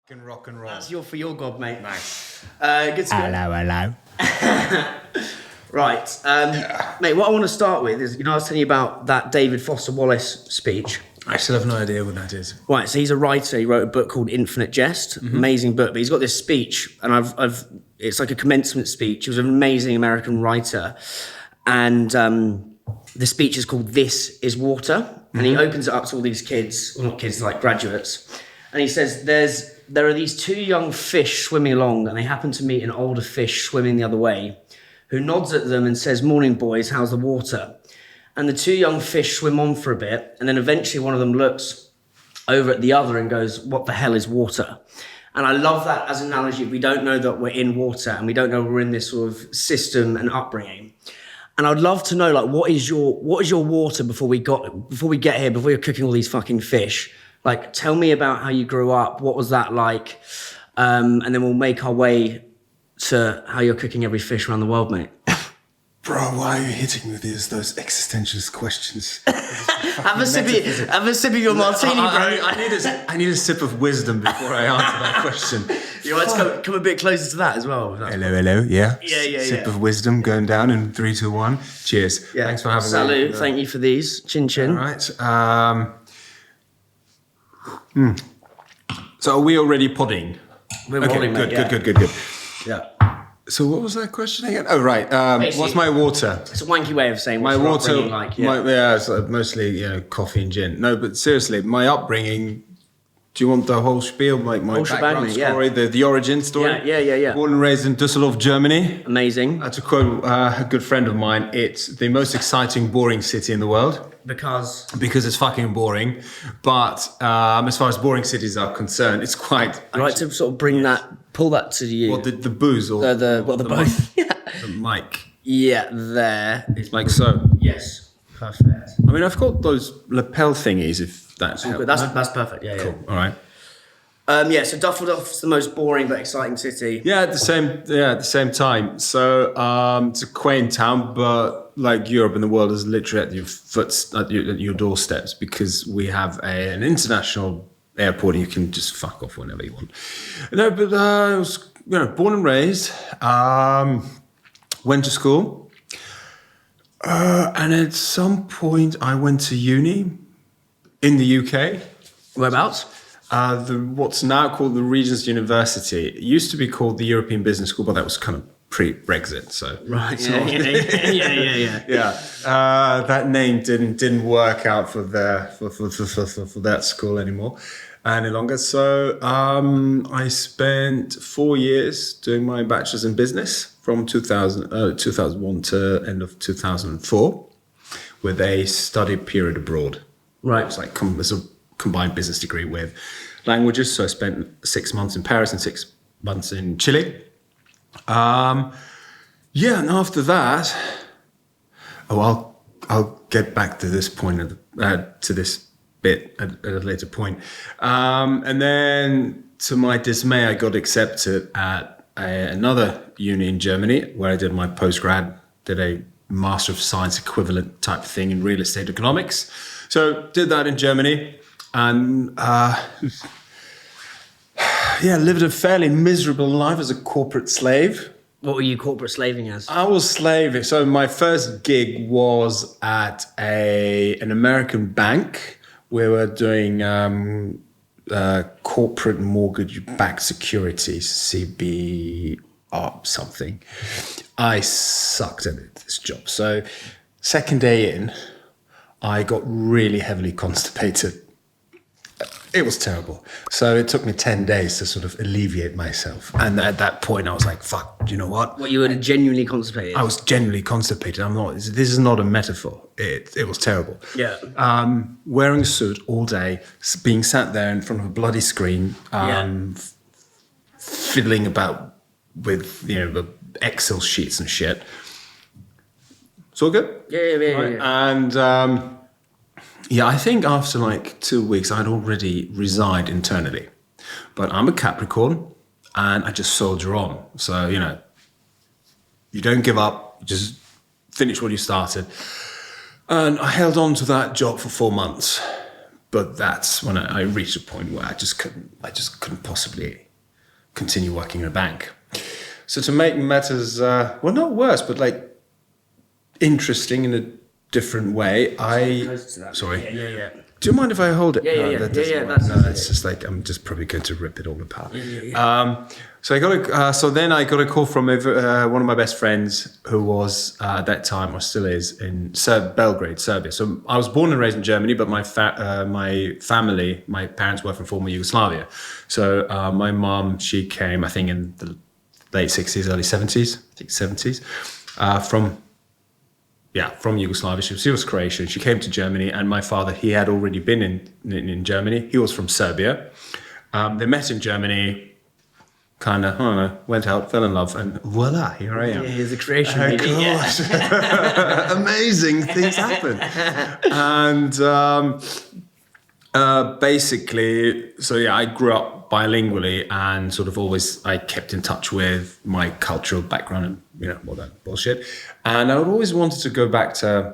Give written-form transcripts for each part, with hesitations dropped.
Can rock and roll. That's for your god, mate. Nice. Good to Hello. Right. Mate, what I want to start with is, I was telling you about that David Foster Wallace speech. I still have no idea what that is. Right, so he's a writer. He wrote a book called Infinite Jest. Amazing book. But he's got this speech, and it's like a commencement speech. He was an amazing American writer. And the speech is called This is Water. And he opens it up to all these kids, well, not kids, like graduates. And he says, there are these two young fish swimming along, and they happen to meet an older fish swimming the other way, who nods at them and says, "Morning, boys, how's the water?" And the two young fish swim on for a bit, and then eventually one of them looks over at the other and goes, "What the hell is water?" And I love that as an analogy. We don't know that we're in water, and we don't know we're in this sort of system and upbringing. And I'd love to know, like, what is your water before we get here, before you're cooking all these fucking fish? Like, tell me about how you grew up. What was that like? And then we'll make our way to how you're cooking every fish around the world, mate. Bro, why are you hitting me with those existentialist questions? Have a sip of your martini, bro. I need a sip of wisdom before I answer that question. You want to come a bit closer to that as well? Hello, yeah? Yeah. Sip of wisdom going down in 3, 2, 1. Cheers. Yeah. Thanks for having me. Salute, thank you for these. Chin chin. All right. So are we already podding? We're podding, mate, Good. Yeah. So what was that question again? Oh, right. What's my water? It's a wanky way of saying My what's your water, upbringing like. it's like mostly coffee and gin. No, but seriously, my upbringing. Do you want the whole spiel, like my background story, the origin story? Yeah. Born and raised in Düsseldorf, Germany. Amazing. To quote a good friend of mine, it's the most exciting, boring city in the world. Because it's fucking boring. But as far as boring cities are concerned, it's quite. I'd like to sort of pull that to you. What the booze or the both? Yeah. The mic. Yeah, there. It's like so. Yes. Perfect. I mean, I've got those lapel thingies, if that's helpful. That's perfect. Yeah. Cool. All right. So Düsseldorf's the most boring but exciting city. Yeah, at the same time. So it's a quaint town, but like Europe and the world is literally at your doorsteps, because we have an international airport and you can just fuck off whenever you want. No, but I was born and raised, went to school. And at some point, I went to uni in the UK. Whereabouts? What's now called the Regent's University. It used to be called the European Business School, but that was kind of pre-Brexit. So right, yeah. That name didn't work out for that school anymore any longer. So I spent 4 years doing my bachelor's in business from 2001 to end of 2004, with a study period abroad. Right. It's like it's a combined business degree with languages. So I spent 6 months in Paris and 6 months in Chile. And after that, I'll get back to this point to this bit at a later point. And then, to my dismay, I got accepted at another uni in Germany, where I did my postgrad, did a Master of Science equivalent type thing in real estate economics. So did that in Germany, and lived a fairly miserable life as a corporate slave. What were you corporate slaving as? I was slaving. So my first gig was at an American bank. We were doing corporate mortgage-backed securities, CBR something. I sucked at this job. So second day in, I got really heavily constipated. It was terrible. So it took me 10 days to sort of alleviate myself. And at that point, I was like, fuck, do you know what? What, you were genuinely constipated? I was genuinely constipated. This is not a metaphor. It was terrible. Yeah. Wearing a suit all day, being sat there in front of a bloody screen, fiddling about with, the Excel sheets and shit. It's all good? Yeah. Right. And I think after like 2 weeks, I'd already resigned internally. But I'm a Capricorn and I just soldier on. So, you don't give up, you just finish what you started. And I held on to that job for 4 months. but that's when I reached a point where I just couldn't possibly continue working in a bank. So to make matters, well, not worse, but like interesting in a different way, sorry. Yeah. Do you mind if I hold it? Yeah. It's just like I'm just probably going to rip it all apart. So then I got a call from one of my best friends who was at that time, or still is, in Belgrade, Serbia. So I was born and raised in Germany, but my family, my parents were from former Yugoslavia. So my mom, she came, I think, in the late 60s, early 70s, I think 70s, from Yugoslavia. She was Croatian. She came to Germany, and my father, he had already been in Germany. He was from Serbia. They met in Germany, kind of, I don't know, went out, fell in love, and voila, here I am. Yeah, he's a creation baby. Amazing things happen. And basically, so yeah, I grew up bilingually, and sort of always I kept in touch with my cultural background and, all that bullshit. And I always wanted to go back to,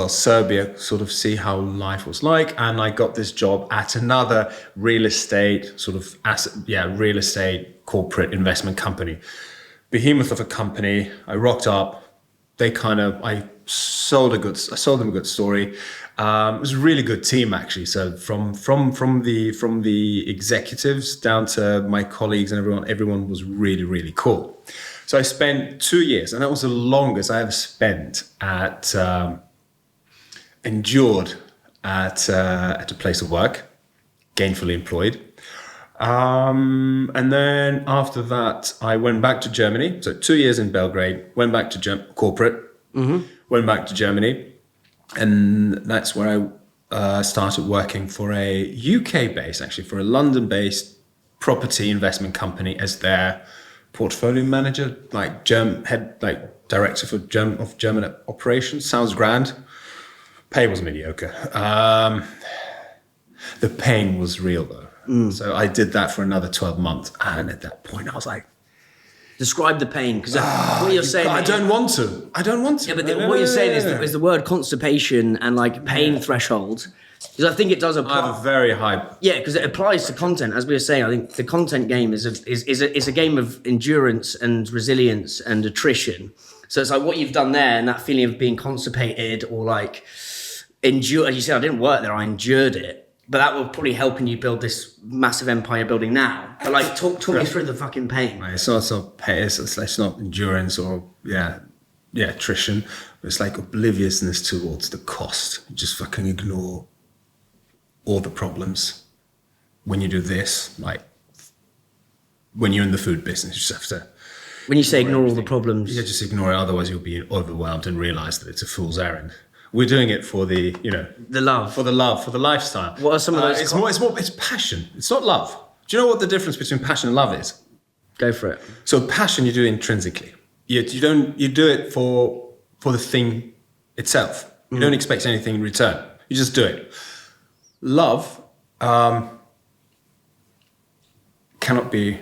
Serbia, sort of see how life was like. And I got this job at another real estate corporate investment company, behemoth of a company. I rocked up. I sold them a good story. It was a really good team, actually. So from the executives down to my colleagues and everyone was really, really cool. So I spent 2 years, and that was the longest I ever spent endured at a place of work, gainfully employed. And then after that, I went back to Germany. So 2 years in Belgrade, went back to corporate, went back to Germany. And that's where I started working for a UK-based, actually, for a London-based property investment company as their portfolio manager, director of German operations. Sounds grand. Pay was mediocre. The pain was real, though. So I did that for another 12 months. And at that point, I was like... Describe the pain, because what you're saying... I don't want to. Yeah, but what you're saying is the word constipation and pain threshold. Because I think it does apply... I have a very high... Yeah, because it applies to content. As we were saying, I think the content game is a game of endurance and resilience and attrition. So it's like what you've done there and that feeling of being constipated or endure. As you said, I didn't work there, I endured it. But that will probably help you build this massive empire building now. But talk me through the fucking pain. It's not pain. It's not endurance or attrition. It's like obliviousness towards the cost. You just fucking ignore all the problems. When you do this, when you're in the food business, you just have to. When you say ignore all the problems, just ignore it. Otherwise, you'll be overwhelmed and realize that it's a fool's errand. We're doing it for the love, for the lifestyle. What are some of those? It's passion. It's not love. Do you know what the difference between passion and love is? Go for it. So passion, you do intrinsically. You do it for the thing itself. You don't expect anything in return. You just do it. Love cannot be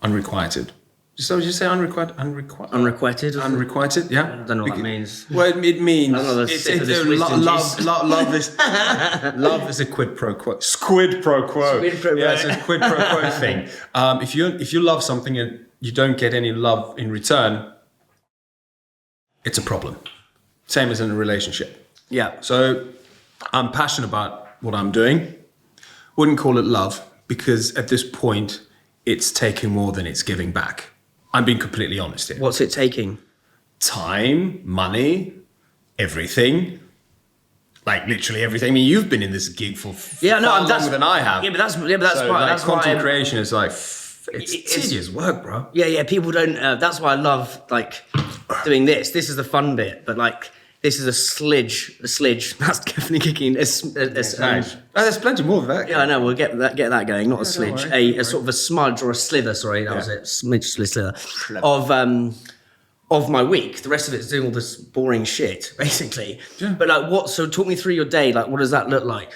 unrequited. So would you say unrequited? Unrequited? Unrequited, yeah. I don't know what that means. Well, it means love is a quid pro quo. Squid pro quo. Yeah, it's a quid pro quo thing. If you love something and you don't get any love in return, it's a problem. Same as in a relationship. Yeah. So I'm passionate about what I'm doing. Wouldn't call it love because at this point it's taking more than it's giving back. I'm being completely honest here. What's it taking? Time, money, everything. Literally everything. I mean, you've been in this gig for far longer than I have. Yeah, but that's why. That's content creation is it's tedious work, bro. Yeah. People don't. That's why I love doing this. This is the fun bit, but this is a slidge. That's definitely kicking. There's plenty more of that. Yeah, I know. We'll get that going. Not a slidge, a sort of a smudge or a slither. Sorry, that was it. Smidge, slither of my week. The rest of it's doing all this boring shit, basically. Yeah. But So talk me through your day. What does that look like?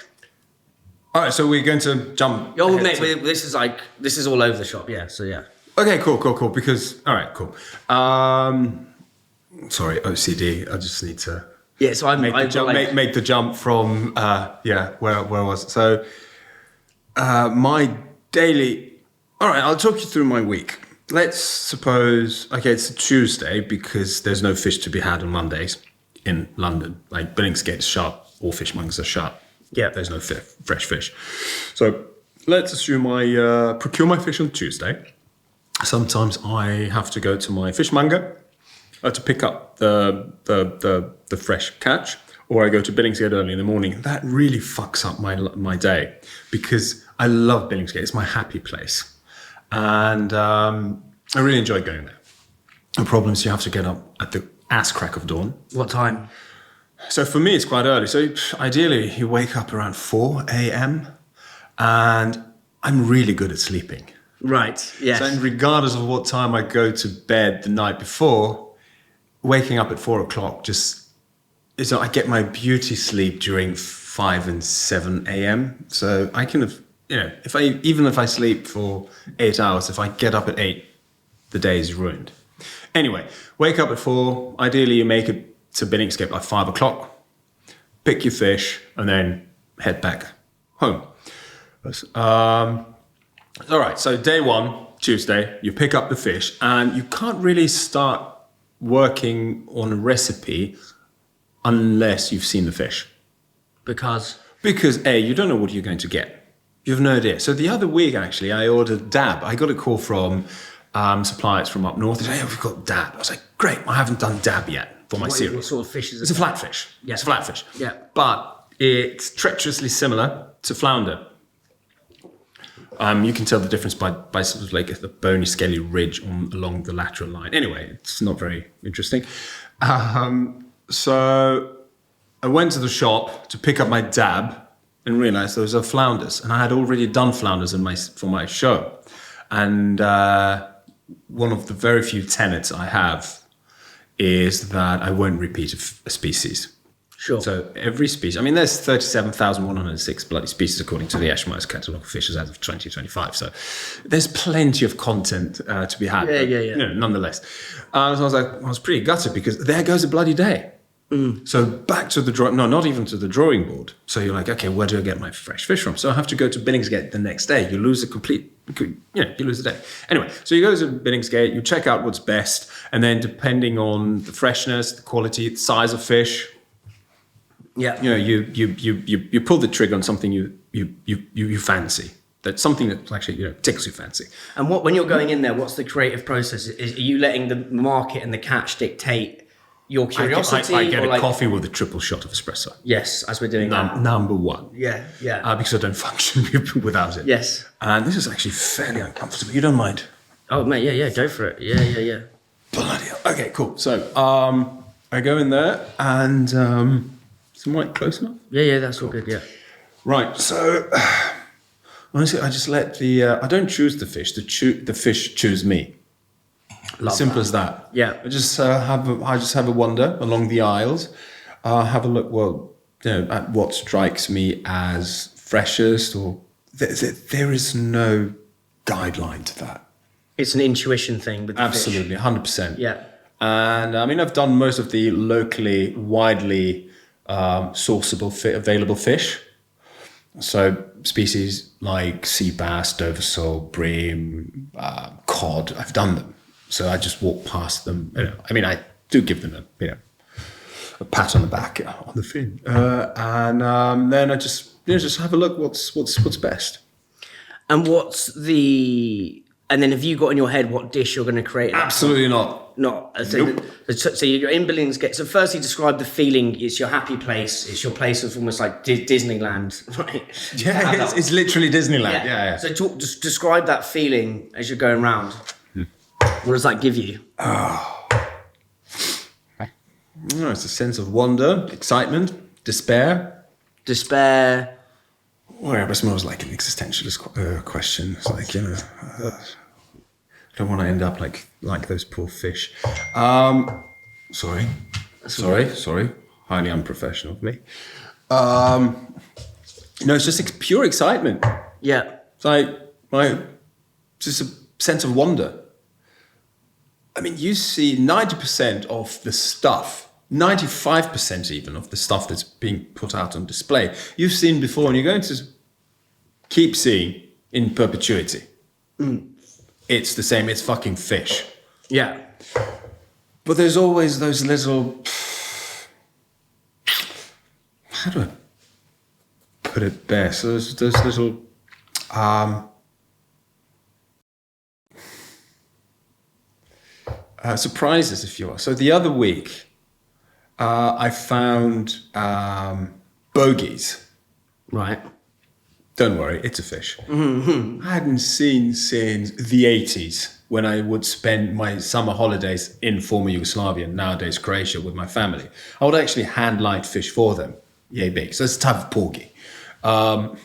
All right, so we're going to jump. Oh, mate, this is all over the shop. Yeah. So yeah. Okay, cool. Because all right, cool. Sorry, OCD. I just need to Yeah, so make the jump from where I was. So my daily. All right, I'll talk you through my week. Let's suppose it's a Tuesday because there's no fish to be had on Mondays in London. Like Billingsgate is shut, all fishmongers are shut. Yeah, there's no fresh fish. So let's assume I procure my fish on Tuesday. Sometimes I have to go to my fishmonger to pick up the fresh catch, or I go to Billingsgate early in the morning. That really fucks up my day because I love Billingsgate. It's my happy place, and I really enjoy going there. The problem is you have to get up at the ass crack of dawn. What time? So for me, it's quite early. So ideally, you wake up around 4 a.m. and I'm really good at sleeping. Right, yes. So regardless of what time I go to bed the night before, waking up at 4 o'clock I get my beauty sleep during 5 and 7 a.m. So I can have, even if I sleep for 8 hours, if I get up at 8, the day is ruined. Anyway, wake up at 4. Ideally, you make it to Billingsgate by 5 o'clock, pick your fish, and then head back home. All right, so day 1, Tuesday, you pick up the fish, and you can't really start working on a recipe unless you've seen the fish. Because A, you don't know what you're going to get. You have no idea. So the other week, actually, I ordered dab. I got a call from suppliers from up north. They said, we've got dab. I was like, great, I haven't done dab yet for my series. What sort of fish is it? It's a flatfish. Yeah. It's a flatfish. Yeah. But it's treacherously similar to flounder. You can tell the difference by sort of like the bony, scaly ridge along the lateral line. Anyway, it's not very interesting. So I went to the shop to pick up my dab and realized those are flounders. And I had already done flounders for my show. And one of the very few tenets I have is that I won't repeat a species. Sure. So every species, there's 37,106 bloody species according to the Ashmore's catalogue of fishes as of 2025. So there's plenty of content to be had. Yeah. Nonetheless. So I was pretty gutted because there goes a bloody day. So back to the not even to the drawing board. So you're like, okay, where do I get my fresh fish from? So I have to go to Billingsgate the next day. You lose you lose the day. Anyway, so you go to Billingsgate, you check out what's best, and then depending on the freshness, the quality, the size of fish, you pull the trigger on something you fancy. That's something that actually tickles your fancy. And when you're going in there, what's the creative process? Are you letting the market and the catch dictate your curiosity? I get a coffee with a triple shot of espresso. Yes, as we're doing now. Number one. Yeah. Because I don't function without it. Yes. And this is actually fairly uncomfortable. You don't mind? Oh, mate, yeah, go for it. Yeah. Bloody hell. Okay, cool. So I go in there and is the mic close enough? Yeah, that's all good, yeah. Right, so honestly, I just let I don't choose the fish. The fish choose me. Simple as that. Yeah. I just have a wander along the aisles, have a look. At what strikes me as freshest, or there is no guideline to that. It's an intuition thing with the Absolutely, 100%. Yeah. And I've done most of the locally, widely sourceable, available fish. So species like sea bass, dover sole, bream, cod. I've done them. So I just walk past them. I do give them a pat on the back on the fin, and then I just have a look. What's best? And and then have you got in your head what dish you're going to create? Absolutely not. Not. So you're in Billingsgate. So firstly, describe the feeling. It's your happy place. It's your place of almost like Disneyland, right? Yeah, it's literally Disneyland. Yeah. So just describe that feeling as you're going around. What does that give you? It's a sense of wonder, excitement, despair. Well, it smells like an existentialist question. It's like, I don't want to end up like those poor fish. Sorry. Highly unprofessional of me. It's just pure excitement. Yeah. It's just a sense of wonder. You see 90% of the stuff 95% even of the stuff that's being put out on display, you've seen before and you're going to keep seeing in perpetuity. It's the same, it's fucking fish. Yeah. But there's always those little, how do I put it best? So those little, surprises, if you will. So the other week, I found bogies. Right. Don't worry, it's a fish. I hadn't seen since the 80s when I would spend my summer holidays in former Yugoslavia, nowadays Croatia, with my family. I would actually hand light fish for them, yay big. So it's a type of porgy. I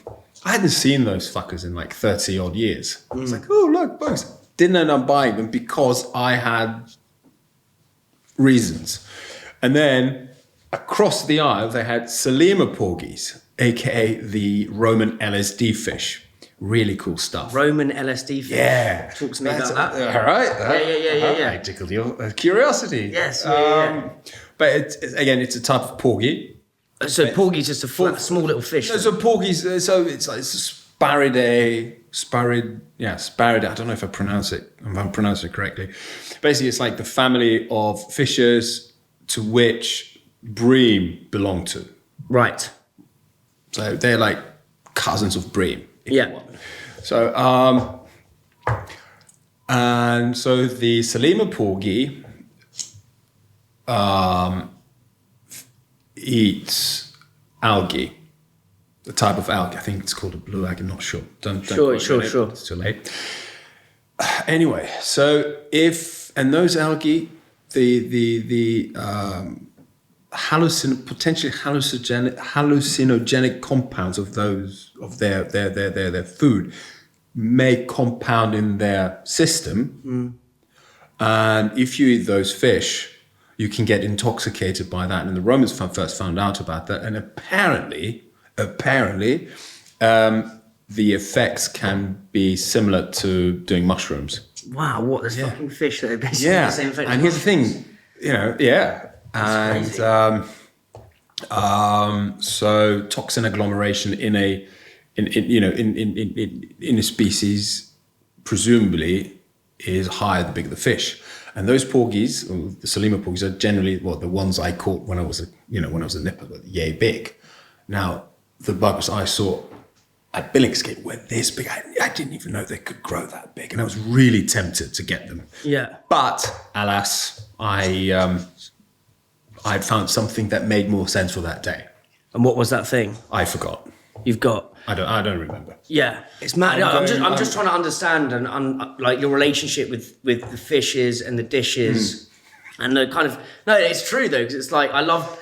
hadn't seen those fuckers in like 30 odd years. I was like, oh, look, bugs. Didn't end up buying them because I had reasons. And then across the aisle, they had Salema porgies, aka the Roman LSD fish. Really cool stuff. Roman LSD fish. Yeah. Talk to me about that. All right. Yeah. I tickled your curiosity. Yes. But it's a type of porgy. So porgy's just a small little fish. No, so porgies. So it's like Sparidae. I don't know if I'm pronouncing it correctly. Basically, it's like the family of fishes to which bream belong to. Right. So they're like cousins of bream. Yeah. So, and so the Salema porgy eats algae, the type of algae. I think it's called a blue algae. I'm not sure. Don't Sure. It's too late. Anyway, so those algae, the potentially hallucinogenic compounds of their food may compound in their system, and if you eat those fish, you can get intoxicated by that. And the Romans first found out about that, and apparently, the effects can be similar to doing mushrooms. Wow, what? There's fucking fish that are basically the same effect. And here's the thing, and so toxin agglomeration in a species presumably is higher the bigger the fish. And those porgies, or the Salema porgies, are generally the ones I caught when I was a nipper, yay big. Now the bugs I saw at Billingsgate were this big. I didn't even know they could grow that big, and I was really tempted to get them. Yeah. But alas, I found something that made more sense for that day. And what was that thing? I forgot. You've got. I don't remember. Yeah, it's mad. I'm just trying to understand and like your relationship with the fishes and the dishes. And the kind of it's true though, because it's like I love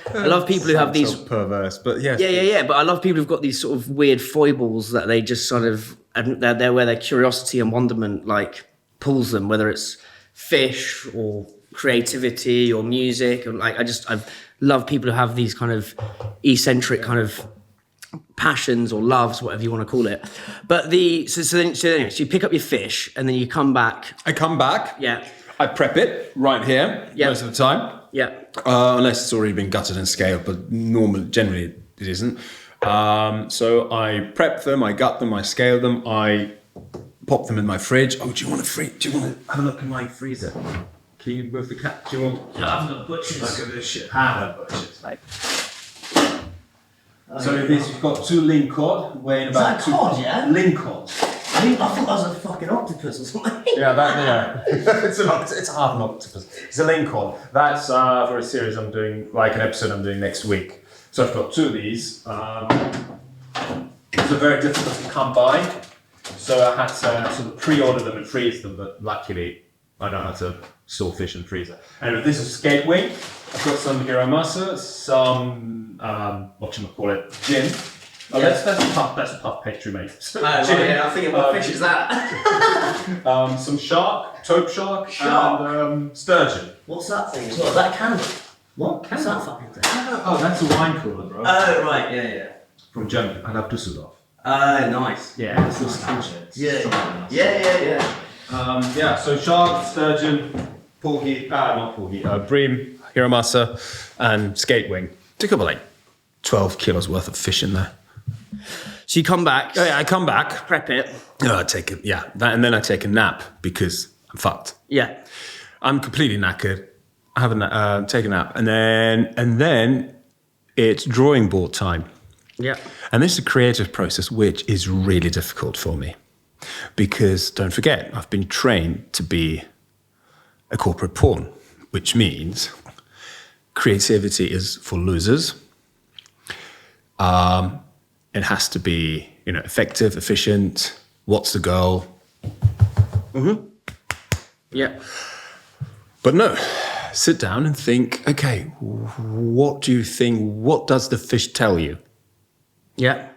people who have these so perverse, but yes. Yeah. But I love people who've got these sort of weird foibles that they just sort of they're where their curiosity and wonderment like pulls them, whether it's fish or creativity or music, or like I love people who have these kind of eccentric kind of passions or loves, whatever you want to call it. But so you pick up your fish and then you come back. I come back. Yeah. I prep it right here most of the time. Yeah. Unless it's already been gutted and scaled, but generally it isn't. So I prep them, I gut them, I scale them, I pop them in my fridge. Oh, do you want to have a look in my freezer? Can you move the cat? Do you want? Yeah, I've got butchers. Look at this shit. Have butchers. So you've got two ling cod weighing about. Is that cod, yeah? Ling cod. I thought that was a fucking octopus or something. Yeah, it's half an octopus. It's a ling cod. That's for a series I'm doing, like an episode I'm doing next week. So I've got two of these. They're very difficult to come by. So I had to sort of pre-order them and freeze them, but luckily I know how to store fish in the freezer. Anyway, this is skate wing. I've got some garamasa, some gin. Oh, that's a puff pastry mate. I'm thinking what fish is that? Some taupe shark, and sturgeon. What's that thing? What, is that a candle? What? What's that fucking thing? Oh, that's a wine cooler, bro. Oh, right, yeah. From Germany. I love Düsseldorf. Nice. Yeah, it's nostalgia. Yeah. So shark, sturgeon, porgy, not porgy, bream, hiramasa, and skate wing. Took about like 12 kilos worth of fish in there. So you come back. Oh, yeah, I come back. Prep it. I take it, and then I take a nap because I'm fucked. Yeah. I'm completely knackered. I have take a nap, and then it's drawing board time. Yeah. And this is a creative process which is really difficult for me because don't forget, I've been trained to be a corporate pawn, which means creativity is for losers. It has to be, effective, efficient. What's the goal? Mm-hmm. Yeah. But no, sit down and think, okay, what do you think? What does the fish tell you? Yeah.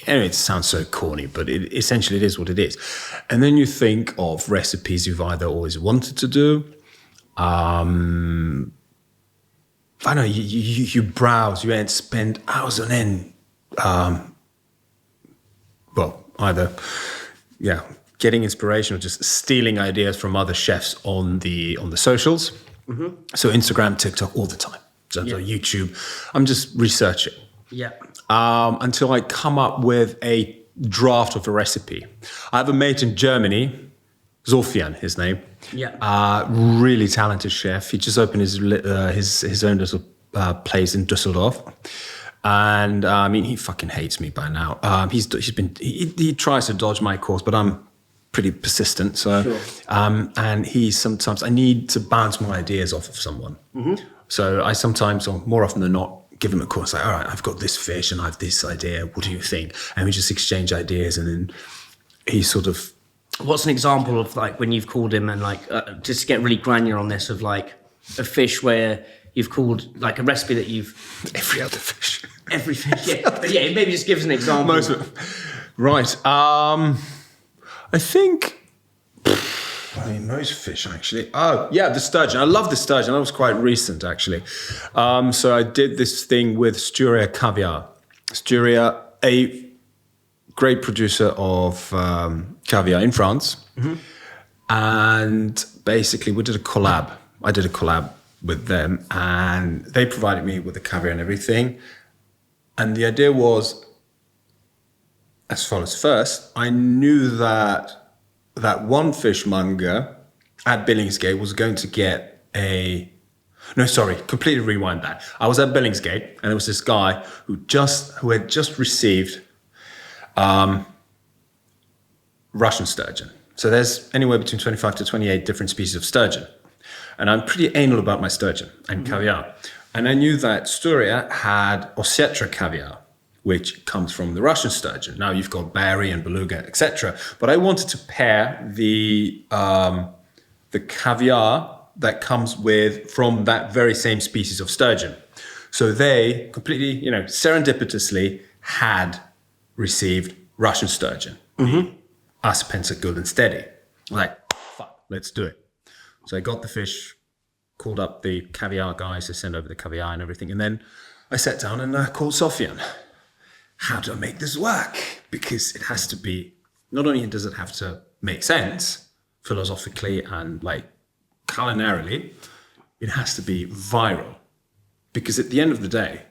And it sounds so corny, but essentially it is what it is. And then you think of recipes you've either always wanted to do. I don't know, you browse, you spend hours on end. Either getting inspiration or just stealing ideas from other chefs on the socials. Mm-hmm. So Instagram, TikTok, all the time. So YouTube, I'm just researching. Yeah. Until I come up with a draft of a recipe. I have a mate in Germany, Sofian, his name. Yeah. Really talented chef. He just opened his own little place in Düsseldorf. And he fucking hates me by now. He tries to dodge my course, but I'm pretty persistent. So, sure. And I need to bounce my ideas off of someone. Mm-hmm. So I sometimes, or more often than not, give him a call. Say, all right, I've got this fish and I have this idea. What do you think? And we just exchange ideas, and then he sort of. What's an example of like when you've called him and just to get really granular on this of like a fish where you've called like a recipe that you've every other fish. Every fish, yeah. But yeah, maybe just give us an example. Most of it. Right. I think. Most fish actually. Oh, yeah, the sturgeon. I love the sturgeon. That was quite recent actually. So I did this thing with Styria Caviar. Styria, a great producer of caviar in France. Mm-hmm. And basically we did a collab. I did a collab with them and they provided me with the caviar and everything. And the idea was as follows. First, I knew that one fishmonger at Billingsgate was going to get completely rewind that. I was at Billingsgate and there was this guy who had just received Russian sturgeon. So there's anywhere between 25 to 28 different species of sturgeon. And I'm pretty anal about my sturgeon and caviar. And I knew that Styria had Ossetra caviar, which comes from the Russian sturgeon. Now you've got Bari and Beluga, etc. But I wanted to pair the caviar that comes from that very same species of sturgeon. So they completely, serendipitously had received Russian sturgeon. Mm-hmm. Aspensa good and steady. Like, fuck, let's do it. So I got the fish, called up the caviar guys to send over the caviar and everything. And then I sat down and called Sofian. How do I make this work? Because it has to be, not only does it have to make sense philosophically and like culinarily, it has to be viral. Because at the end of the day,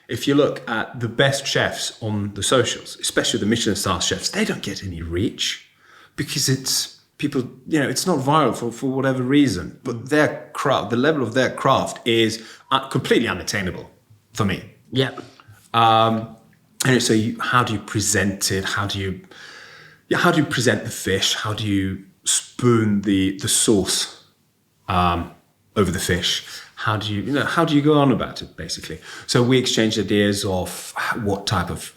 if you look at the best chefs on the socials, especially the Michelin star chefs, they don't get any reach because it's people, it's not viral for whatever reason. But their craft, the level of their craft is completely unattainable for me. Yeah. And so how do you present it? How do you present the fish? How do you spoon the sauce over the fish? How do you go on about it, basically? So we exchanged ideas of what type of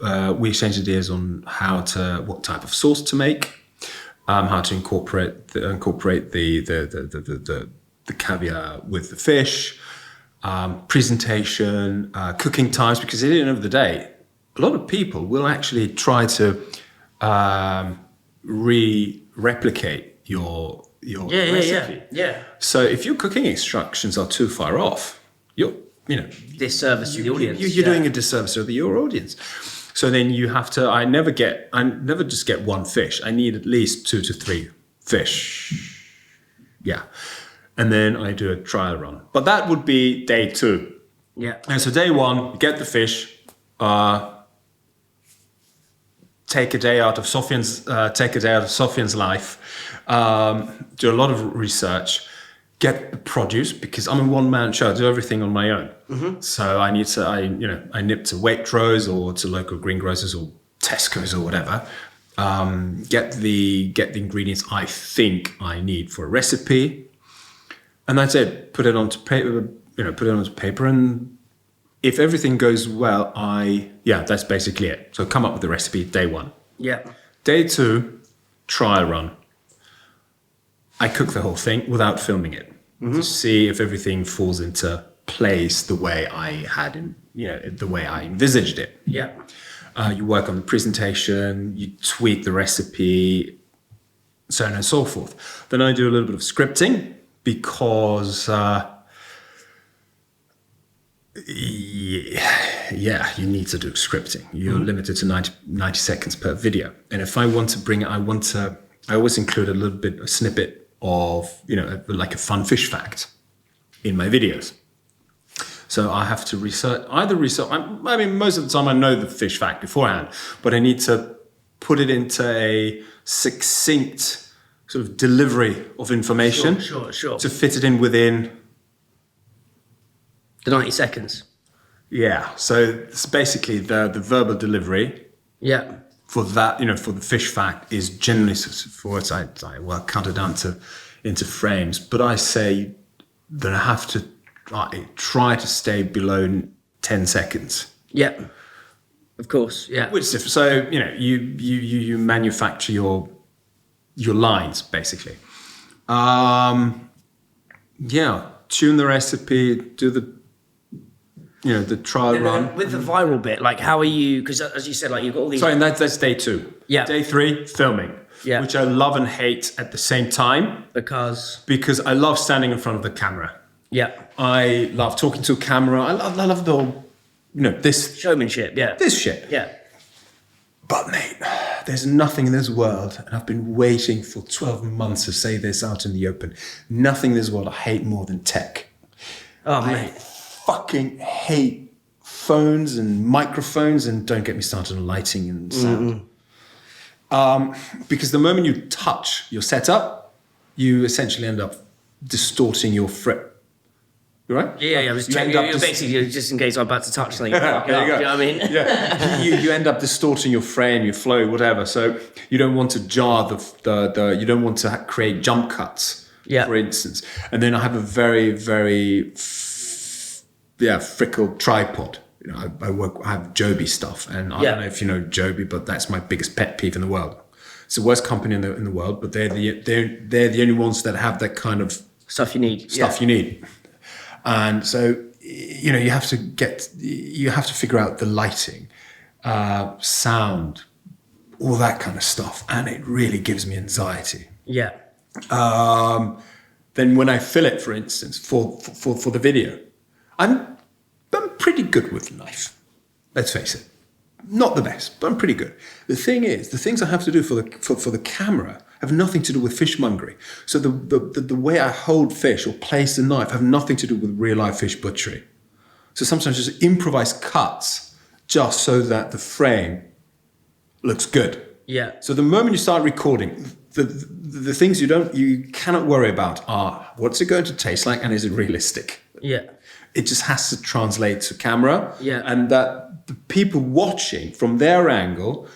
sauce to make, how to incorporate the caviar with the fish, presentation, cooking times, because at the end of the day, a lot of people will actually try to replicate your recipe. Yeah. So if your cooking instructions are too far off, you're disservice to the audience. You're doing a disservice to your audience. So then you have to. I never just get one fish. I need at least 2 to 3 fish. Yeah. and then I do a trial run. But that would be day 2. Yeah. And so day 1, you get the fish, take a day out of Sofian's life, do a lot of research, get the produce, because I'm a one-man show. I do everything on my own. So I nip to Waitrose or to local greengrocers or Tesco's or whatever. Get the ingredients I think I need for a recipe, and that's it. Put it onto paper, and if everything goes well, that's basically it. So come up with the recipe, day 1. Yeah. Day 2, trial run. I cook the whole thing without filming it to see if everything falls into place the way I the way I envisaged it. Yeah. You work on the presentation, you tweak the recipe, so on and so forth. Then I do a little bit of scripting because, you need to do scripting. You're limited to 90 seconds per video. And if I want to bring it, I always include a snippet of, like a fun fish fact in my videos. So I have to research. Most of the time I know the fish fact beforehand, but I need to put it into a succinct sort of delivery of information. Sure. To fit it in within the 90 seconds. Yeah. So it's basically the verbal delivery. Yeah. For that, for the fish fact is generally for it. I cut it down into frames, but I say that I have to try to stay below 10 seconds. Yeah, of course. Yeah. Which is different. So you manufacture your lines basically. Tune the recipe, do the trial run. With the viral bit, like how are you? Because as you said, like you've got all these. Sorry, and that's day 2. Yeah. Day 3, filming. Yeah. Which I love and hate at the same time. Because I love standing in front of the camera. Yeah. I love talking to a camera. I love the whole, this showmanship. Yeah. This shit. Yeah. But mate, there's nothing in this world, and I've been waiting for 12 months to say this out in the open. Nothing in this world I hate more than tech. Oh, I mate. fucking hate phones and microphones, and don't get me started on lighting and sound. Because the moment you touch your setup, you essentially end up distorting your fret. Right? Yeah. You're basically, just in case I'm about to touch something. There you go. You know what I mean? Yeah. you end up distorting your frame, your flow, whatever. So you don't want to jar you don't want to create jump cuts, for instance. And then I have a very, very frickled tripod. I have Joby stuff, and I don't know if you know Joby, but that's my biggest pet peeve in the world. It's the worst company in the world, but they're the only ones that have that kind of stuff you need. You need. And so, you have to figure out the lighting, sound, all that kind of stuff. And it really gives me anxiety. Yeah. Then when I fill it, for instance, for the video, I'm pretty good with the knife. Let's face it. Not the best, but I'm pretty good. The thing is, the things I have to do for the camera have nothing to do with fishmongery. So the way I hold fish or place the knife have nothing to do with real life fish butchery. So sometimes just improvise cuts just so that the frame looks good. Yeah. So the moment you start recording, the things you cannot worry about are what's it going to taste like and is it realistic? Yeah. It just has to translate to camera. Yeah. And that the people watching from their angle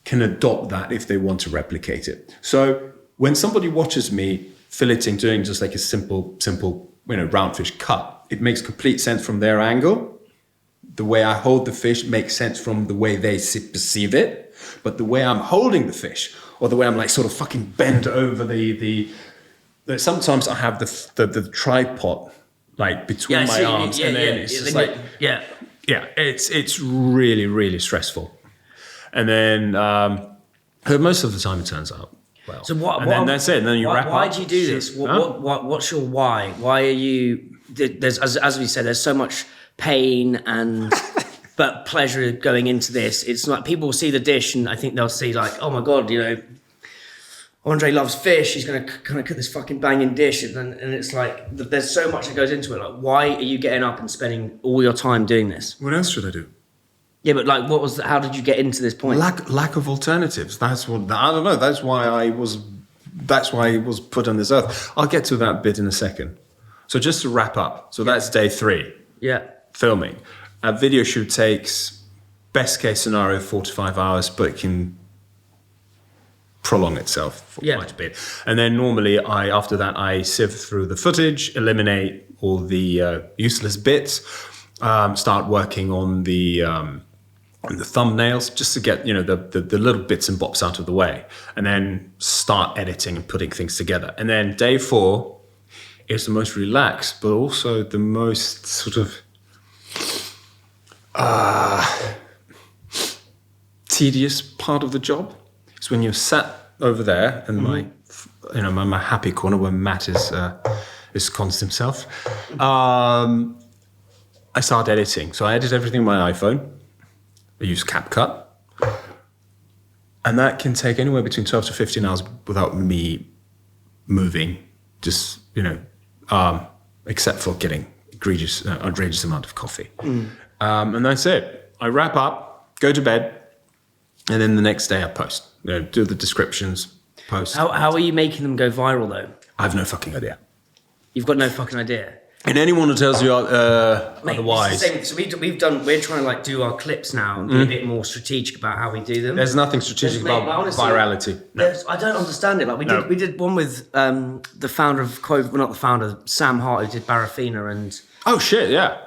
can adopt that if they want to replicate it. So when somebody watches me filleting, doing just like a simple, round fish cut, it makes complete sense from their angle. The way I hold the fish makes sense from the way they perceive it. But the way I'm holding the fish, or the way I'm like sort of fucking bent over the sometimes I have the tripod like between my arms, and then it's just like it's really, really stressful. And then most of the time it turns out well. So what? And then that's it. And then you wrap up. Why do you do this? What's your why? Why are you? There's as we said, there's so much pain and but pleasure going into this. It's like people will see the dish and I think they'll see like, oh my god, Andre loves fish. He's going to kind of cook this fucking banging dish. And it's like, there's so much that goes into it. Like, why are you getting up and spending all your time doing this? What else should I do? Yeah, but like, how did you get into this point? Lack of alternatives. That's what, I don't know. That's why I was put on this earth. I'll get to that bit in a second. So just to wrap up. So that's day 3. Yeah. Filming. A video shoot takes, best case scenario, 4 to 5 hours, but it can prolong itself for quite a bit. And then normally after that, I sift through the footage, eliminate all the useless bits, start working on the thumbnails just to get, the little bits and bops out of the way, and then start editing and putting things together. And then day 4 is the most relaxed, but also the most sort of tedious part of the job. It's when you're sat over there in my happy corner where Matt is Const himself. I start editing. So I edit everything on my iPhone. I use CapCut. And that can take anywhere between 12 to 15 hours without me moving, just, except for getting outrageous amount of coffee. And that's it. I wrap up, go to bed, and then the next day I post. Do the descriptions, post. How are you making them go viral though? I have no fucking idea. You've got no fucking idea. And anyone who tells you Mate, otherwise, it's the same. So we're trying to like do our clips now and be a bit more strategic about how we do them. there's nothing strategic about honestly, virality. No. I don't understand it. Like we did one with the founder of not the founder, Sam Hart, who did Barafina and Oh shit, yeah.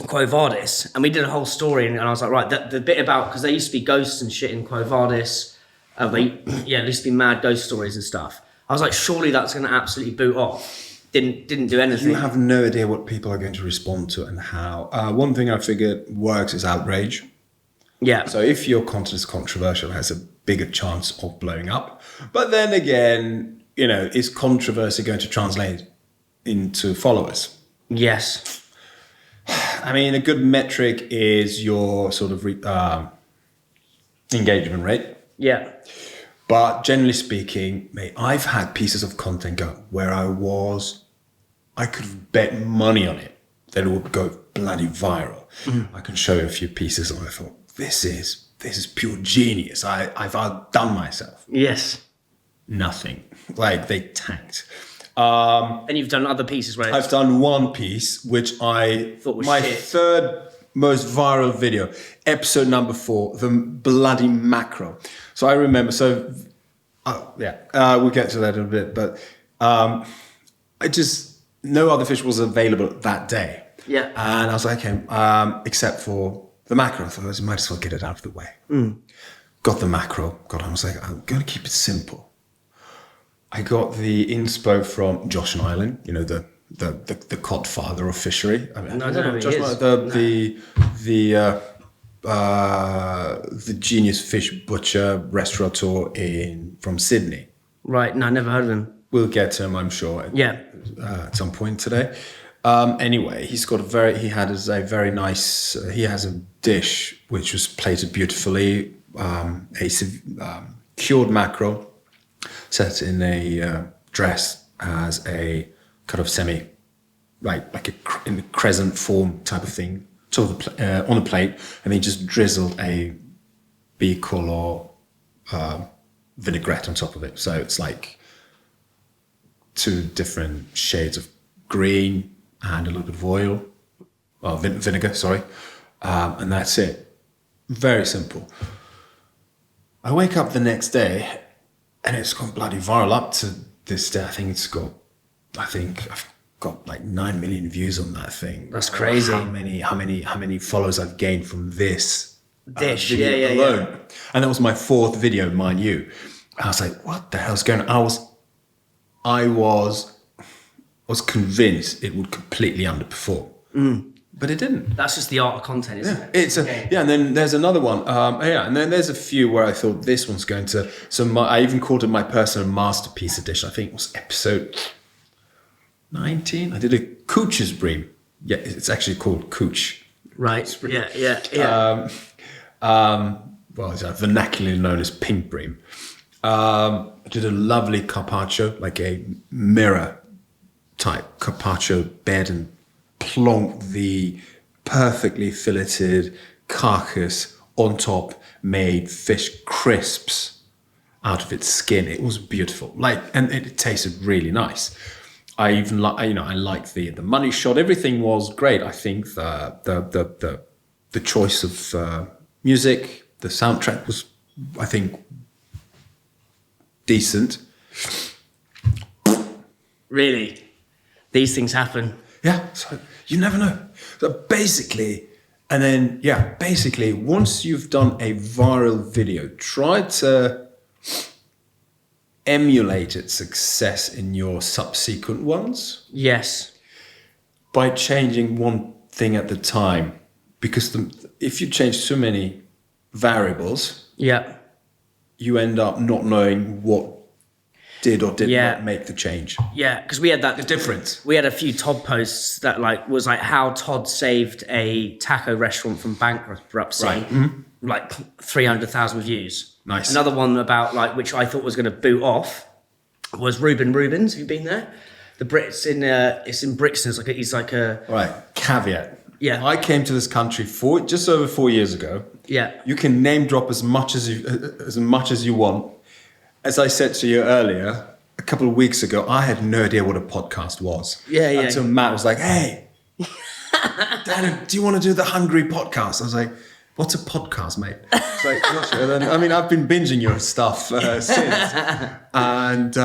Quo Vadis, and we did a whole story, and I was like, right, the bit about, because there used to be ghosts and shit in Quo Vadis, there used to be mad ghost stories and stuff. I was like, surely that's going to absolutely boot off. Didn't do anything. You have no idea what people are going to respond to and how. One thing I figured works is outrage. Yeah. So if your content is controversial, it has a bigger chance of blowing up. But then again, is controversy going to translate into followers? Yes. I mean, a good metric is your sort of engagement rate. Yeah. But generally speaking, mate, I've had pieces of content go where I could have bet money on it that it would go bloody viral. I can show you a few pieces and I thought, this is pure genius. I've outdone myself. Yes. Nothing. Like they tanked. And you've done other pieces, right? I've done one piece, which I thought was my shit. third most viral video, episode number 4, the bloody macro. So I remember. We'll get to that in a bit. But no other fish was available that day. Yeah. And I was like, okay, except for the macro. I thought I might as well get it out of the way. Got the macro. Got home. I was like, I'm going to keep it simple. I got the inspo from Josh and Ireland, the godfather of fishery. I mean, I don't know who Josh he is. The genius fish butcher restaurateur from Sydney. Right. No, I never heard of him. We'll get to him, I'm sure. Yeah. At some point today. Anyway, he has a dish which was plated beautifully, cured mackerel, set in a dress as a kind of semi, in a crescent form type of thing, on a plate, and then just drizzled a bicolor vinaigrette on top of it. So it's like 2 different shades of green and a little bit of oil, vinegar, sorry, and that's it. Very simple. I wake up the next day and it's gone bloody viral up to this day. I think I've got like 9 million views on that thing. That's crazy. How many followers I've gained from this dish video alone. Yeah. And that was my 4th video, mind you. I was like, what the hell's going on? I was convinced it would completely underperform. But it didn't. That's just the art of content, isn't it? And then there's another one. And then there's a few where I thought this one's going to. I even called it my personal masterpiece edition. I think it was episode 19. I did a Cooch's bream. Yeah, it's actually called Cooch. Right. Yeah. Well, it's vernacularly known as pink bream. I did a lovely carpaccio, like a mirror type carpaccio bed, and plonked the perfectly filleted carcass on top, made fish crisps out of its skin. It was beautiful, and it tasted really nice. I even I liked the money shot. Everything was great. I think the choice of music, the soundtrack was, I think, decent. Really, these things happen. Yeah, so you never know. So basically, once you've done a viral video, try to emulate its success in your subsequent ones. Yes. By changing one thing at the time, because if you change too many variables, you end up not knowing what did or did not make the change. Yeah, because we had the difference. We had a few Todd posts that was how Todd saved a taco restaurant from bankruptcy. Right. Mm-hmm. Like 300,000 views. Nice. Another one about which I thought was going to boot off was Rubens. Have you been there? The Brits it's in Brixton. It's like a right. Caveat. Yeah. I came to this country just over 4 years ago. Yeah. You can name drop as much as you want. As I said to you earlier, a couple of weeks ago, I had no idea what a podcast was. Yeah. Until Matt was like, "Hey, Dan, do you want to do the Hungry podcast?" I was like, "What's a podcast, mate?" It's like, "Gosh," and then, I've been binging your stuff since. And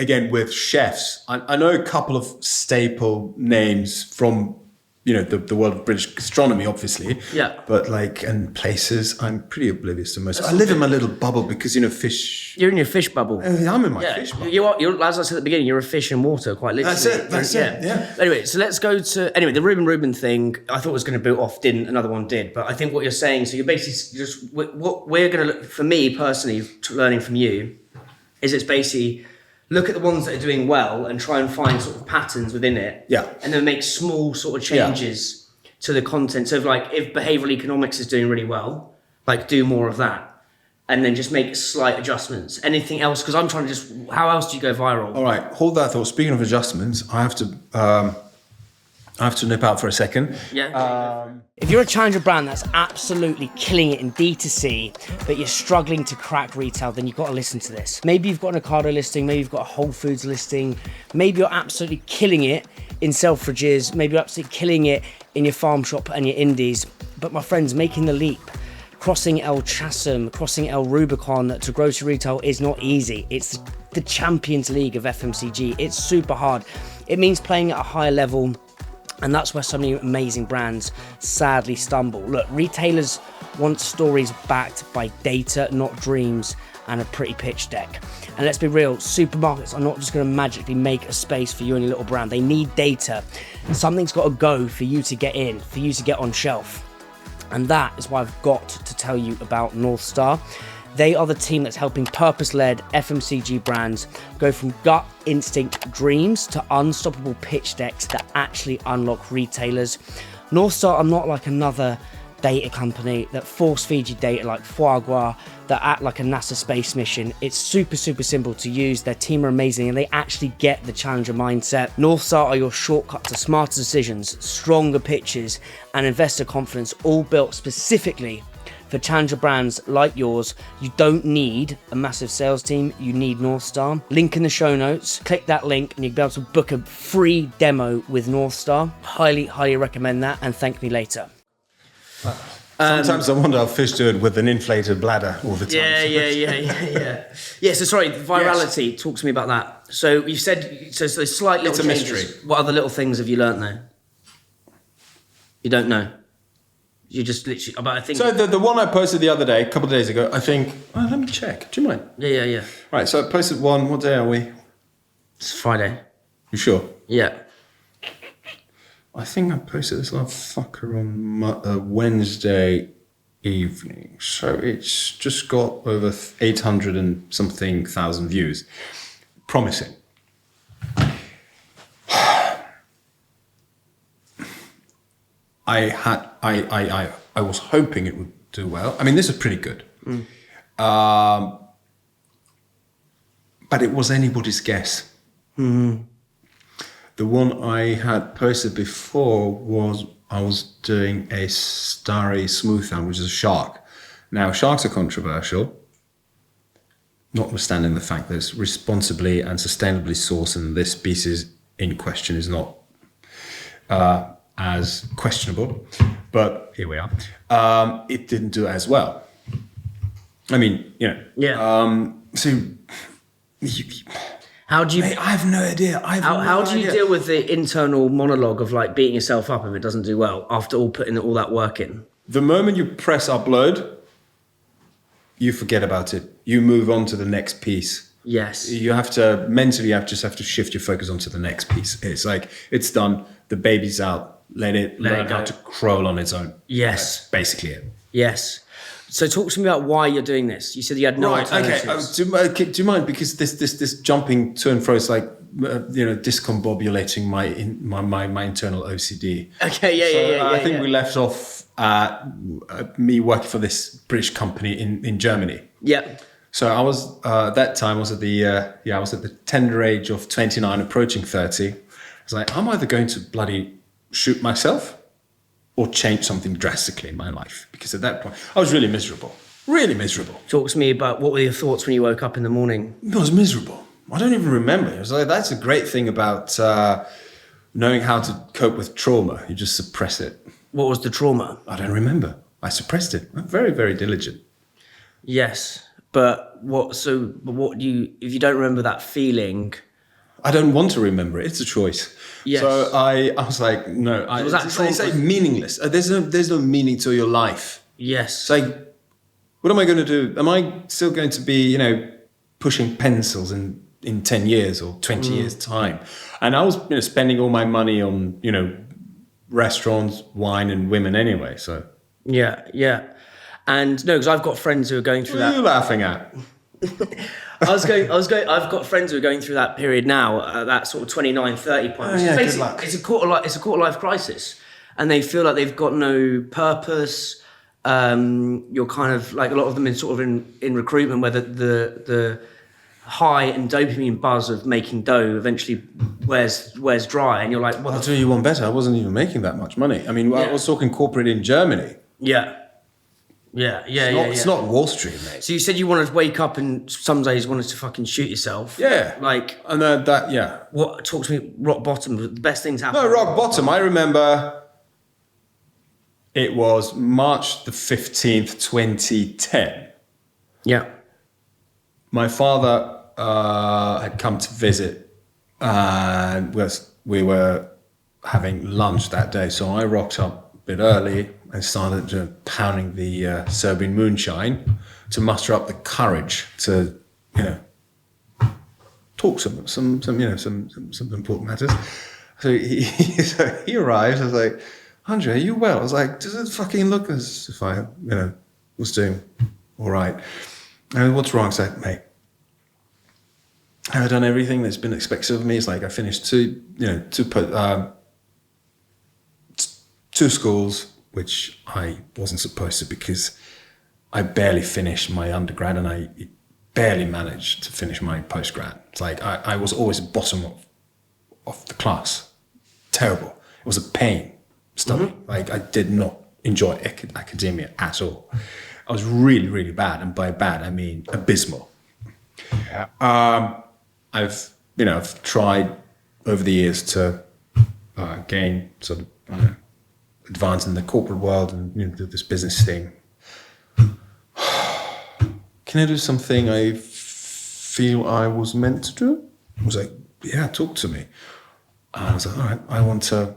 again, with chefs, I know a couple of staple names from the world of British gastronomy, obviously. Yeah. But and places, I'm pretty oblivious to most. I live in my little bubble because fish. You're in your fish bubble. I'm in my fish bubble. You're, as I said at the beginning, you're a fish in water, quite literally. That's it. Yeah. Anyway, so let's go to the Reuben thing. I thought was going to boot off, didn't. Another one did. But I think what you're saying, so you're basically just what we're going to look for me personally, learning from you, is it's basically look at the ones that are doing well and try and find sort of patterns within it. Yeah. And then make small sort of changes to the content. So if behavioral economics is doing really well, do more of that. And then just make slight adjustments. Anything else? Because I'm trying to how else do you go viral? All right, hold that thought. Speaking of adjustments, I have to nip out for a second. Yeah. If you're a challenger brand that's absolutely killing it in D2C, but you're struggling to crack retail, then you've got to listen to this. Maybe you've got an Ocado listing, maybe you've got a Whole Foods listing, maybe you're absolutely killing it in Selfridges, maybe you're absolutely killing it in your farm shop and your indies. But my friends, making the leap, crossing El Chasm, crossing El Rubicon to grocery retail is not easy. It's the Champions League of FMCG. It's super hard. It means playing at a higher level. And that's where so many amazing brands sadly stumble. Look, retailers want stories backed by data, not dreams, and a pretty pitch deck. And let's be real, supermarkets are not just going to magically make a space for you and your little brand. They need data. Something's got to go for you to get in, for you to get on shelf. And that is why I've got to tell you about North Star. They are the team that's helping purpose-led FMCG brands go from gut instinct dreams to unstoppable pitch decks that actually unlock retailers. North Star are not like another data company that force feed you data like foie gras, that act like a NASA space mission. It's super simple to use. Their team are amazing and they actually get the challenger mindset. North Star are your shortcut to smarter decisions, stronger pitches, and investor confidence, all built specifically for challenger brands like yours. You don't need a massive sales team, you need North Star. Link in the show notes, click that link and you'll be able to book a free demo with North Star. Highly recommend that, and thank me later. Sometimes I wonder how fish do it with an inflated bladder all the time. Yeah, so sorry, virality, yes. Talk to me about that. So you said, so slight little changes. Mystery. What other little things have you learnt there? You don't know? You just literally, but I think... So the one I posted the other day, a couple of days ago, I think... Oh, let me check. Do you mind? Yeah. Right, so I posted one. What day are we? It's Friday. You sure? Yeah. I think I posted this little fucker on Wednesday evening. So it's just got over 800 and something thousand views. Promising. I was hoping it would do well. I mean, this is pretty good. but it was anybody's guess. The one I had posted before was I was doing a starry smooth hand, which is a shark. Now, sharks are controversial, notwithstanding the fact that it's responsibly and sustainably sourced, and this species in question is not as questionable. But here we are. It didn't do as well. I mean, Yeah. So How do you? mate, I have no idea. How do you deal with the internal monologue of like beating yourself up if it doesn't do well after putting all that work in? The moment you press upload, you forget about it. You move on to the next piece. Yes. You have to mentally, just have to shift your focus onto the next piece. It's like it's done. The baby's out. Let it learn how to crawl on its own. Yes. That's basically it. Yes. So talk to me about why you're doing this. You said you had no alternatives. Okay. Do you mind? Because this jumping to and fro is like discombobulating my internal OCD. Okay. Yeah. I think we left off me working for this British company in Germany. Yeah. So I was that time I was at the tender age of 29, approaching 30. I was like, I'm either going to bloody shoot myself or change something drastically in my life, because at that point I was really miserable. Talk to me about what were your thoughts when you woke up in the morning? It was miserable. I don't even remember. It was like, that's a great thing about knowing how to cope with trauma. You just suppress it. What was the trauma? I don't remember. I suppressed it. I'm very, very diligent. Yes, but what do you? If you don't remember that feeling, I don't want to remember it. It's a choice. Yes. So I was like, no. It's like meaningless. There's no meaning to your life. yes, It's like, what am I going to do? Am I still going to be, pushing pencils in 10 years or 20 years time? And I was spending all my money on, restaurants, wine and women anyway. So yeah, and no, because I've got friends who are going through what are that. you laughing at? I've got friends who are going through that period now, that sort of 29, 30 point. Oh, yeah, Basically, good luck. it's a quarter life crisis, and they feel like they've got no purpose. You're kind of like a lot of them in recruitment, where the high and dopamine buzz of making dough eventually wears dry, and you're like, I'll tell you one better. I wasn't even making that much money. I mean, I was talking corporate in Germany. Yeah. It's not Wall Street, mate. So you said you wanted to wake up and some days wanted to fucking shoot yourself. Yeah. Like, And yeah. what? Talk to me. Rock bottom. The best things happen. No, rock bottom. I remember it was March the 15th, 2010. Yeah. My father had come to visit, and we were having lunch that day. So I rocked up a bit early and started pounding the Serbian moonshine to muster up the courage to, talk some important matters. So he arrives. I was like, Andrej, are you well? I was like, does it fucking look as if I, was doing all right? And what's wrong? I said, mate, I've done everything that's been expected of me. It's like I finished two schools, which I wasn't supposed to, because I barely finished my undergrad and I barely managed to finish my postgrad. It's like I was always the bottom of the class. Terrible. It was a pain studying. Mm-hmm. Like I did not enjoy academia at all. I was really, really bad, and by bad I mean abysmal. Yeah. I've tried over the years to gain sort of advance in the corporate world and do this business thing. Can I do something I feel I was meant to do? I was like, yeah, talk to me. And I was like, all right, I want to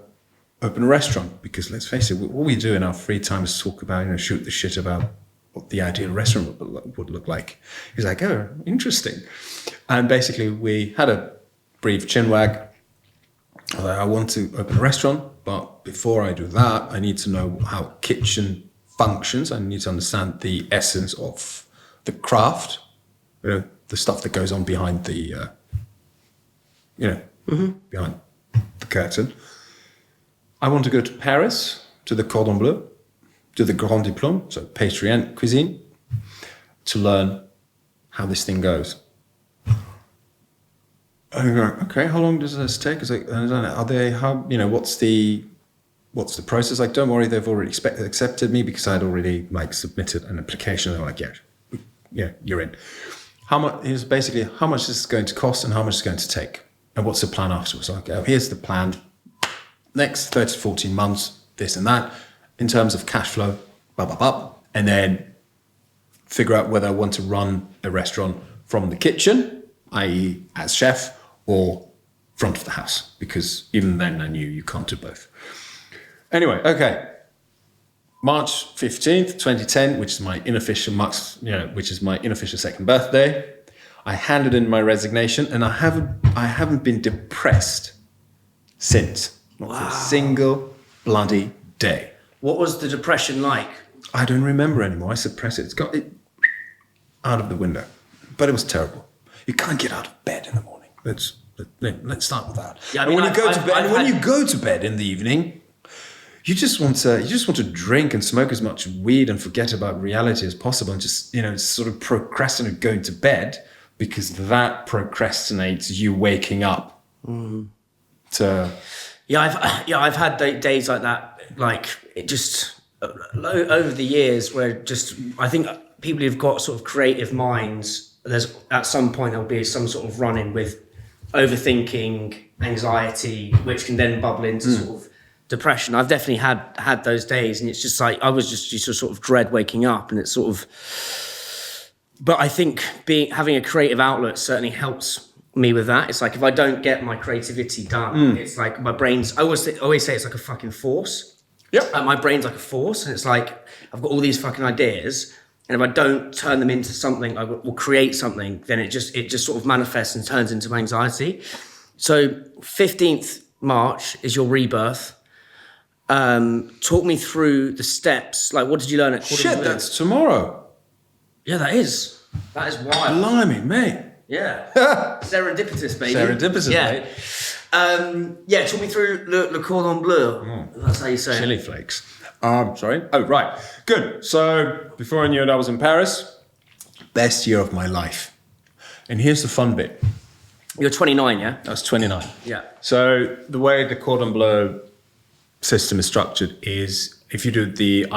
open a restaurant, because let's face it, what we do in our free time is talk about, shoot the shit about what the ideal restaurant would look like. He's like, oh, interesting. And basically we had a brief chinwag. I was like, I want to open a restaurant, but before I do that, I need to know how kitchen functions. I need to understand the essence of the craft, the stuff that goes on behind the, behind the curtain. I want to go to Paris, to the Cordon Bleu, to the Grand Diplôme, so pastry and cuisine, to learn how this thing goes. I go, okay, how long does this take? It's like, are they, how, what's the process? Like, don't worry, they've already accepted me because I'd already like submitted an application. They're like, yeah, you're in. Here's basically how much this is going to cost and how much it's going to take. And what's the plan afterwards? Like, here's the plan. Next 30 to 14 months, this and that, in terms of cash flow, blah, blah, blah. And then figure out whether I want to run a restaurant from the kitchen, i.e. as chef, or front of the house. Because even then I knew you can't do both. Anyway, okay. March 15th, 2010, which is my unofficial second birthday. I handed in my resignation and I haven't been depressed since. Not for a single bloody day. What was the depression like? I don't remember anymore. I suppress it. It's got it out of the window. But it was terrible. You can't get out of bed in the morning. Let's start with that. Yeah, when you go to bed in the evening, you just want to drink and smoke as much weed and forget about reality as possible and just sort of procrastinate going to bed because that procrastinates you waking up. I've had days like that. Like it just over the years where just I think people who've got sort of creative minds, there's at some point there'll be some sort of run-in with overthinking, anxiety, which can then bubble into sort of depression. I've definitely had those days, and it's just like I was just used to sort of dread waking up, and it's sort of. But I think having a creative outlet certainly helps me with that. It's like if I don't get my creativity done, it's like my brain's. I always say it's like a fucking force. Yep. My brain's like a force, and it's like I've got all these fucking ideas, and if I don't turn them into something, I will create something. Then it just sort of manifests and turns into anxiety. So 15th March is your rebirth. Talk me through the steps. Like, what did you learn at Cordon Bleu? That's tomorrow. Yeah, that is wild. Blimey, mate. Yeah. Serendipitous, baby. Mate. Talk me through le Cordon Bleu. That's how you say Chili it. flakes. Sorry. Oh, right. Good. So before I knew it, I was in Paris. Best year of my life. And here's the fun bit. You're 29, yeah? I was 29. Yeah. So the way the Cordon Bleu system is structured is if you do Grand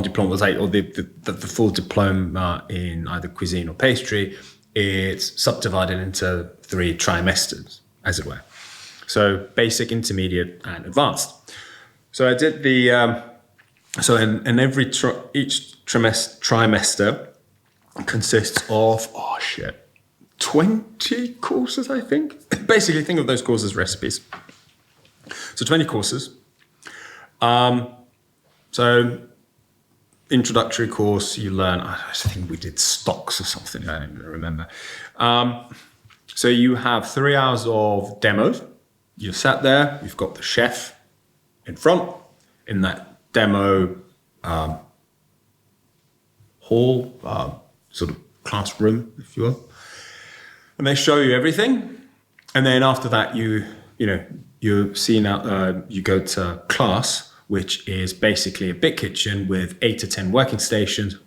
Diplôme or the full diploma in either cuisine or pastry, it's subdivided into 3 trimesters, as it were. So basic, intermediate, and advanced. So I did in every each trimester consists of 20 courses, I think. Basically, think of those courses as recipes. So 20 courses. So introductory course, you learn, I think we did stocks or something, I don't even remember. So you have 3 hours of demos. You sat there, you've got the chef in front in that demo hall, sort of classroom, if you will. And they show you everything. And then after that, you go to class, which is basically a big kitchen with 8 to 10 working stations.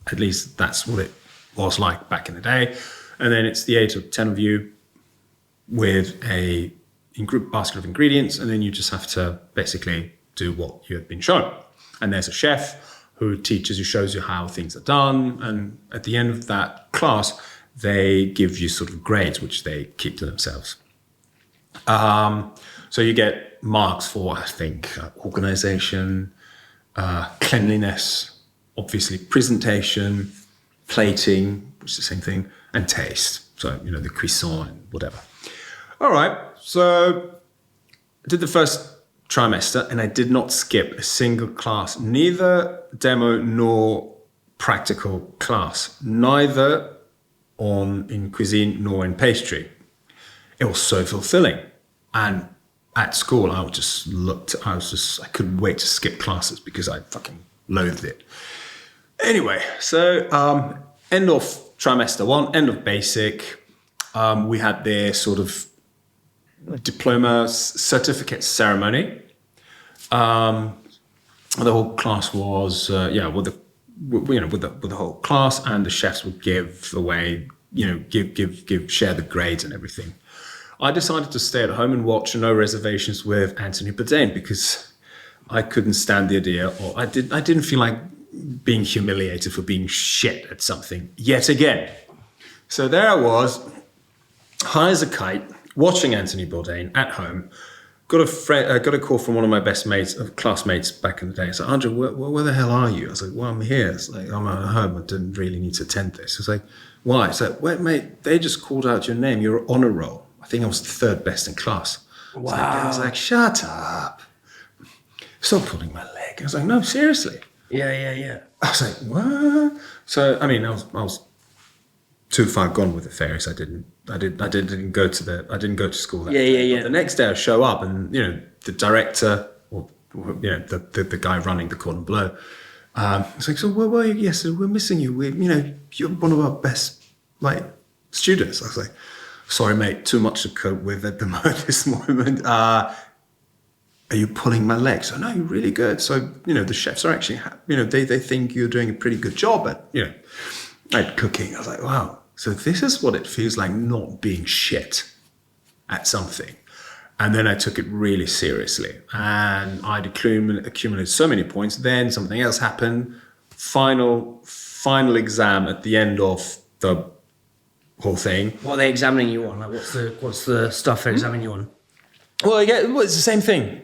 At least that's what it was like back in the day. And then it's the 8 or 10 of you with a group basket of ingredients. And then you just have to basically do what you have been shown. And there's a chef who shows you how things are done. And at the end of that class, they give you sort of grades, which they keep to themselves. So you get marks for, I think, organization, cleanliness, obviously presentation, plating, which is the same thing, and taste. So, the cuisson and whatever. All right. So I did the first trimester and I did not skip a single class, neither demo nor practical class, neither in cuisine nor in pastry. It was so fulfilling. And at school, I couldn't wait to skip classes because I fucking loathed it. Anyway, so end of trimester 1, end of basic, we had their sort of diploma certificate ceremony. The whole class was, with the whole class, and the chefs would give away, share the grades and everything. I decided to stay at home and watch No Reservations with Anthony Bourdain because I couldn't stand the idea, or I didn't feel like being humiliated for being shit at something yet again. So there I was, high as a kite, watching Anthony Bourdain at home. Got a call from one of my best mates, classmates back in the day. I said, Andrej, where the hell are you? I was like, well, I'm here. It's like, I'm at home. I didn't really need to attend this. I was like, why? It's like, wait, mate, they just called out your name. You're on a roll. I think I was the third best in class. Wow. I was like, shut up. Stop pulling my leg. I was like, no, seriously. Yeah. I was like, what? So, I mean, I was too far gone with the fairies. I didn't go to school that day. But the next day I show up and, the director or the guy running the Cordon Bleu, it's like, so where were you? Yes, we're missing you. You're one of our best, students. I was like, sorry, mate, too much to cope with at this moment. Are you pulling my leg? So, no, you're really good. So, the chefs are actually, they think you're doing a pretty good job at cooking. I was like, wow. So this is what it feels like not being shit at something. And then I took it really seriously. And I'd accumulated so many points. Then something else happened. Final exam at the end of the whole thing. What are they examining you on? Like, what's the stuff they're examining you on? Well, it's the same thing.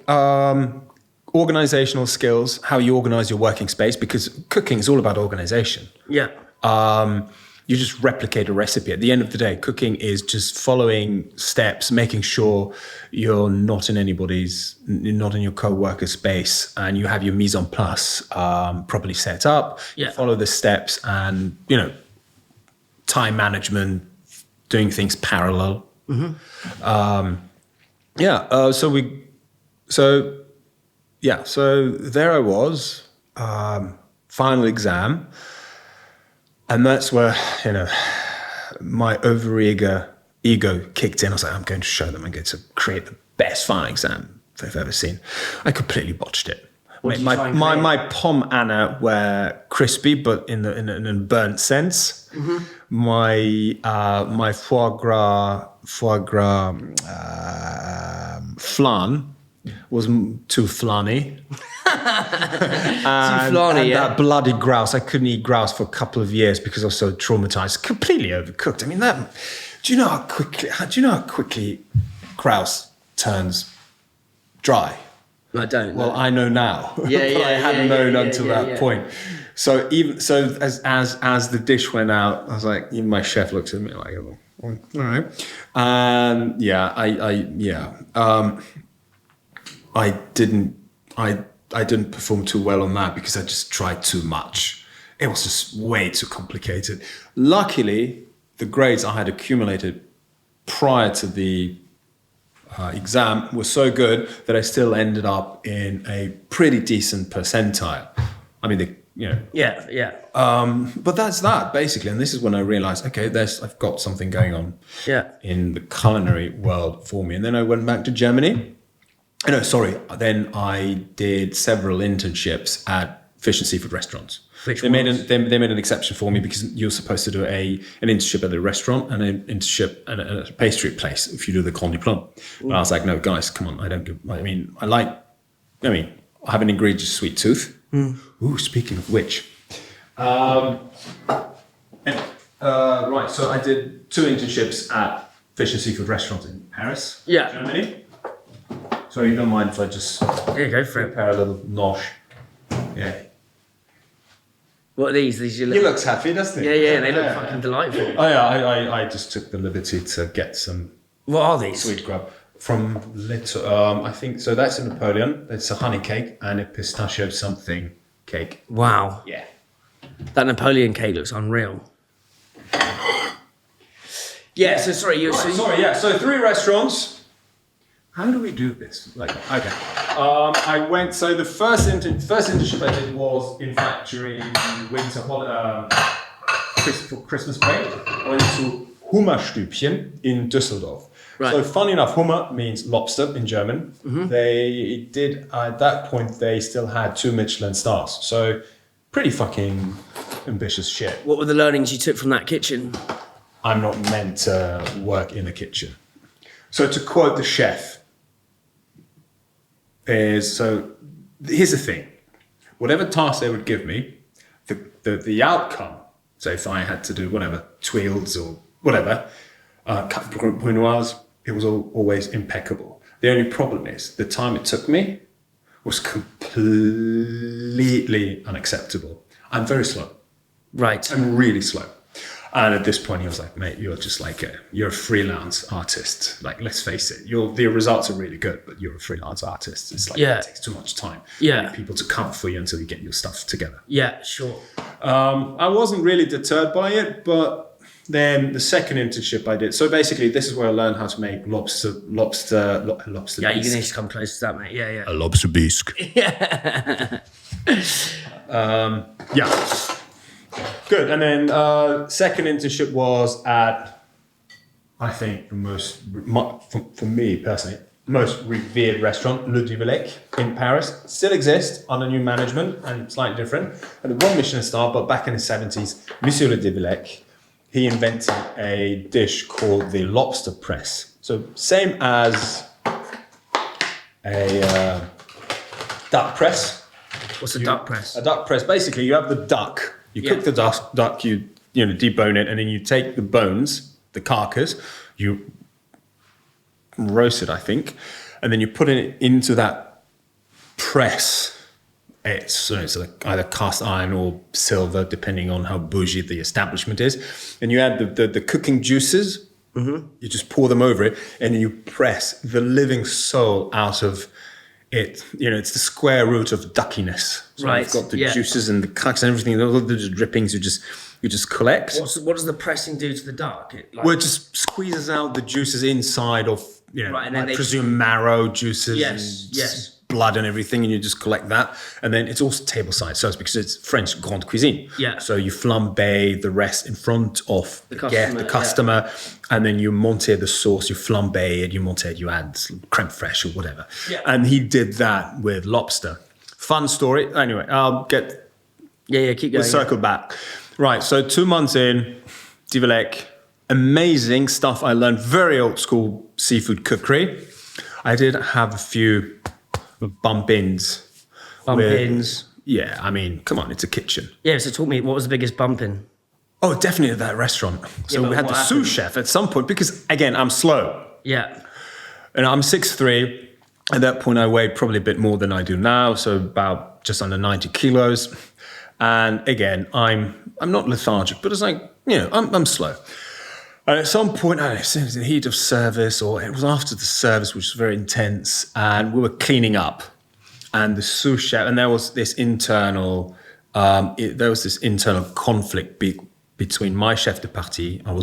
Organizational skills, how you organize your working space, because cooking is all about organization. Yeah. You just replicate a recipe. At the end of the day, cooking is just following steps, making sure you're not in your co-worker space, and you have your mise en place properly set up. Yeah. Follow the steps, and time management, doing things parallel. Mm-hmm. So there I was, final exam. And that's where, my overeager ego kicked in. I was like, I'm going to show them. I'm going to create the best final exam they've ever seen. I completely botched it. My pom Anna were crispy, but in a burnt sense. Mm-hmm. My foie gras flan was too flanny. and that bloody grouse. I couldn't eat grouse for a couple of years because I was so traumatized. Completely overcooked. I mean, do you know how quickly grouse turns dry? I don't. Well, I know now. But I hadn't known until that point. So as the dish went out, I was like, even my chef looked at me like, oh, all right. And I didn't perform too well on that because I just tried too much. It was just way too complicated. Luckily, the grades I had accumulated prior to the exam were so good that I still ended up in a pretty decent percentile. I mean, but that's that basically. And this is when I realized, okay, I've got something going on in the culinary world for me. And then I went back to Germany. Then I did several internships at fish and seafood restaurants. They made an exception for me because you're supposed to do an internship at a restaurant and an internship at a pastry place if you do the Grand Diplôme. But I was like, no, guys, come on. I have an egregious sweet tooth. Ooh, speaking of which. So I did 2 internships at fish and seafood restaurants in Paris, Germany. So you don't mind if I just go for it. Prepare a little nosh. Yeah. What are these? He looks happy, doesn't he? Yeah, they look fucking delightful. Oh yeah, I just took the liberty to get some. What are these? Sweet grub from Little. I think so. That's a Napoleon. It's a honey cake and a pistachio something cake. Wow. Yeah. That Napoleon cake looks unreal. Yeah. So sorry. So 3 restaurants. How do we do this? Okay. I went. So the first internship I did was in fact during winter for Christmas break. I went to Hummerstübchen in Düsseldorf. Right. So funny enough, Hummer means lobster in German. Mm-hmm. They did at that point. They still had 2 Michelin stars. So pretty fucking ambitious shit. What were the learnings you took from that kitchen? I'm not meant to work in a kitchen. So to quote the chef, here's the thing. Whatever task they would give me, the outcome, so if I had to do whatever, tuiles or whatever, cut brunoise, it was always impeccable. The only problem is the time it took me was completely unacceptable. I'm very slow. Right. I'm really slow. And at this point, he was like, mate, you're just like you're a freelance artist. Like, let's face it, the results are really good, but you're a freelance artist. It's like, it takes too much time. You need people to come for you until you get your stuff together. Yeah, sure. I wasn't really deterred by it, but then the second internship I did. So basically, this is where I learned how to make lobster. Yeah, bisque. You need to come close to that, mate. Yeah. A lobster bisque. Yeah. Yeah. Good. And then second internship was at, I think, for me personally, most revered restaurant, Le Duvelec in Paris. Still exists under new management and slightly different. And it won Michelin star, but back in the 70s, Monsieur Le Duvelec, he invented a dish called the lobster press. So same as a duck press. What's a duck press? A duck press. Basically, you have the duck. You cook the duck. You debone it, and then you take the bones, the carcass. You roast it, I think, and then you put it into that press. It's like either cast iron or silver, depending on how bougie the establishment is. And you add the cooking juices. Mm-hmm. You just pour them over it, and you press the living soul out of it. It's the square root of duckiness. So you've got the juices and the cuts and everything. All the drippings you just collect. What does the pressing do to the duck? It just squeezes out the juices inside of and then I presume marrow juices. Yes. Blood and everything, and you just collect that, and then it's also table side. So it's because it's French grande cuisine. Yeah. So you flambe the rest in front of the customer, and then you monte the sauce. You flambe it, you monte it, you add crème fraîche or whatever. Yeah. And he did that with lobster. Fun story. Anyway, I'll get. Yeah. Keep going. We'll circle back. Right. So 2 months in, Duvelec, amazing stuff. I learned very old school seafood cookery. I did have a few bump-ins. Yeah, I mean, come on, it's a kitchen. Yeah, so talk me, what was the biggest bump-in? Oh, definitely at that restaurant. So we had the sous chef at some point, because, again, I'm slow. Yeah. And I'm 6'3". At that point, I weighed probably a bit more than I do now, so about just under 90 kilos. And, again, I'm not lethargic, but it's like, I'm slow. And at some point, I don't know, it was in the heat of service, or it was after the service, which was very intense, and we were cleaning up. And the sous chef, and there was this internal conflict between my chef de partie. I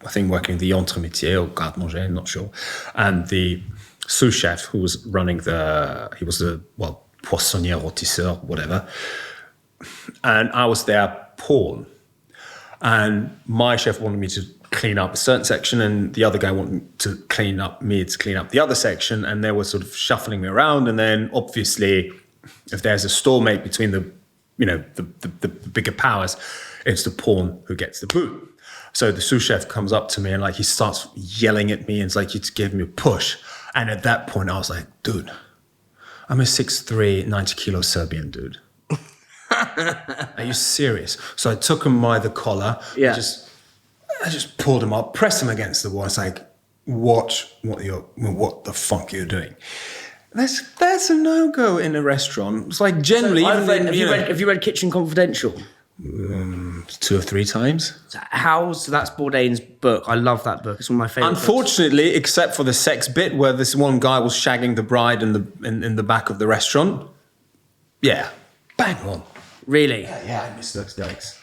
think, working the entremetier or garde manger, I'm not sure, and the sous chef who was running poissonnier rôtisseur, whatever. And I was their pawn. And my chef wanted me to clean up a certain section, and the other guy wanted to clean up the other section, and they were sort of shuffling me around. And then obviously, if there's a stalemate between the bigger powers, it's the pawn who gets the boot. So the sous chef comes up to me and he starts yelling at me, and it's like he's giving me a push. And at that point, I was like, dude, I'm a 6'3", 90 kilo Serbian dude. Are you serious? So I took him by the collar. Yeah. I just pulled him up, pressed him against the wall. It's like, what the fuck are you doing? That's a no-go in a restaurant. It's like generally... Have you read Kitchen Confidential? 2 or 3 times. So that's Bourdain's book. I love that book. It's one of my favourite Unfortunately, books. Except for the sex bit where this one guy was shagging the bride in the back of the restaurant. Yeah. Bang on. Really? Yeah, I miss those days.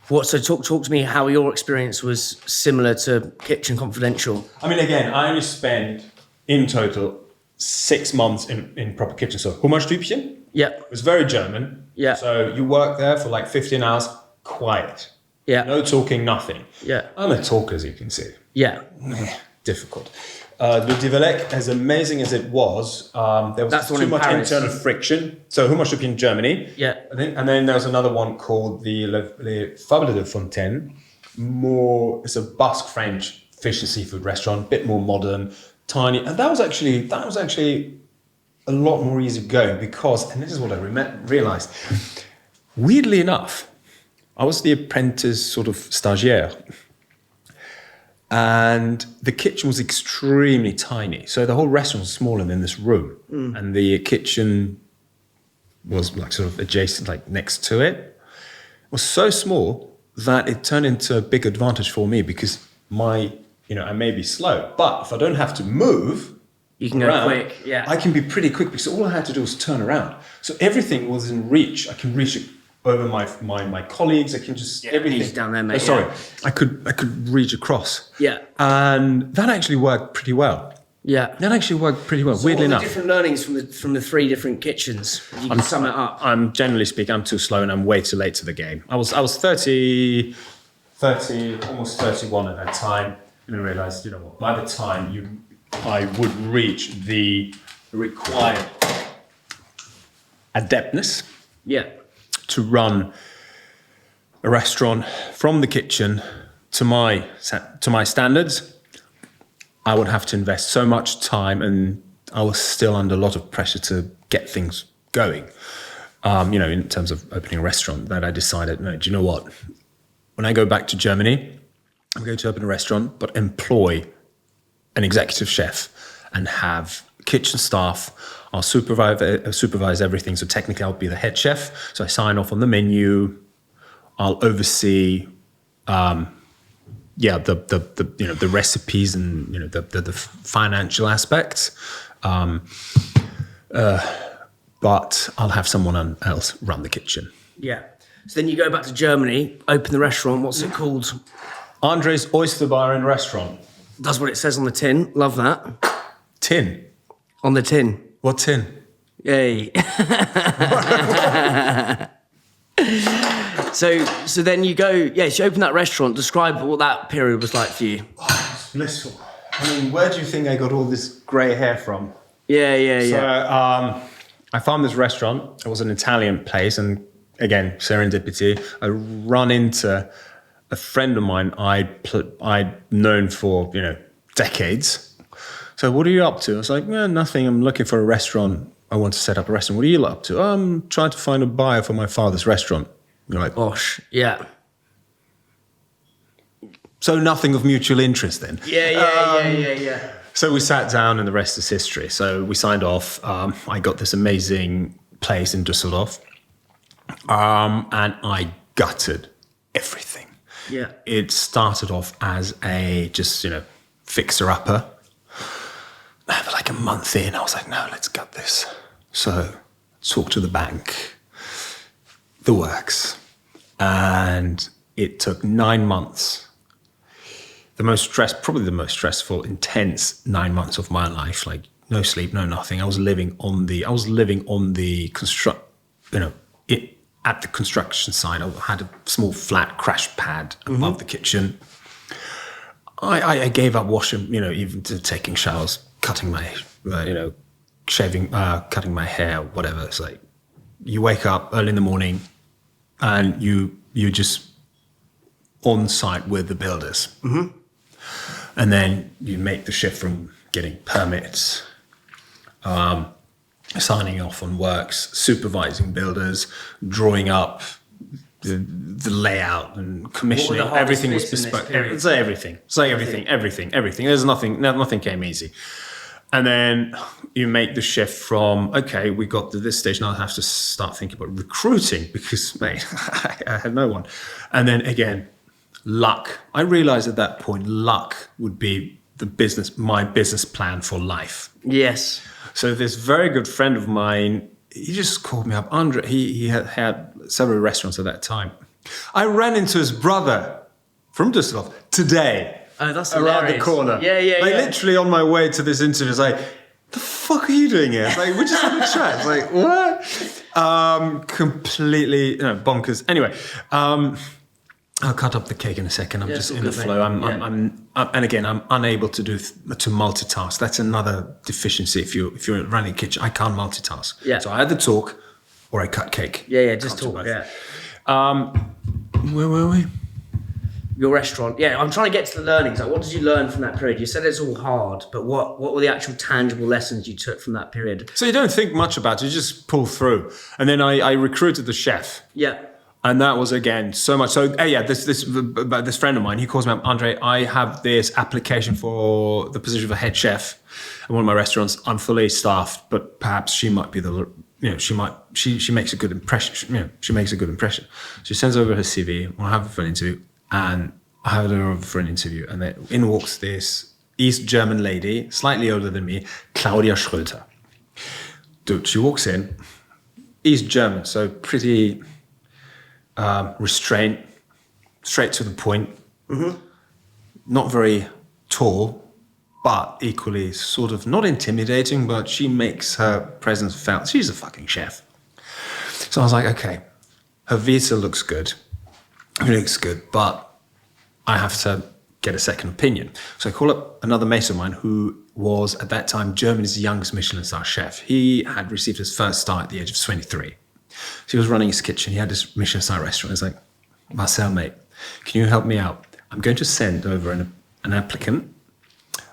So talk to me how your experience was similar to Kitchen Confidential. I mean, again, I only spent in total 6 months in proper kitchen. So Humiliation. Yeah. It was very German. Yeah. So you work there for 15 hours, quiet. Yeah. No talking, nothing. Yeah. I'm a talker, as you can see. Yeah. Difficult. The Duvelec, as amazing as it was, there was too much internal friction. So Humiliation in Germany. Yeah. I think, and then there was another one called the Les Fables de Fontaine. It's a Basque French fish and seafood restaurant, a bit more modern, tiny, and that was actually a lot more easy going because, and this is what I realized, weirdly enough, I was the apprentice sort of stagiaire, and the kitchen was extremely tiny. So the whole restaurant was smaller than this room, and the kitchen was like sort of adjacent, like next to it. It was so small that it turned into a big advantage for me because I may be slow, but if I don't have to move, you can around, go quick. Yeah, I can be pretty quick because all I had to do was turn around. So everything was in reach. I can reach it over my colleagues. I can just everything down there, mate. sorry, I could reach across. Yeah, and that actually worked pretty well. Yeah, that actually worked pretty well. So weirdly what are enough, the different learnings from the three different kitchens. You can sum it up. I'm generally speaking, I'm too slow and I'm way too late to the game. I was 30, almost 31 at that time, and I realized, you know what? By the time I would reach the required adeptness, to run a restaurant from the kitchen to my standards, I would have to invest so much time, and I was still under a lot of pressure to get things going. In terms of opening a restaurant, that I decided, no, do you know what? When I go back to Germany, I'm going to open a restaurant, but employ an executive chef and have kitchen staff. I'll supervise everything. So technically, I'll be the head chef. So I sign off on the menu. I'll oversee, the recipes and the financial aspects. But I'll have someone else run the kitchen. Yeah. So then you go back to Germany, open the restaurant. What's it called? Andrej's Oyster Bar and Restaurant. That's what it says on the tin. Love that. Tin? On the tin. What tin? Yay. So then you go, so you open that restaurant. Describe what that period was like for you. Oh, it's blissful. I mean, where do you think I got all this grey hair from? Yeah. I found this restaurant. It was an Italian place, and again, serendipity. I run into a friend of mine I'd known for decades. So, what are you up to? I was like, nothing. I'm looking for a restaurant. I want to set up a restaurant. What are you up to? I'm trying to find a buyer for my father's restaurant. You're like, gosh, yeah. So nothing of mutual interest then. Yeah. So we sat down and the rest is history. So we signed off. I got this amazing place in Düsseldorf. And I gutted everything. Yeah. It started off as a just, fixer-upper. But like a month in, I was like, no, let's gut this. So talk to the bank, the works. And it took 9 months. Probably the most stressful, intense 9 months of my life. Like no sleep, no nothing. I was living on the at the construction site. I had a small flat crash pad above the kitchen. I gave up washing, even to taking showers, cutting my, shaving, cutting my hair, whatever. It's like you wake up early in the morning and you're just on site with the builders. Mm-hmm. And then you make the shift from getting permits, signing off on works, supervising builders, drawing up the layout and commissioning. Everything was bespoke. It's like everything. It's like everything. There's nothing came easy. And then you make the shift from, okay, we got to this stage, now I have to start thinking about recruiting because, mate, I had no one. And then again, luck. I realized at that point, luck would be my business plan for life. Yes. So this very good friend of mine, he just called me up. Andrej, he had several restaurants at that time. I ran into his brother from Düsseldorf today. Oh, that's around hilarious. the corner. Yeah. Literally on my way to this interview, it's like, the fuck are you doing here? It's like, we just had a chat. It's like, what? Completely bonkers. Anyway, I'll cut up the cake in a second. I'm just in the flow. I'm unable to multitask. That's another deficiency. If you're running a kitchen, I can't multitask. Yeah. So I either talk or I cut cake. Yeah. Just talk. Yeah. Where were we? Your restaurant. Yeah, I'm trying to get to the learnings. Like, what did you learn from that period? You said it's all hard, but what were the actual tangible lessons you took from that period? So you don't think much about it, you just pull through. And then I recruited the chef. Yeah. And that was, again, so much. So, this friend of mine, he calls me up, Andrej, I have this application for the position of a head chef at one of my restaurants. I'm fully staffed, but perhaps she might be she makes a good impression. She makes a good impression. She sends over her CV. We'll have her for an interview. And I have her over for an interview. And then in walks this East German lady, slightly older than me, Claudia Schröter. Dude, she walks in, East German, so pretty... restraint, straight to the point, not very tall, but equally sort of not intimidating, but she makes her presence felt. She's a fucking chef. So I was like, okay, her visa looks good. It looks good, but I have to get a second opinion. So I call up another mate of mine who was at that time Germany's youngest Michelin star chef. He had received his first star at the age of 23. So he was running his kitchen. He had this Michelin star restaurant. He's like, Marcel, mate, can you help me out? I'm going to send over an applicant.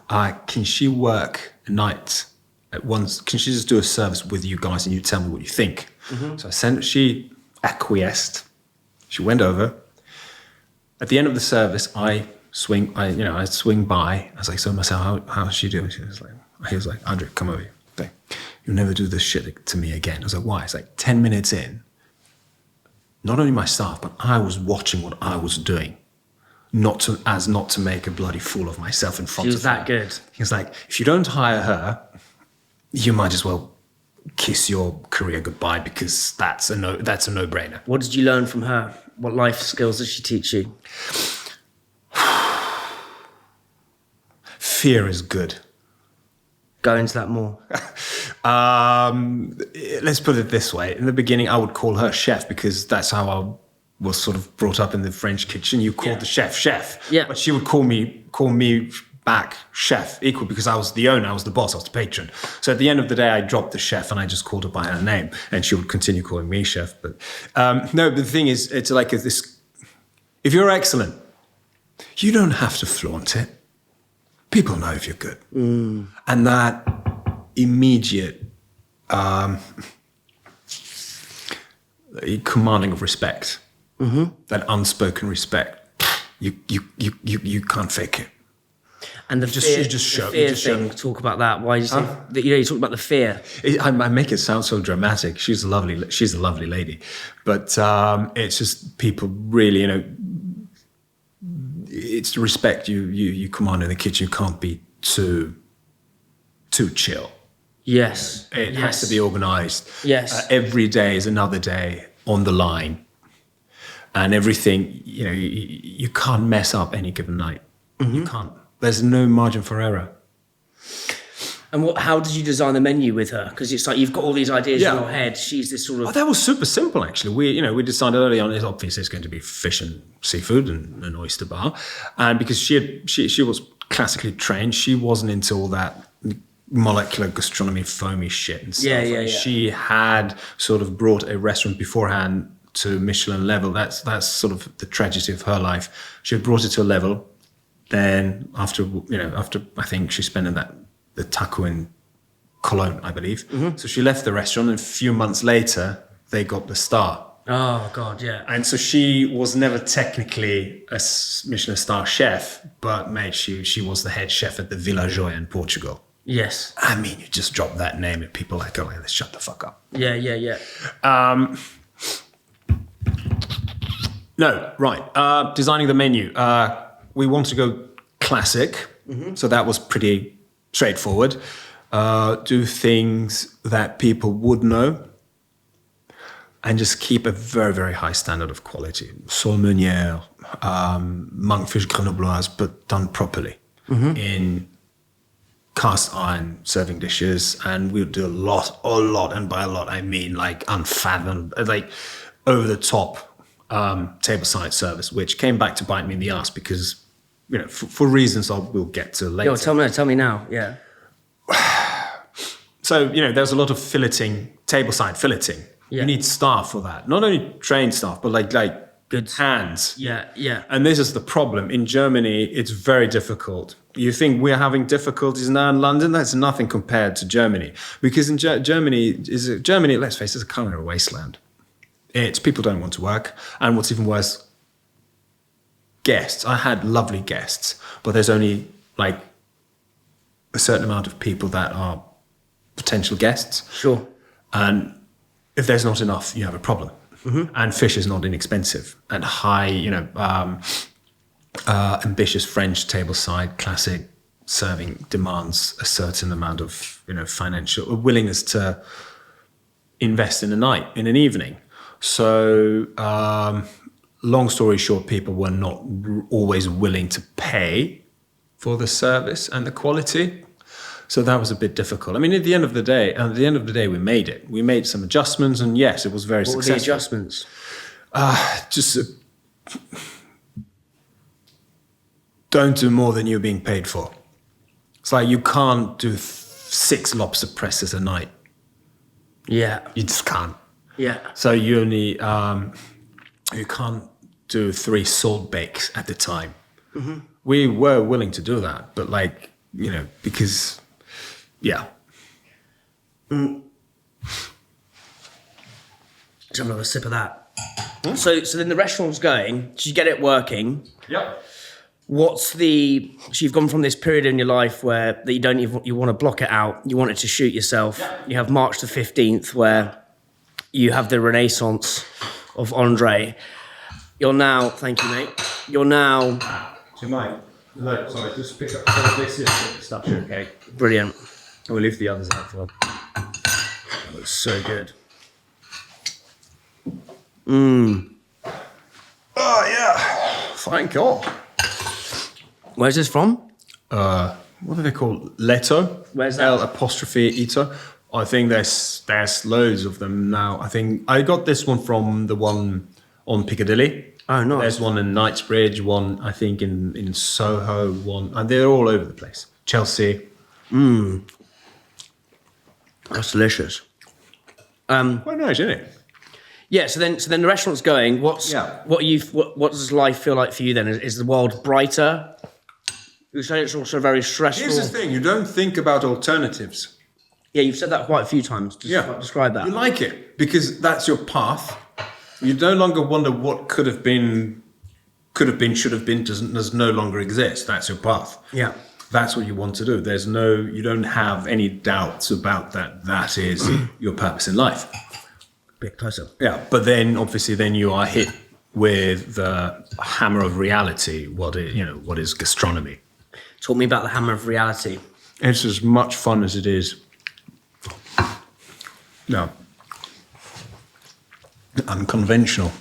Can she work a night at once? Can she just do a service with you guys and you tell me what you think? So she acquiesced. She went over. At the end of the service, I swing by. I was like, so Marcel, how's she doing? He was like, Andrej, come over here. You'll never do this shit to me again. I was like, why? It's like 10 minutes in, not only my staff, but I was watching what I was doing, not to make a bloody fool of myself in front of her. She was that good. He was like, if you don't hire her, you might as well kiss your career goodbye, because that's a no-brainer. What did you learn from her? What life skills did she teach you? Fear is good. Go into that more. Let's put it this way. In the beginning, I would call her chef because that's how I was sort of brought up in the French kitchen. You called the chef. Yeah. But she would call me back chef equal, because I was the owner, I was the boss, I was the patron. So at the end of the day, I dropped the chef and I just called her by her name, and she would continue calling me chef. But no, the thing is, it's like this: if you're excellent, you don't have to flaunt it. People know if you're good. And that immediate commanding of respect, that unspoken respect, you can't fake it. And the fear thing, talk about that. Why do you say that? You talk about the fear. I make it sound so dramatic. She's a lovely lady, but it's just people really, it's the respect you command in the kitchen. You can't be too chill. Yes. It has to be organized. Yes. Every day is another day on the line, and everything. You can't mess up any given night. You can't. There's no margin for error. And how did you design the menu with her? Because it's like you've got all these ideas in your head. She's this sort of... Oh, that was super simple, actually. We decided early on, obviously it's going to be fish and seafood and an oyster bar. And because she was classically trained, she wasn't into all that molecular gastronomy, foamy shit and stuff. Yeah. She had sort of brought a restaurant beforehand to Michelin level. That's sort of the tragedy of her life. She had brought it to a level. Then after I think she spent the taco in Cologne, I believe. So she left the restaurant, and a few months later, they got the star. Oh, God, yeah. And so she was never technically a Michelin star chef, but mate, she was the head chef at the Vila Joia in Portugal. Yes. I mean, you just drop that name and people are like, let's shut the fuck up. Yeah. No, right. Designing the menu. We want to go classic. So that was pretty straightforward. Do things that people would know, and just keep a very, very high standard of quality. Sommelier, monkfish grenobloise, but done properly in cast iron serving dishes. And we'll do a lot, and by a lot I mean like unfathomed, like over the top tableside service, which came back to bite me in the ass because, for reasons we'll get to later. Tell me now, yeah. So, there's a lot of filleting, tableside filleting. Yeah. You need staff for that. Not only trained staff, but like good hands. Yeah. And this is the problem. In Germany, it's very difficult. You think we're having difficulties now in London? That's nothing compared to Germany. Because in Germany, let's face it, is a culinary wasteland. It's people don't want to work. And what's even worse, guests. I had lovely guests, but there's only like a certain amount of people that are potential guests. Sure. And if there's not enough, you have a problem. And fish is not inexpensive. And high, ambitious French tableside classic serving demands a certain amount of, financial willingness to invest in a night, in an evening. So, long story short, people were not always willing to pay for the service and the quality. So that was a bit difficult. I mean, at the end of the day, we made it. We made some adjustments, and yes, it was very successful. What were the adjustments? Don't do more than you're being paid for. It's like you can't do 6 lobster presses a night. Yeah. You just can't. Yeah. So you only you can't do 3 salt bakes at the time. We were willing to do that, but because. Yeah. Let's have another sip of that. So then the restaurant's going. So you get it working. Yep. So you've gone from this period in your life where you want to block it out. You wanted to shoot yourself. Yep. You have March the 15th where you have the renaissance of Andrej. Thank you, mate. You're now. Do you mind? No, sorry, just pick up some of this stuff, okay? Brilliant. We'll leave the others out for them. That looks so good. Oh, yeah. Thank God. Where's this from? What do they call Leto? Where's that? L''Ito. I think there's loads of them now. I think I got this one from the one on Piccadilly. Oh, nice. There's one in Knightsbridge, one I think in Soho, one, and they're all over the place. Chelsea. That's delicious. Quite nice, isn't it? Yeah. So then the restaurant's going. What does life feel like for you then? Is the world brighter? You said it's also very stressful. Here's the thing: you don't think about alternatives. Yeah, you've said that quite a few times. Describe that. You like it because that's your path. You no longer wonder what could have been, should have been, does no longer exist. That's your path. Yeah. That's what you want to do. You don't have any doubts about that. That is your purpose in life. A bit closer. Yeah, but then obviously you are hit with the hammer of reality. What is gastronomy? Talk me about the hammer of reality. It's as much fun as it is. No. Unconventional.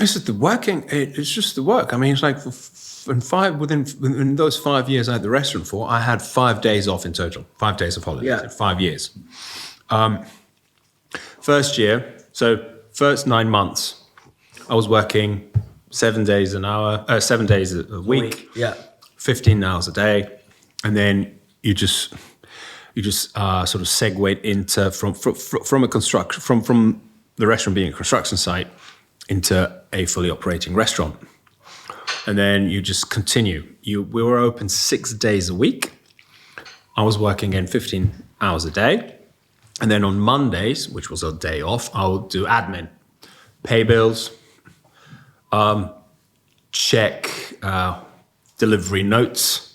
It's just the working. It's just the work. I mean, it's like within those 5 years I had the restaurant for, I had 5 days off in total. 5 days of holidays in 5 years. First year, so first 9 months, I was working 7 days an hour, 7 days a week. Yeah. 15 hours a day, and then you just sort of segued into from a construction from the restaurant being a construction site into a fully operating restaurant, and then you just continue. We were open 6 days a week. I was working in 15 hours a day, and then on Mondays, which was a day off, I would do admin, pay bills, check delivery notes.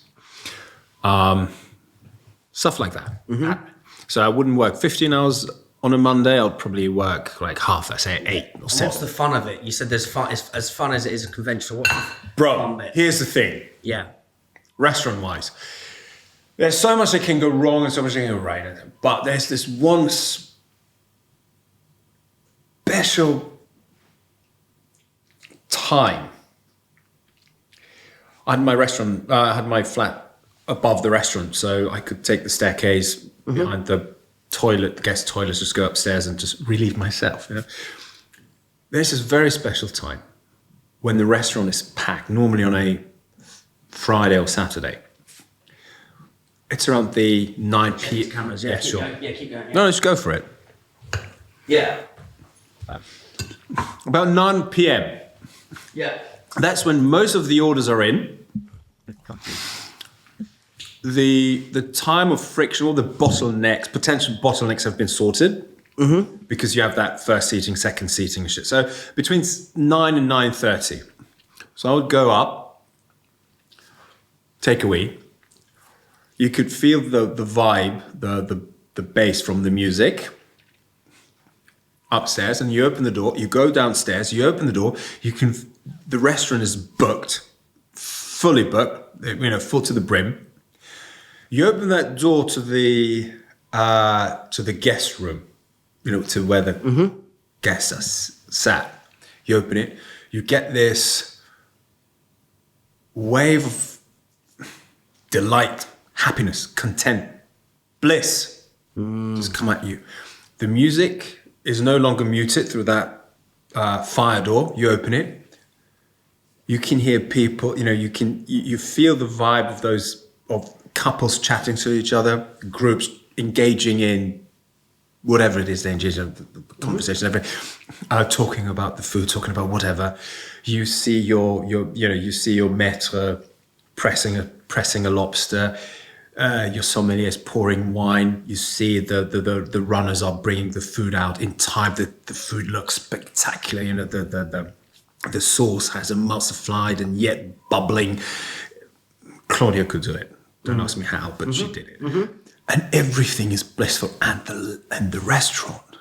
Stuff like that. Mm-hmm. So I wouldn't work 15 hours on a Monday. I'd probably work like half, I say 8 or 7. What's the fun of it? You said there's fun. It's as fun as it is a conventional. What's the Bro, here's the thing. Yeah. Restaurant-wise, there's so much that can go wrong and so much that can go right. But there's this one special time. I had my restaurant, I had my flat above the restaurant, so I could take the staircase behind the toilet, the guest toilets, just go upstairs and just relieve myself. There's this very special time when the restaurant is packed, normally on a Friday or Saturday. It's around the 9 p.m. Cameras, yeah, sure. Keep going. No, just go for it. Yeah. about 9 p.m. Yeah. That's when most of the orders are in. The time of friction, all the potential bottlenecks have been sorted. Mm-hmm. Because you have that first seating, second seating and shit. So between 9 and 9:30. So I would go up, take a wee. You could feel the vibe, the bass from the music upstairs, and you open the door. You go downstairs. You open the door. The restaurant is booked, fully booked. Full to the brim. You open that door to the guest room, to where the guests are sat. You open it. You get this wave of delight, happiness, content, bliss just come at you. The music is no longer muted through that fire door. You open it. You can hear people. You feel the vibe of couples chatting to each other, groups engaging in whatever it is they engage in, the conversation, talking about the food, talking about whatever. You see your maître pressing a lobster. Your sommelier is pouring wine. You see the runners are bringing the food out in time. The food looks spectacular. The sauce has emulsified and yet bubbling. Claudia could do it. Don't ask me how, but she did it. Mm-hmm. And everything is blissful. And the restaurant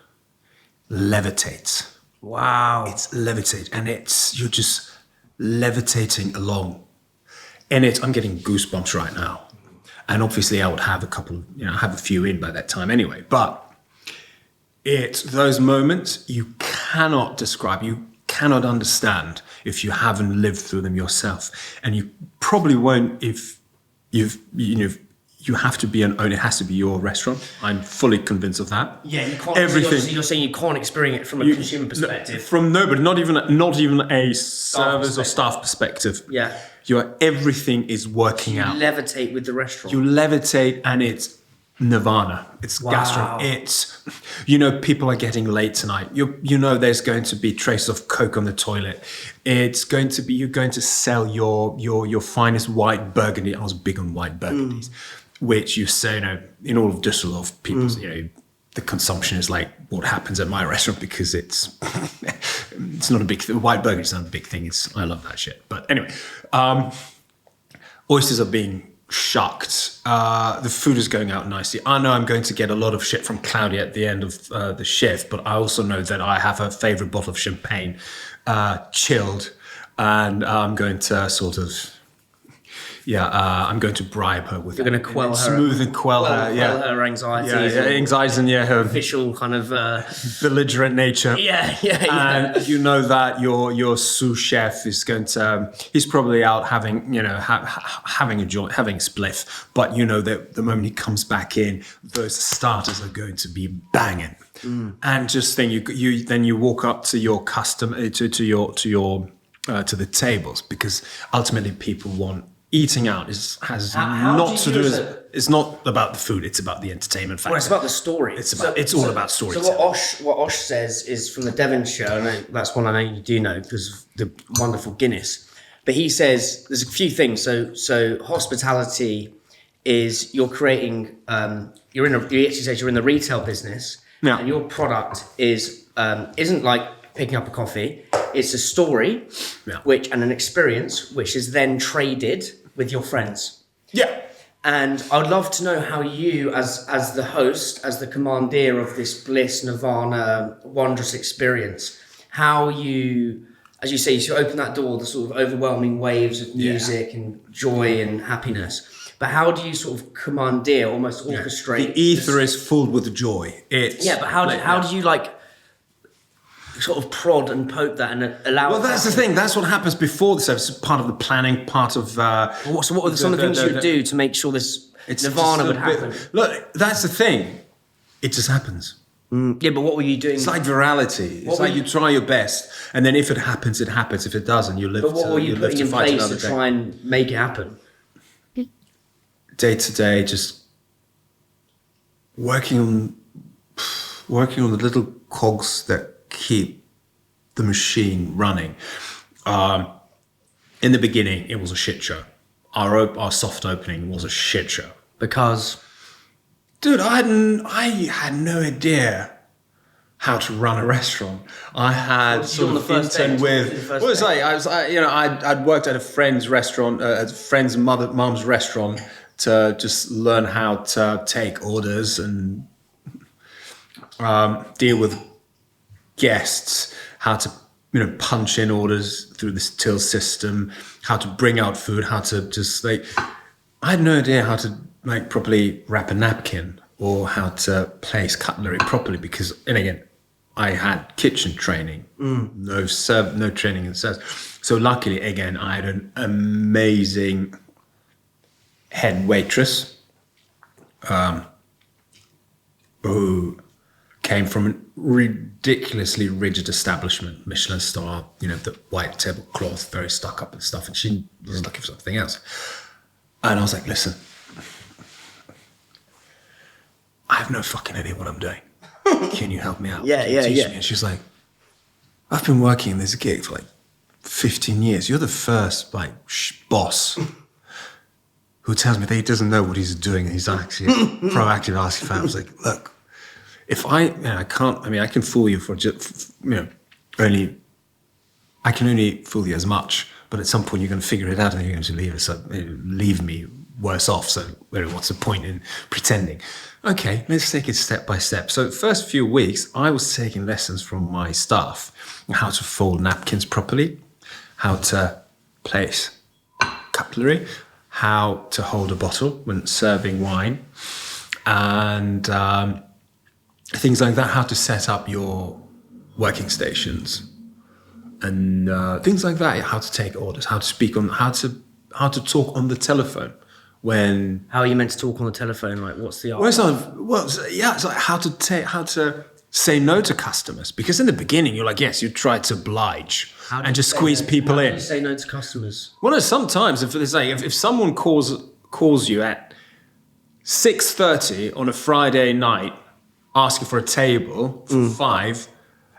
levitates. Wow. It's levitate. And you're just levitating along. And I'm getting goosebumps right now. And obviously I would have have a few in by that time anyway. But it's those moments you cannot describe. You cannot understand if you haven't lived through them yourself. And you probably won't if you have to be an owner. It has to be your restaurant. I'm fully convinced of that. Yeah, you can't. Everything. So you're saying you can't experience it from a consumer perspective. But not even a service or staff perspective. Yeah. Everything is working out. You levitate with the restaurant. You levitate, and it's Nirvana. It's gastro. It's, people are getting late tonight. There's going to be traces of Coke on the toilet. It's going to be, you're going to sell your finest white burgundy. I was big on white burgundies, which you say, in all of Düsseldorf, people, the consumption is like what happens at my restaurant because it's not a big thing. White burgundy is not a big thing. I love that shit. But anyway, oysters are being shucked. The food is going out nicely. I know I'm going to get a lot of shit from Claudia at the end of the shift, but I also know that I have her favorite bottle of champagne, chilled, and I'm going to sort of, I'm going to bribe her with. You're going to quell her, smooth and quell her anxieties, anxieties and her official kind of belligerent nature. Yeah. And you know that your sous chef is going to. He's probably out having having a joint, having a spliff. But you know that the moment he comes back in, those starters are going to be banging. And just think you walk up to your customer to the tables, because ultimately people want. Eating out it's not about the food, it's about the entertainment factor. Well, it's about the story. It's all about storytelling. So what Osh says is from the Devonshire, and that's one I know you do know because of the wonderful Guinness. But he says there's a few things. So hospitality is you're creating. He actually says you're in the retail business, and your product isn't like picking up a coffee. It's a story, and an experience which is then traded with your friends. Yeah. And I would love to know how you, as the host, as the commandeer of this bliss, nirvana, wondrous experience, how you, as you say, you open that door, the sort of overwhelming waves of music and joy and happiness. But how do you sort of commandeer, almost orchestrate? The ether is filled with joy. But how do you like sort of prod and poke that and allow? Well, that's the thing. That's what happens before the service. It's part of the planning, part of. So what are some of the things you would do to make sure this nirvana would happen? Look, that's the thing. It just happens. Yeah, but what were you doing? It's like virality. It's like you try your best, and then if it happens, it happens. If it doesn't, you live. But what were you putting in place to day. try and make it happen? Day to day, just working on the little cogs that keep the machine running. In the beginning, it was a shit show. Our soft opening was a shit show. Because, dude, I had no idea how to run a restaurant. I had sort of intern with. What was I'd worked at a friend's restaurant, at a friend's mum's restaurant, to just learn how to take orders and deal with guests, how to punch in orders through this till system, how to bring out food, how to just I had no idea how to properly wrap a napkin or how to place cutlery properly because, and again, I had kitchen training, no training in service. So luckily, again, I had an amazing head waitress who came from a ridiculously rigid establishment, Michelin star, the white tablecloth, very stuck up and stuff, and she was looking for something else. And I was like, listen, I have no fucking idea what I'm doing. Can you help me out? Yeah. Me? And she's like, I've been working in this gig for 15 years. You're the first boss who tells me that he doesn't know what he's doing. And he's actually proactive asking for help. I was like, look, if I can fool you for just, I can only fool you as much, but at some point you're going to figure it out and you're going to leave me worse off. So what's the point in pretending? Okay, let's take it step by step. So the first few weeks, I was taking lessons from my staff on how to fold napkins properly, how to place cutlery, how to hold a bottle when serving wine, and things like that, how to set up your working stations, and things like that, how to take orders, how to speak on, how to talk on the telephone. How are you meant to talk on the telephone? What's the art? It's like how to say no to customers. Because in the beginning, you're like, yes, you try to oblige and just squeeze people in. How do you say no to customers? Well, no, sometimes if someone calls you at 6:30 on a Friday night, asking for a table for 5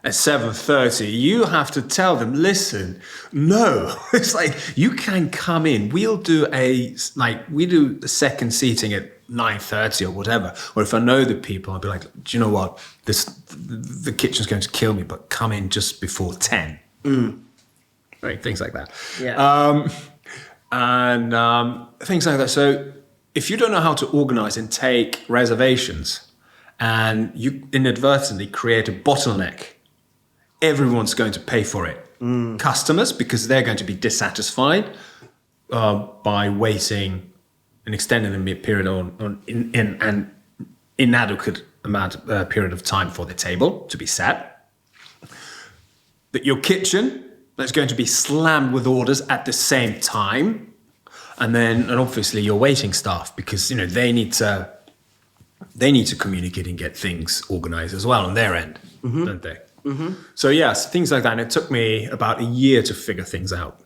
at 7:30, you have to tell them, listen, no. It's like, you can come in. We do the second seating at 9:30 or whatever. Or if I know the people, I'll be like, do you know what? The kitchen's going to kill me, but come in just before 10. Right, things like that. Yeah. Things like that. So if you don't know how to organize and take reservations and you inadvertently create a bottleneck, everyone's going to pay for it. Customers, because they're going to be dissatisfied by waiting an extended period in an inadequate period of time for the table to be set. That your kitchen is going to be slammed with orders at the same time, and obviously your waiting staff, because they need to communicate and get things organized as well on their end, don't they? Mm-hmm. So yes, things like that. And it took me about a year to figure things out.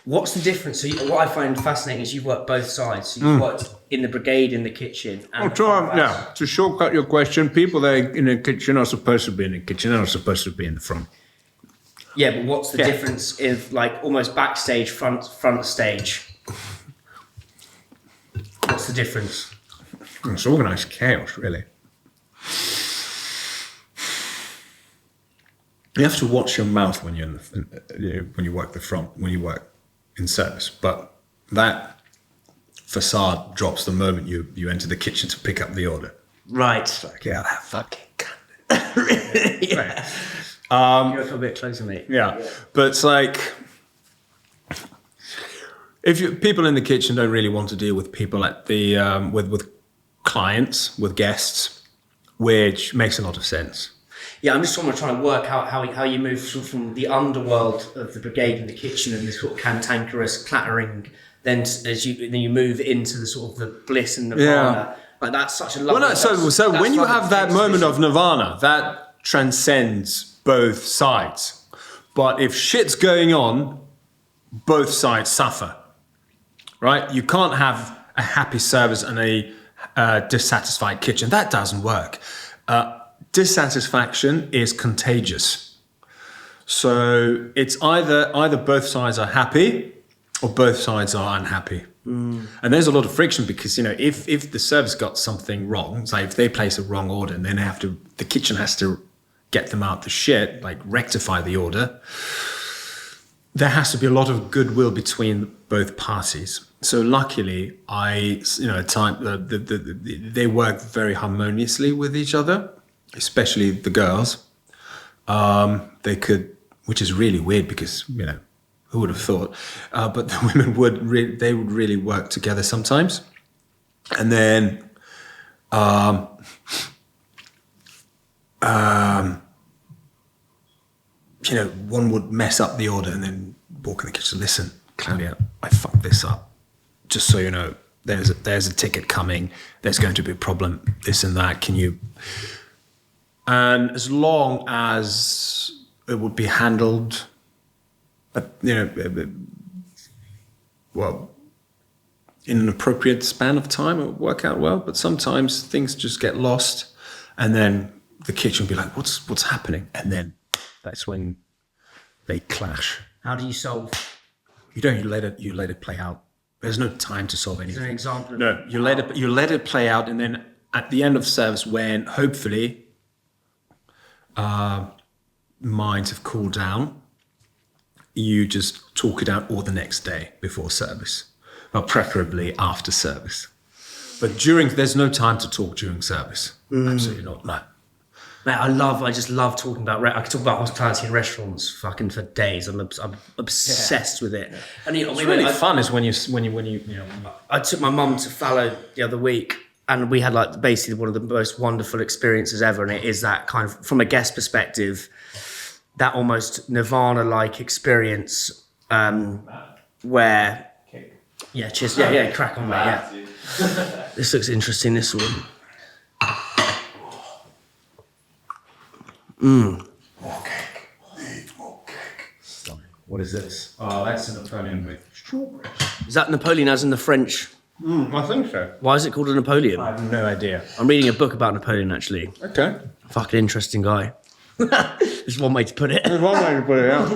What's the difference? So what I find fascinating is you've worked both sides. So you've worked in the brigade, in the kitchen. And to shortcut your question, people that are in the kitchen are supposed to be in the kitchen. They're not supposed to be in the front. Yeah, but what's the difference if almost backstage, front stage? What's the difference? It's organised chaos, really. You have to watch your mouth when when you work the front, when you work in service. But that facade drops the moment you enter the kitchen to pick up the order. Right. It's like, yeah, that fucking cunt. Yeah. You have to a bit closer, mate. Yeah. But it's like, people in the kitchen don't really want to deal with people at the with clients, with guests, which makes a lot of sense. Yeah, I'm just trying to work out how you move from the underworld of the brigade in the kitchen and this sort of cantankerous clattering, then you move into the sort of the bliss and Nirvana. Yeah. That's such a lovely... So when you have that moment of Nirvana, that transcends both sides. But if shit's going on, both sides suffer, right? You can't have a happy service and a dissatisfied kitchen. That doesn't work. Dissatisfaction is contagious. So it's either both sides are happy or both sides are unhappy. And there's a lot of friction because, you know, if the service got something wrong, say if they place a wrong order and then the kitchen has to get them out the shit, like rectify the order, there has to be a lot of goodwill between both parties. So luckily, they work very harmoniously with each other, especially the girls. They could, which is really weird because, you know, who would have thought? But the women would really work together sometimes. And then, you know, one would mess up the order and then walk in the kitchen. Listen, Claudia, I fucked this up. Just so you know, there's a ticket coming. There's going to be a problem. This and that. Can you? And as long as it would be handled, you know, well, in an appropriate span of time, it would work out well. But sometimes things just get lost, and then the kitchen will be like, "What's happening?" And then that's when they clash. How do you solve? You don't. You let it play out. There's no time to solve anything. Is there an example? No, you let it play out, and then at the end of service, when hopefully minds have cooled down, you just talk it out, or the next day before service, well, preferably after service. But there's no time to talk during service. Absolutely not. No. Mate, I just love talking about. I could talk about hospitality in restaurants fucking for days. I'm obsessed with it. And you know, It's really fun is when you know. I took my mum to Fallow the other week, and we had like basically one of the most wonderful experiences ever. And it is that kind of, from a guest perspective, that almost Nirvana-like experience where, yeah, cheers, yeah, crack on, mate, yeah. This looks interesting. This one. More cake. More cake. What is this? Oh, that's a Napoleon with strawberries. Is that Napoleon as in the French? I think so. Why is it called a Napoleon? I have no idea. I'm reading a book about Napoleon, actually. Okay. Fucking interesting guy. There's one way to put it. There's one way to put it out.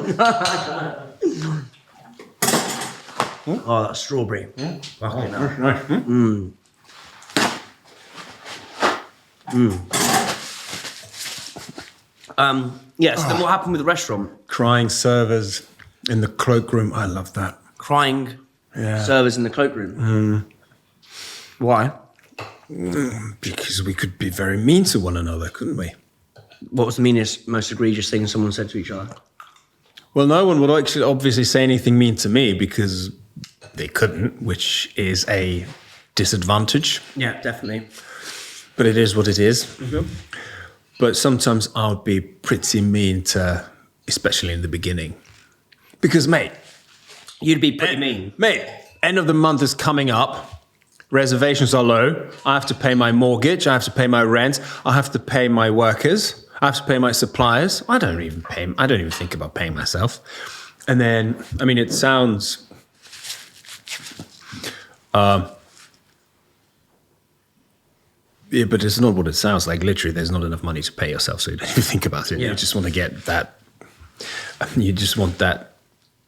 Oh, that's strawberry. Fucking hell. Nice. So then what happened with the restaurant? Crying servers in the cloakroom. I love that. Crying servers in the cloakroom. Why? Because we could be very mean to one another, couldn't we? What was the meanest, most egregious thing someone said to each other? Well, no one would actually obviously say anything mean to me because they couldn't, which is a disadvantage. Yeah, definitely. But it is what it is. Mm-hmm. But sometimes I would be pretty mean to, especially in the beginning. Because, mate... You'd be pretty mean. Mate, end of the month is coming up. Reservations are low. I have to pay my mortgage. I have to pay my rent. I have to pay my workers. I have to pay my suppliers. I don't even think about paying myself. And then, I mean, it sounds... yeah, but it's not what it sounds like. Literally, there's not enough money to pay yourself, so you don't even think about it. Yeah. You just want to get that... You just want that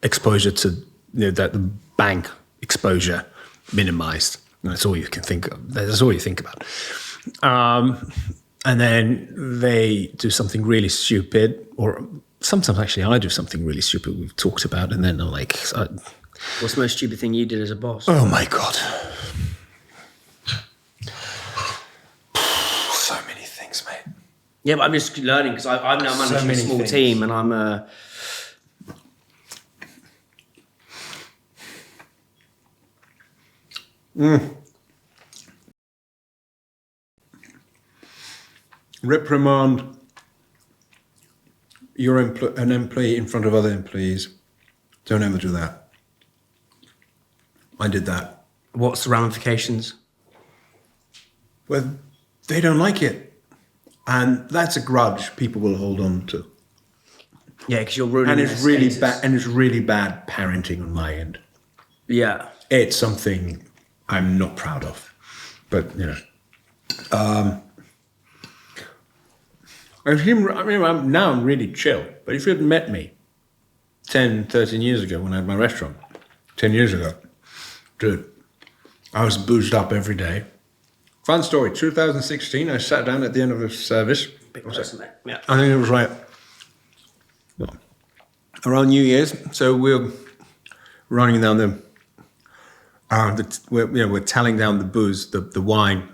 exposure to... You know, that bank exposure minimized. That's all you can think of. That's all you think about. And then they do something really stupid, or sometimes actually I do something really stupid we've talked about, and then I'm like... What's the most stupid thing you did as a boss? Oh my God. So many things, mate. Yeah, but I'm just learning because I'm now managing a small team, and I'm... Reprimand an employee in front of other employees. Don't ever do that. I did that. What's the ramifications? Well, they don't like it. And that's a grudge people will hold on to. Yeah, because you're ruining And it's really bad. And it's really bad parenting on my end. Yeah. It's something I'm not proud of. But, you know. I'm really chill. But if you had met me 10, 13 years ago when I had my restaurant. 10 years ago. Dude, I was boozed up every day. Fun story, 2016, I sat down at the end of the service. Big person, mate. Yeah. I think it was like around New Year's. So we're running down we're tallying down the booze, the wine,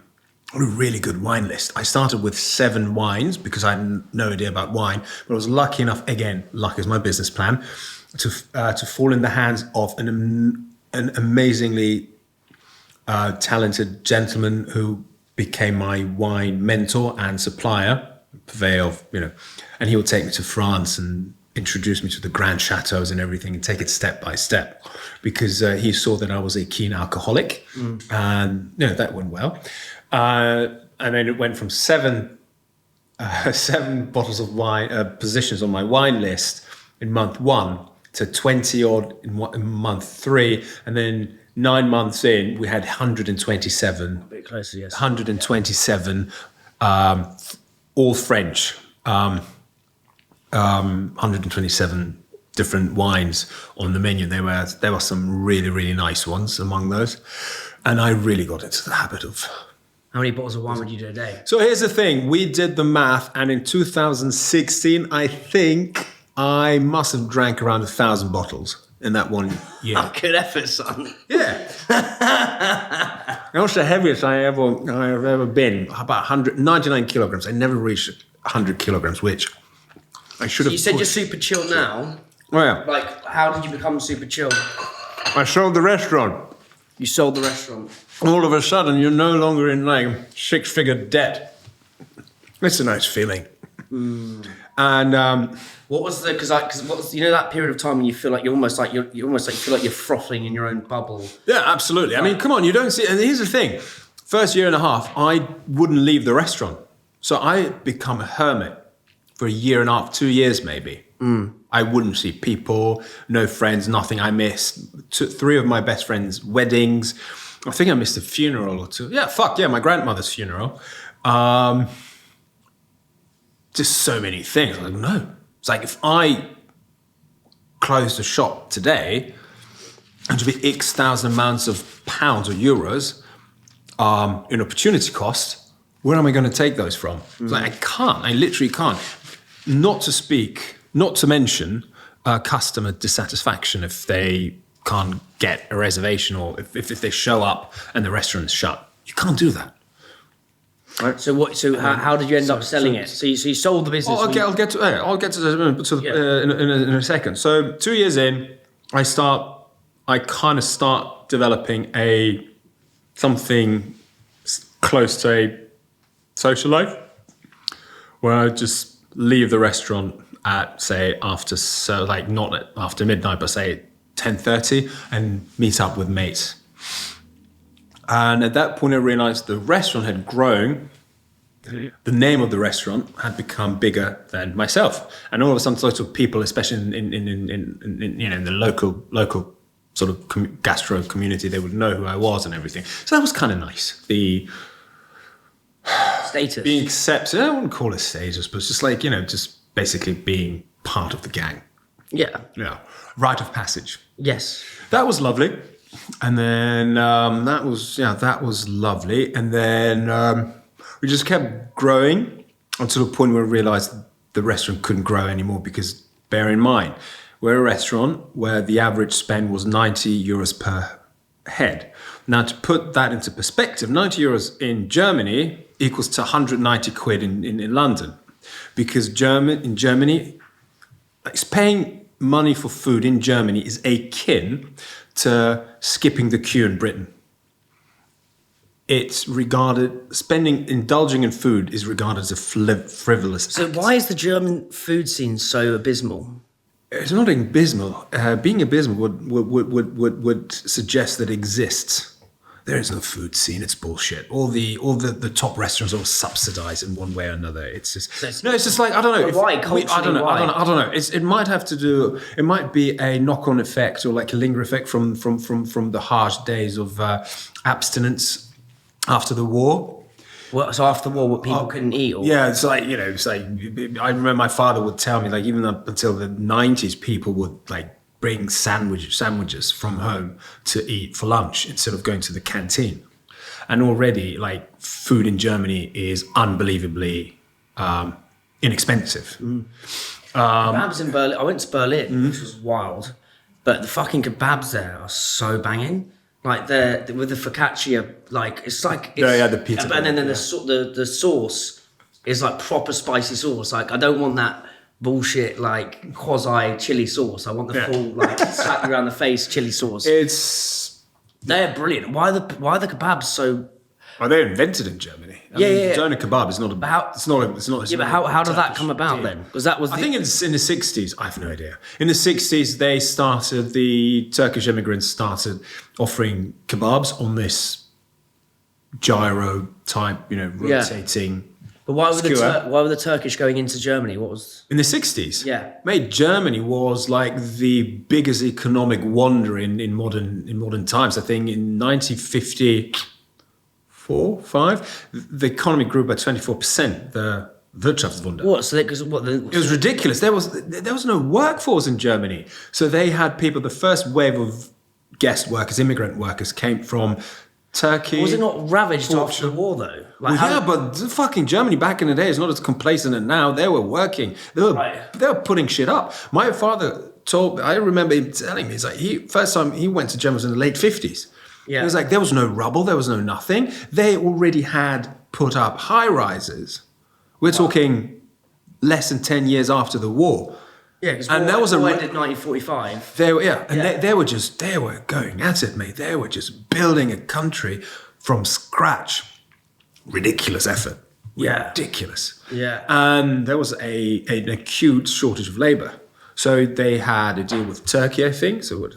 a really good wine list. I started with 7 wines because I had no idea about wine, but I was lucky enough, again, luck is my business plan, to fall in the hands of an amazingly talented gentleman who became my wine mentor and supplier, purveyor of, and he would take me to France and introduce me to the grand chateaus and everything and take it step by step because he saw that I was a keen alcoholic and that went well. And then it went from 7 bottles of wine, positions on my wine list in month 1 to 20 odd in month 3. And then 9 months in, we had 127. A bit closer, yes. 127, all French. 127 different wines on the menu. There were some really, really nice ones among those. And I really got into the habit of... How many bottles of wine would you do a day? So here's the thing. We did the math, and in 2016, I think I must have drank around 1,000 bottles in that 1 year. Oh, good effort, son. Yeah. That's the heaviest I have ever been. About 199 kilograms. I never reached 100 kilograms, which I should have. You said you're super chill now. Oh, yeah. Like, how did you become super chill? I sold the restaurant. You sold the restaurant. All of a sudden, you're no longer in like 6-figure debt. It's a nice feeling. And what was the? Because that period of time when you feel like you feel like you're frothing in your own bubble. Yeah, absolutely. I mean, come on, you don't see. And here's the thing: first year and a half, I wouldn't leave the restaurant, so I become a hermit for a year and a half, 2 years maybe. I wouldn't see people, no friends, nothing. I missed 3 of my best friends' weddings. I think I missed a funeral or 2. Yeah, my grandmother's funeral. Just so many things. Like, no. It's like if I close the shop today, and to be X thousand amounts of pounds or euros in opportunity cost, where am I going to take those from? It's like, I can't. I literally can't. Not to mention customer dissatisfaction if they can't get a reservation or if they show up and the restaurant's shut. You can't do that. Right. So what? So how did you end up selling it? So you sold the business. I'll get to in a second. So 2 years in, I kind of start developing something close to a social life, where I just leave the restaurant at not after midnight, but say 10:30, and meet up with mates. And at that point, I realized the restaurant had grown. The name of the restaurant had become bigger than myself, and all of a sudden, lots of people, especially in the local sort of gastro community, they would know who I was and everything. So that was kind of nice. The status, being accepted. I wouldn't call it status, but it's just like just basically being part of the gang. Yeah. Rite of passage. Yes. That was lovely. And then that was lovely. And then we just kept growing until the point where we realized the restaurant couldn't grow anymore because, bear in mind, we're a restaurant where the average spend was 90 euros per head. Now, to put that into perspective, 90 euros in Germany equals to 190 quid in London. Because in Germany, paying money for food in Germany is akin to skipping the queue in Britain. It's indulging in food is regarded as a frivolous act. So why is the German food scene so abysmal? It's not abysmal. Being abysmal would suggest that it exists. There is no food scene. It's bullshit. All the top restaurants are subsidized in one way or another. It's just it's just like I don't know. Why? I don't know. It might have to do. It might be a knock-on effect or like a linger effect from the harsh days of abstinence after the war. Well, so after the war, what people couldn't eat? Or? Yeah, it's like, I remember my father would tell me, like, even up until the 90s, people would, like, bring sandwiches from home to eat for lunch instead of going to the canteen. And already, like, food in Germany is unbelievably inexpensive. Kebabs in Berlin. I went to Berlin, which was wild, but the fucking kebabs there are so banging. Like with the focaccia, like it's the pizza. And then the sauce is like proper spicy sauce. Like I don't want that bullshit like quasi chili sauce. I want the full like slap you around the face chili sauce. They're brilliant. Why are the kebabs so? Well, they're invented in Germany. I mean, doner kebab is not a. It's not. Yeah, but how did that come about then? Because that was. I think it's in the 60s. I have no idea. In the 60s, the Turkish immigrants started offering kebabs on this gyro type, rotating. But why were the Turkish going into Germany? What was in the 60s? Yeah, mate, Germany was like the biggest economic wonder in modern times. I think in 1950. 5, the economy grew by 24%. The Wirtschaftswunder. What? So because it was ridiculous. There was no workforce in Germany, so they had people. The first wave of guest workers, immigrant workers, came from Turkey. Was it not ravaged after the war though? Like, but fucking Germany back in the day is not as complacent as now. They were working. They were putting shit up. My father I remember him telling me, he's like, first time he went to Germany was in the late 50s. Yeah. It was like there was no rubble, there was no nothing. They already had put up high rises. We're talking less than 10 years after the war. Yeah, because that was ended 1945. They were going at it, mate. They were just building a country from scratch. Ridiculous effort. Yeah. Ridiculous. Yeah. And there was an acute shortage of labor. So they had a deal with Turkey, I think. So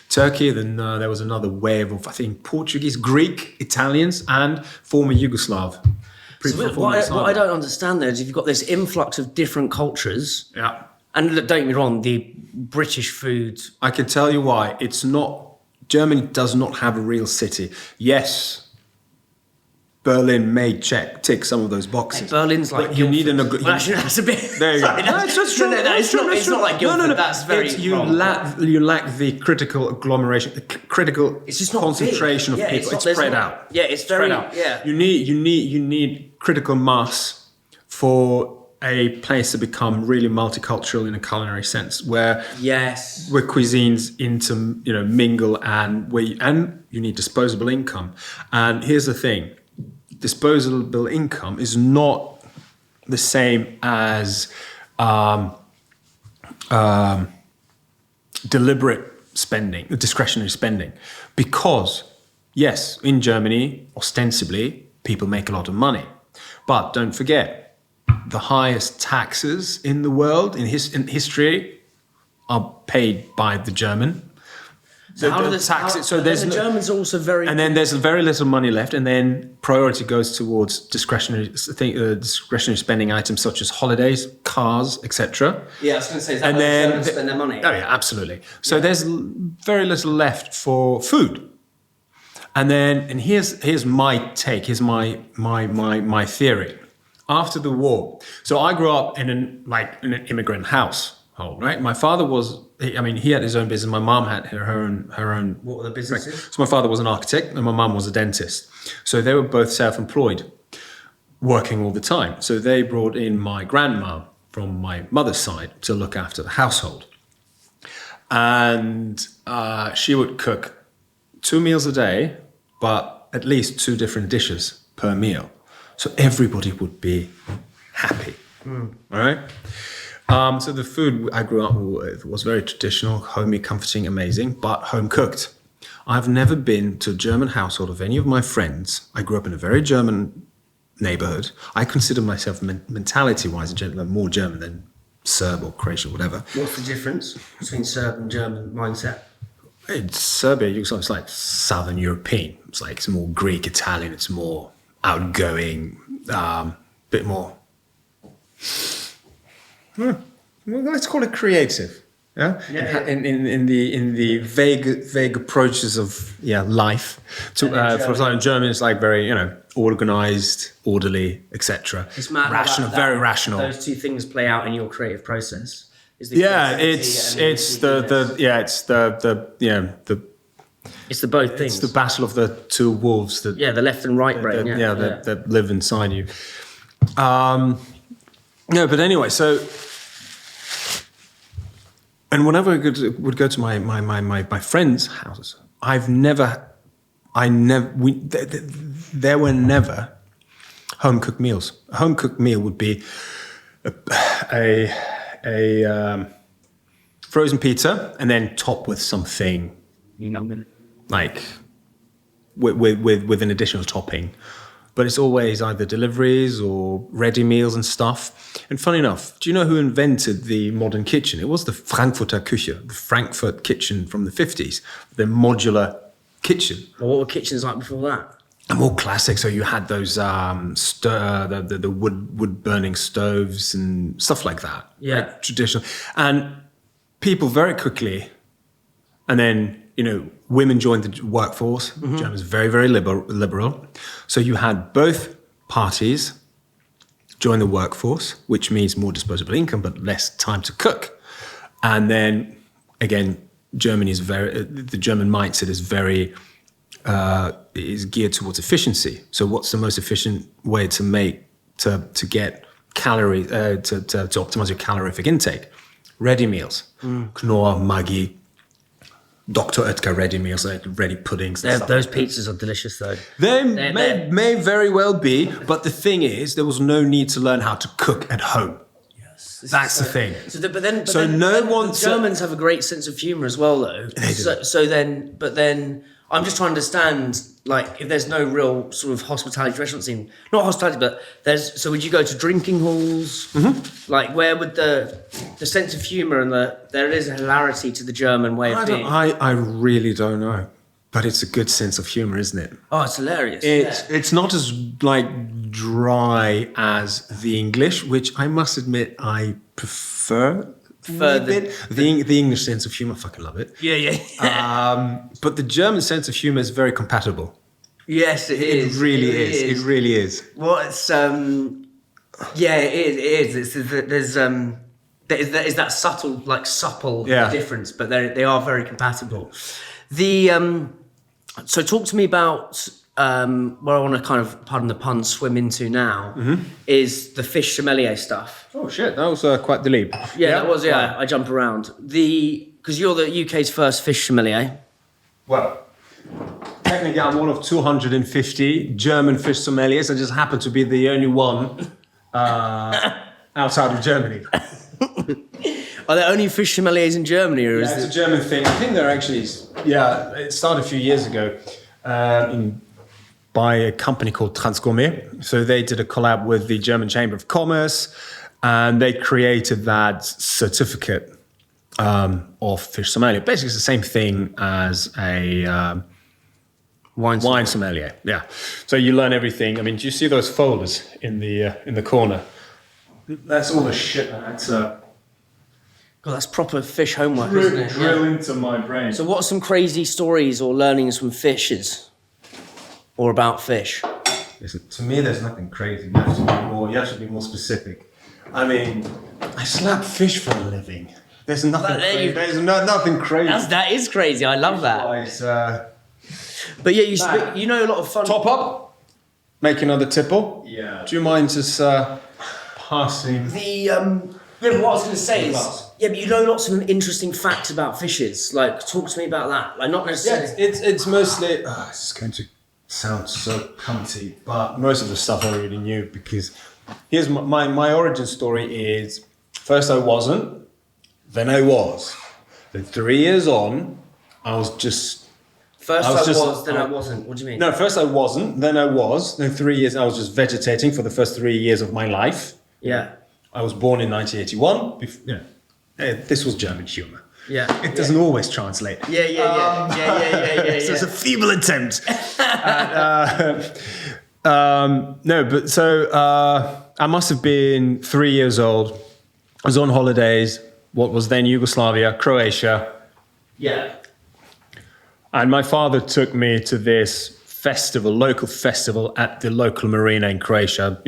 Turkey. Then there was another wave of, I think, Portuguese, Greek, Italians, and former Yugoslav. What I don't understand there is if you've got this influx of different cultures. Yeah. And don't get me wrong, the British food. I can tell you why. Germany does not have a real city. Yes. Berlin may tick some of those boxes. Like Berlin's like you need actually, that's a bit. There you go. It's not like Guildford. No. That's very. You lack the critical agglomeration, the critical it's just not concentration big. of people. It's spread out. Yeah, it's very. Yeah. You need critical mass for a place to become really multicultural in a culinary sense, where cuisines mingle and you need disposable income. And here's the thing. Disposable income is not the same as deliberate spending, discretionary spending. Because, yes, in Germany, ostensibly, people make a lot of money. But don't forget, the highest taxes in the world, in history, are paid by the German. The Germans are also very. And then there's very little money left, and then priority goes towards discretionary spending items such as holidays, cars, etc. Yeah, I was going to say, is that where the Germans spend their money? Oh yeah, absolutely. So there's very little left for food. And here's my take. Here's my theory. After the war, so I grew up in an immigrant household, right? My father he had his own business. My mom had her own. What were the businesses? Right. So my father was an architect and my mom was a dentist. So they were both self-employed, working all the time. So they brought in my grandma from my mother's side to look after the household. And she would cook 2 meals a day, but at least 2 different dishes per meal. So everybody would be happy, all right? So the food I grew up with was very traditional, homey, comforting, amazing, but home cooked. I've never been to a German household of any of my friends. I grew up in a very German neighborhood. I consider myself mentality-wise more German than Serb or Croatian or whatever. What's the difference between Serb and German mindset? It's Serbia, it's like Southern European. It's more Greek, Italian. It's more outgoing, bit more. Well, let's call it creative. Yeah, Yeah. in the vague approaches of life. For example, in German, it's like very organized, orderly, etc. It's mad how rational, very rational. Those two things play out in your creative process. Is the It's the both things. It's the battle of the two wolves that the left and right brain. that live inside you. No, but anyway, so. And whenever I would go to my friends' houses, there were never home cooked meals. A home cooked meal would be a frozen pizza and then topped with something like with an additional topping. But it's always either deliveries or ready meals and stuff. And funny enough, do you know who invented the modern kitchen? It was the Frankfurter Küche, the Frankfurt kitchen from the 50s, the modular kitchen. Well, what were kitchens like before that? More classic. So you had those the wood burning stoves and stuff like that. Yeah, like traditional. And people very quickly, and then women joined the workforce. Mm-hmm. Germans very, very liberal. So you had both parties join the workforce, which means more disposable income, but less time to cook. And then again, the German mindset is very, is geared towards efficiency. So what's the most efficient way to get calories, to optimize your calorific intake? Ready meals, Knorr, Maggi, Dr. Oetker ready meals, like ready puddings. And those like pizzas are delicious, though. They may very well be, but the thing is, there was no need to learn how to cook at home. Yes, that's the thing. The Germans have a great sense of humour as well, though. They do. But then I'm just trying to understand, like, if there's no real sort of hospitality restaurant scene, not hospitality, but so would you go to drinking halls? Mm-hmm. Like, where would the sense of humour and there is a hilarity to the German way of being? I really don't know, but it's a good sense of humour, isn't it? Oh, it's hilarious. It's not as like dry as the English, which I must admit I prefer. The English sense of humour, I fucking love it. Yeah. But the German sense of humour is very compatible. Yes, it is. It really is. It really is. Well, it's it is. There's that supple difference, but they are very compatible. So talk to me about where I want to kind of, pardon the pun, swim into now is the fish sommelier stuff. Oh shit, that was quite the leap. Yeah, that was. Yeah, I jump around because you're the UK's first fish sommelier. Well, technically, I'm one of 250 German fish sommeliers. I just happen to be the only one outside of Germany. Are there only fish sommeliers in Germany, or is it's a German thing? I think there actually is. Yeah, it started a few years ago by a company called Transgourmet. So they did a collab with the German Chamber of Commerce, and they created that certificate of fish sommelier. Basically, it's the same thing as a wine sommelier. Yeah. So you learn everything. I mean, do you see those folders in the corner? That's all the shit I had to. God, that's proper fish homework, isn't it? Drill into my brain. So what are some crazy stories or learnings from fishes? Or about fish? Listen, to me, there's nothing crazy. You have to be more specific. I mean, I slap fish for a living. There's nothing crazy. There's nothing crazy. That is crazy. I love that. But yeah, you know a lot of fun. Top up. Make another tipple. Yeah. Do you mind just passing? What I was going to say is, but you know lots of interesting facts about fishes. Like, talk to me about that. Like, not necessarily. Yeah, it's mostly. It's going to sound so cunty, but most of the stuff I already knew because here's my origin story is first I wasn't, then I was. Then 3 years on, I was just. First I was, then I wasn't. What do you mean? No, first I wasn't, then I was. Then 3 years I was just vegetating for the first 3 years of my life. Yeah. I was born in 1981. This was German humour. Yeah. It doesn't always translate. Yeah. It's just a feeble attempt. No, but so I must have been 3 years old. I was on holidays what was then Yugoslavia, Croatia. Yeah. And my father took me to this festival, local festival at the local marina in Croatia,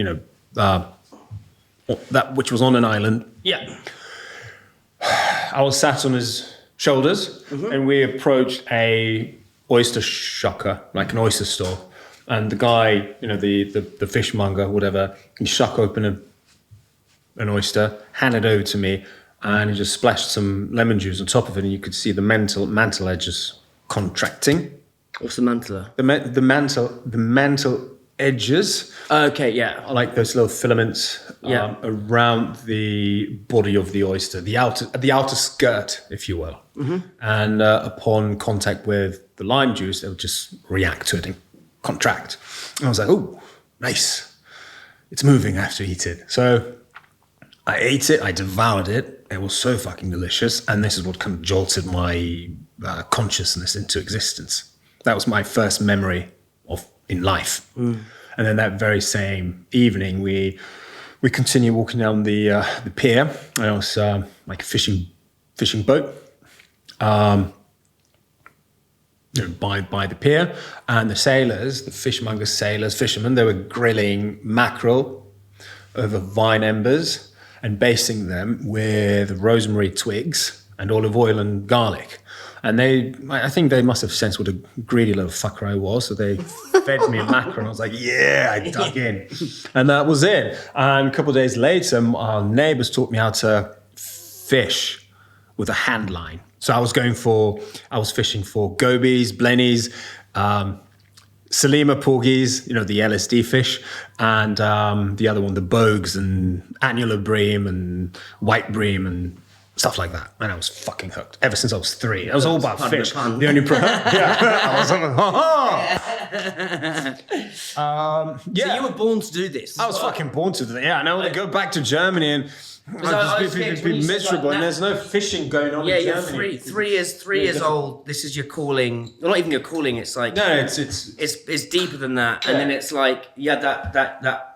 that which was on an island. Yeah. I was sat on his shoulders, and we approached a oyster shucker, like an oyster store. And the guy, the fishmonger, whatever, he shuck open an oyster, handed it over to me, and he just splashed some lemon juice on top of it, and you could see the mantle edges contracting. What's the mantler? The mantle edges. Okay, yeah. Are like those little filaments around the body of the oyster, the outer skirt, if you will. And upon contact with the lime juice, they would just react to it and contract. And I was like, oh, nice. It's moving. I have to eat it. So I ate it. I devoured it. It was so fucking delicious. And this is what kind of jolted my consciousness into existence. That was my first memory in life. And then that very same evening, we continued walking down the pier. And it was like a fishing boat by the pier. And the sailors, the fishmongers, fishermen, they were grilling mackerel over vine embers and basting them with rosemary twigs and olive oil and garlic. And I think they must have sensed what a greedy little fucker I was, so they fed me a mackerel, and I was like, yeah, I dug in. And that was it. And a couple of days later, our neighbors taught me how to fish with a hand line. So I was fishing for gobies, blennies, Salema porgies, the LSD fish, and the other one, the bogues and annular bream and white bream and stuff like that. And I was fucking hooked ever since I was 3. It was all about fish. The only problem. I was like, So you were born to do this. I was fucking born to do that. Yeah, and I want to go back to Germany and be miserable, and there's no fishing going on in Germany. You're 3 years old. This is your calling. Well, not even your calling. It's like it's deeper than that. And then it's like that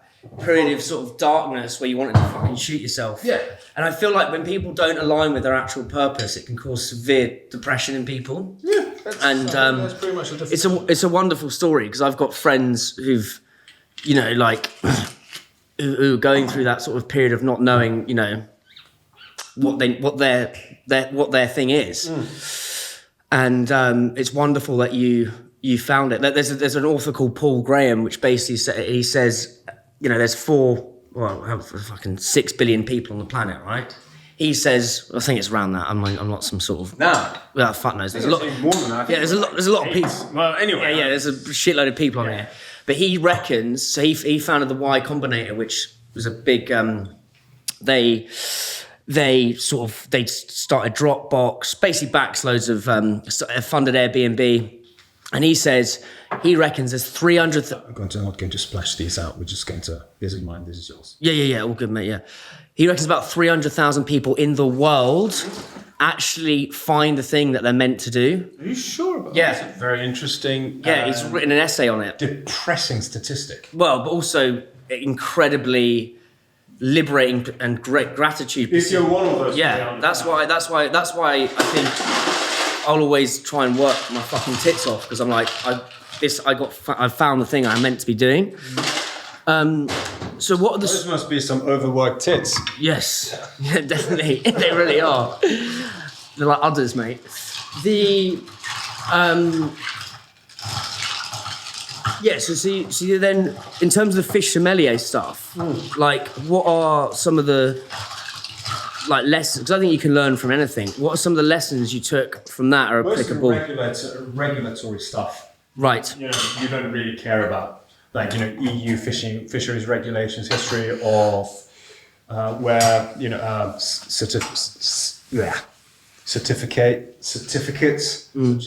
period of sort of darkness where you wanted to fucking shoot yourself. Yeah. And I feel like when people don't align with their actual purpose, it can cause severe depression in people. Yeah. That's pretty much the difference. It's a wonderful story because I've got friends who've, who are going through that sort of period of not knowing, what their thing is. And it's wonderful that you found it. There's an author called Paul Graham, which basically says, there's 6 billion people on the planet, right? He says, I think it's around that. I'm not some sort of fuck knows. There's a lot more than that. Yeah, there's a lot of people. Well, anyway, there's a shitload of people on here. But he reckons, so he founded the Y Combinator, which was a big. They started Dropbox, basically backs loads of funded Airbnb. And he says, he reckons there's 300... I'm not going to splash these out. We're just going to... This is mine, this is yours. Yeah, all good, mate, yeah. He reckons about 300,000 people in the world actually find the thing that they're meant to do. Are you sure about that? That's very interesting. Yeah, he's written an essay on it. Depressing statistic. Well, but also incredibly liberating and great gratitude. If you're one of those... Yeah, that's why I think... I'll always try and work my fucking tits off because I'm like, I found the thing I'm meant to be doing. So what are the... Those must be some overworked tits. Yes, yeah, definitely. They really are. They're like udders, mate. So see then, in terms of the fish sommelier stuff, like what are some of the... lessons, because I think you can learn from anything. What are some of the lessons you took from that are applicable? Regulatory stuff. Right. You don't really care about, EU fisheries regulations, history of where, certificates, such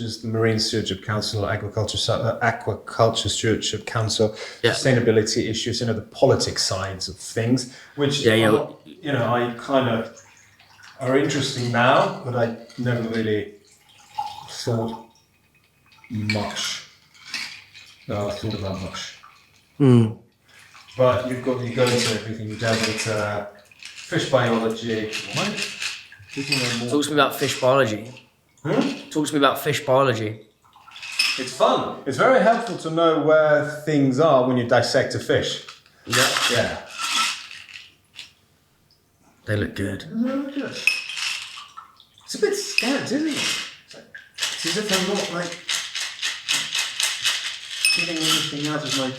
as the Marine Stewardship Council, Aquaculture Stewardship Council, sustainability issues, the politics sides of things, which, I kind of... are interesting now, but I never really thought about much. But you go into everything. You delve into fish biology. What? Talk to me about fish biology. Talk to me about fish biology. It's fun. It's very helpful to know where things are when you dissect a fish. Yeah. They look good. It's a bit scant, isn't it? It's as if I'm not like getting anything out of my.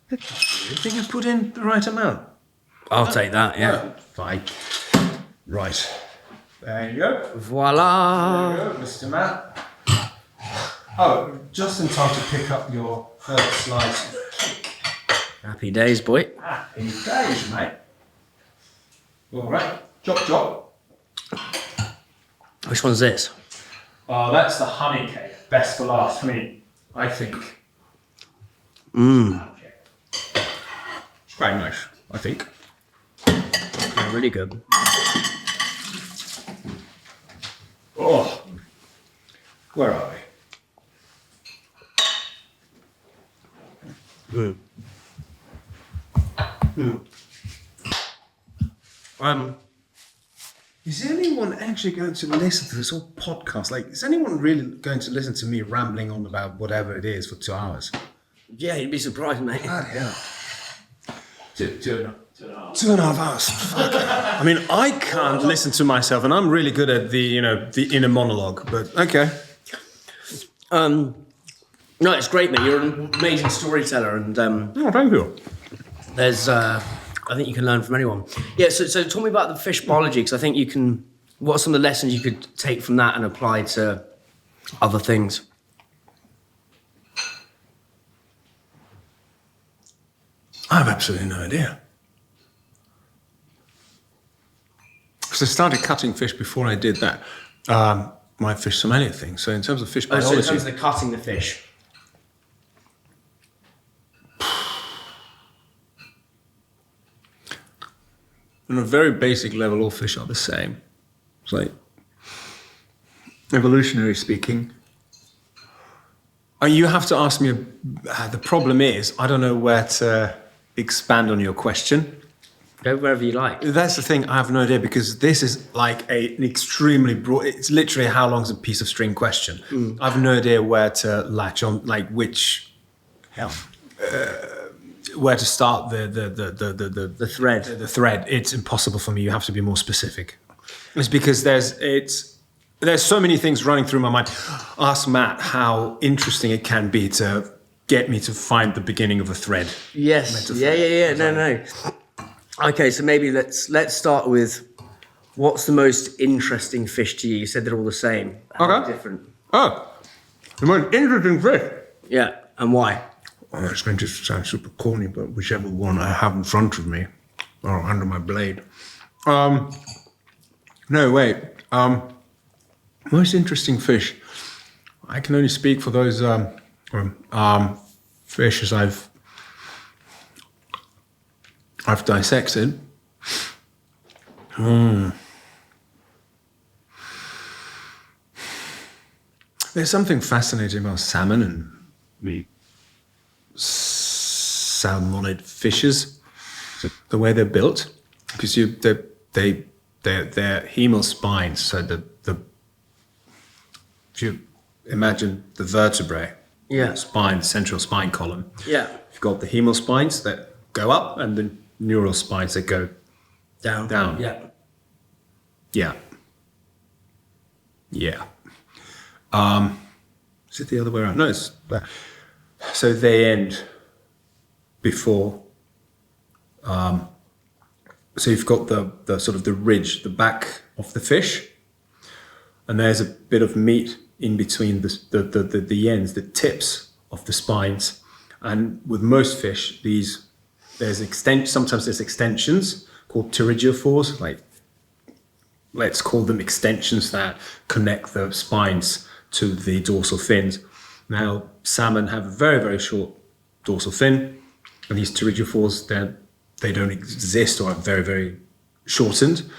I think I put in the right amount. I'll take that, yeah. Fine. Right. There you go. Voila. There you go, Mr. Matt. Oh, just in time to pick up your first slice of cake. Happy days, boy. Happy days, mate. All right. Chop. Which one's this? Oh, that's the honey cake. Best for last, I think. It's quite nice, I think. Yeah, really good. Oh, where are we? Is anyone actually going to listen to this whole podcast? Like, is anyone really going to listen to me rambling on about whatever it is for 2 hours? Yeah, you'd be surprised, mate. God, hell. 2.5 hours. Fuck. I mean, I can't listen to myself, and I'm really good at the inner monologue. But okay. No, it's great, mate. You're an amazing storyteller, and Oh, thank you. there's, I think you can learn from anyone. Yeah. So tell me about the fish biology, because I think you can. What are some of the lessons you could take from that and apply to other things? I have absolutely no idea. Because I started cutting fish before I did that, my fish sommelier thing. So in terms of fish biology... So in terms of the cutting the fish. On a very basic level, all fish are the same. It's like, evolutionary speaking. You have to ask me, the problem is, I don't know where to expand on your question. Go wherever you like. That's the thing, I have no idea, because this is like an extremely broad, it's literally how long's a piece of string question. I have no idea where to latch on, like which, where to start the thread. The thread. It's impossible for me, you have to be more specific. It's because there's so many things running through my mind. Ask Matt how interesting it can be to get me to find the beginning of a thread. Yes. Yeah. No. Okay, so maybe let's start with what's the most interesting fish to you? You said they're all the same. How different? Oh, the most interesting fish. Yeah, and why? Oh, it's going to sound super corny, but whichever one I have in front of me or under my blade. No, wait. Most interesting fish. I can only speak for those fish as I've dissected. There's something fascinating about salmon and the salmonid fishes, the way they're built, because they're hemal spines. So if you imagine the vertebrae, spine, central spine column. Yeah. You've got the hemal spines that go up and the neural spines that go down. Yeah. Is it the other way around? No, it's that. So they end before. So you've got the sort of the ridge, the back of the fish, and there's a bit of meat in between the ends, the tips of the spines. And with most fish, sometimes there's extensions called pterygophores, like let's call them extensions that connect the spines to the dorsal fins. Now, salmon have a very, very short dorsal fin, and these pterygophores, they don't exist or are very, very shortened.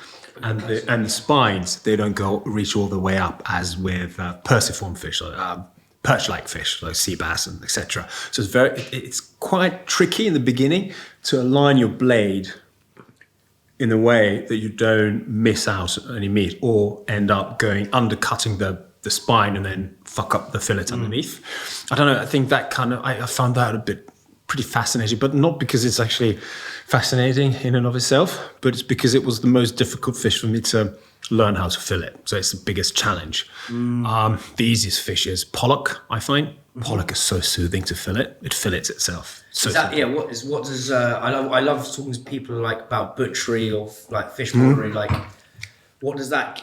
And the spines, they don't reach all the way up as with perciform fish, perch-like fish, like sea bass and etc. So it's quite tricky in the beginning to align your blade in a way that you don't miss out on any meat or end up undercutting the spine and then fuck up the fillet underneath. I don't know. I think that I found that a bit pretty fascinating, but not because it's actually fascinating in and of itself, but it's because it was the most difficult fish for me to learn how to fillet. So it's the biggest challenge. The easiest fish is pollock, I find. Pollock is so soothing to fillet. It fillets itself. So What does I love talking to people like about butchery or like fishmongery, like what does that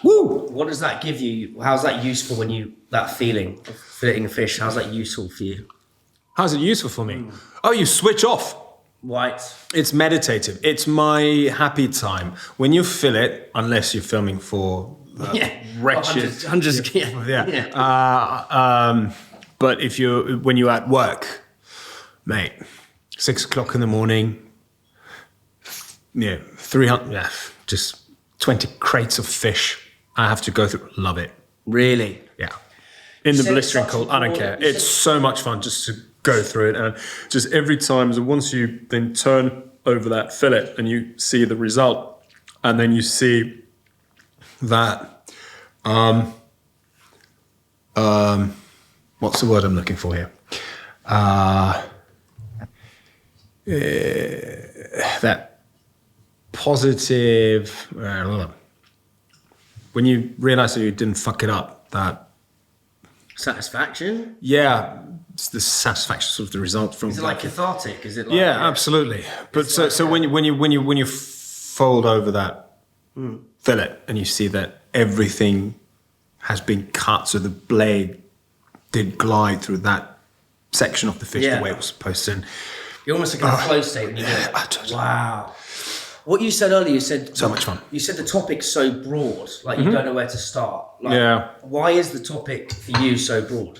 give you? How's that useful that feeling of filleting a fish? How's that useful for you? How's it useful for me? Oh, you switch off. Right. It's meditative. It's my happy time. When you fillet, unless you're filming for wretched... but when you're at work, mate, 6 o'clock in the morning, 300, just 20 crates of fish I have to go through. Love it. Really? Yeah. In the blistering cold, I don't care. It's so much fun just to go through it. And just every time, so once you then turn over that fillet and you see the result, and then you see that, what's the word I'm looking for here? That positive, when you realize that you didn't fuck it up, that satisfaction. Yeah, it's the satisfaction, sort of the result from. Is it like cathartic? Is it? Like, Absolutely. But so when you fold over that fillet and you see that everything has been cut, so the blade did glide through that section of the fish the way it was supposed to. You're almost like in a flow state when you do it. Totally. Wow. What you said earlier, you said so much fun. You said the topic's so broad, like you don't know where to start. Like, why is the topic for you so broad?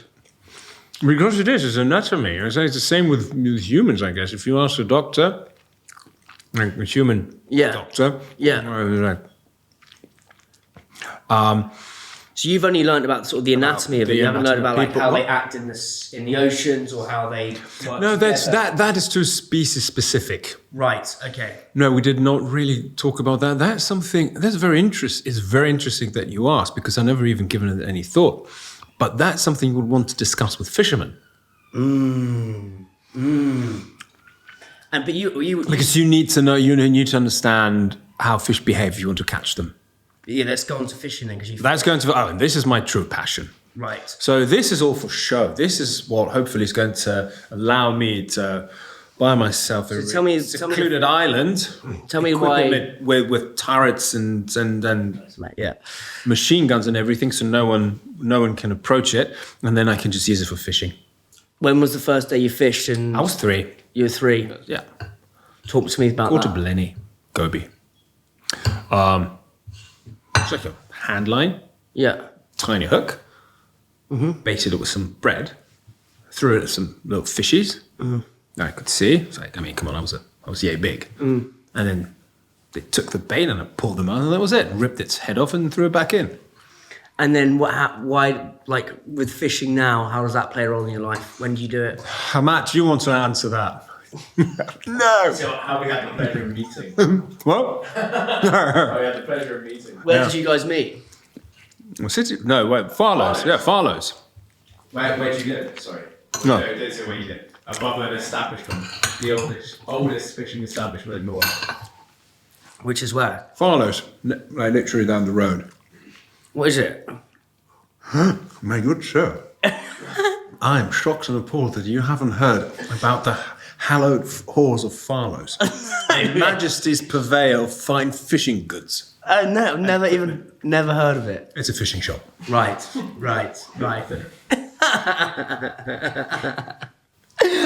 Because it is. It's anatomy. It's the same with humans, I guess. If you ask a doctor, like a human doctor, so you've only learned about sort of the anatomy of it. You haven't learned about like how they act in the oceans or how they work. No, that is too species specific. Right. Okay. No, we did not really talk about that. That's something that's very interesting. It's very interesting that you asked because I never even given it any thought. But that's something you would want to discuss with fishermen. And but you because you need to know. You need to understand how fish behave if you want to catch them. Yeah, let's go on to fishing then. And this is my true passion. Right. So this is all for show. This is what hopefully is going to allow me to buy myself a secluded island. Tell me why with turrets and machine guns and everything, so no one can approach it, and then I can just use it for fishing. When was the first day you fished? I was 3. You were 3. Yeah. Talk to me about that. Blenny, Goby. It's like a hand line. Yeah. Tiny hook. Baited it with some bread. Threw it at some little fishies. I could see. It's like, I mean, come on, I was yay big. And then they took the bait and I pulled them out, and that was it. Ripped its head off and threw it back in. And then why, like with fishing now, how does that play a role in your life? When do you do it? Matt, do you want to answer that? No. So how we had the pleasure of meeting. What? How we had the pleasure of meeting. Where did you guys meet? Farlow's. Yeah, Farlow's. Where did you live? Sorry. No. I didn't say where you live. Above an establishment. The oldest fishing establishment in North. Which is where? Farlow's. Like literally down the road. What is it? My good sir. I am shocked and appalled that you haven't heard about the hallowed halls of Farlow's. Their Majesty's purveyor of fine fishing goods. No, never heard of it. It's a fishing shop. Right.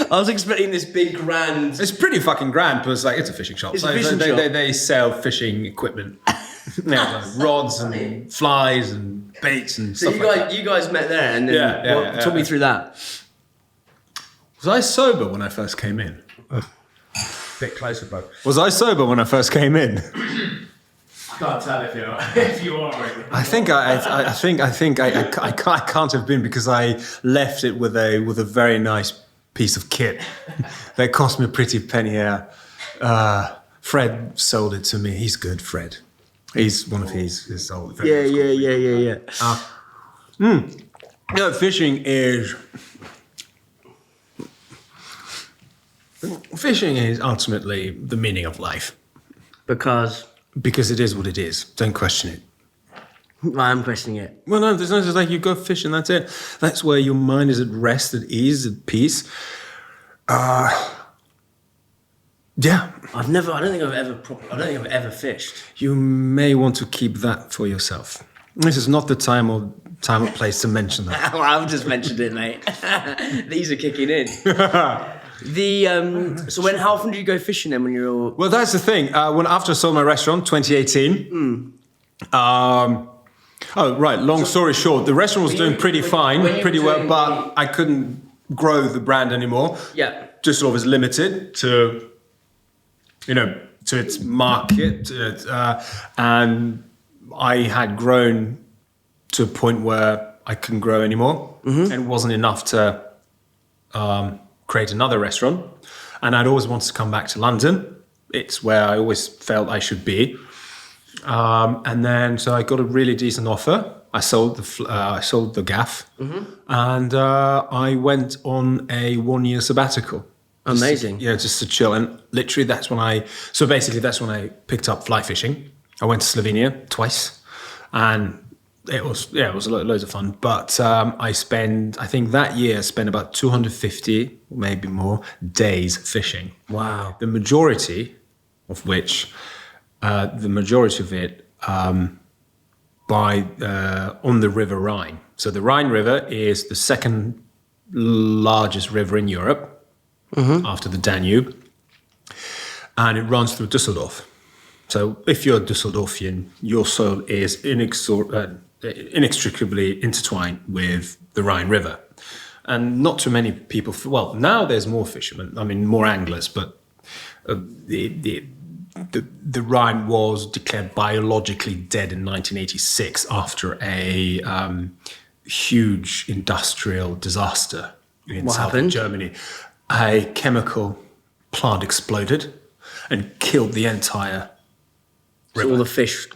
I was expecting this big grand. It's pretty fucking grand, but it's a fishing shop. It's a fishing shop. They sell fishing equipment. Rods and flies and baits and stuff like that. You guys met there, and then talk me through that. Was I sober when I first came in? Bit closer, bro. Was I sober when I first came in? I can't tell if you are. I think I can't have been because I left it with a very nice piece of kit that cost me a pretty penny Fred sold it to me. He's good, Fred. He's one of his old. Yeah. No, fishing is ultimately the meaning of life Because it is what it is. Don't question it. I'm questioning it. Well, no, there's no just like you go fishing. That's it. That's where your mind is at rest, at ease, at peace. Yeah, I don't think I've ever fished. you may want to keep that for yourself. This is not the time or place to mention that. Well, I've just mentioned it, mate. These are kicking in. So how often do you go fishing then when you're? Well, that's the thing. After I sold my restaurant, 2018. Long story short, the restaurant was doing pretty well, but I couldn't grow the brand anymore. Yeah. Düsseldorf is limited to its market, and I had grown to a point where I couldn't grow anymore, and it wasn't enough to create another restaurant. And I'd always wanted to come back to London. It's where I always felt I should be. And then, so I got a really decent offer. I sold the gaff, and I went on a 1-year sabbatical. Amazing. Just to chill. And literally, that's when I picked up fly fishing. I went to Slovenia twice, and it was loads of fun. But I think that year, spent about 250, maybe more, days fishing. Wow. The majority of it on the River Rhine. So the Rhine River is the second largest river in Europe after the Danube, and it runs through Düsseldorf. So if you're a Düsseldorfian, your soul is inextricably intertwined with the Rhine River. And not too many people, well, now there's more fishermen, more anglers, but the Rhine was declared biologically dead in 1986 after a huge industrial disaster in southern Germany. A chemical plant exploded and killed the entire river. So all the fish.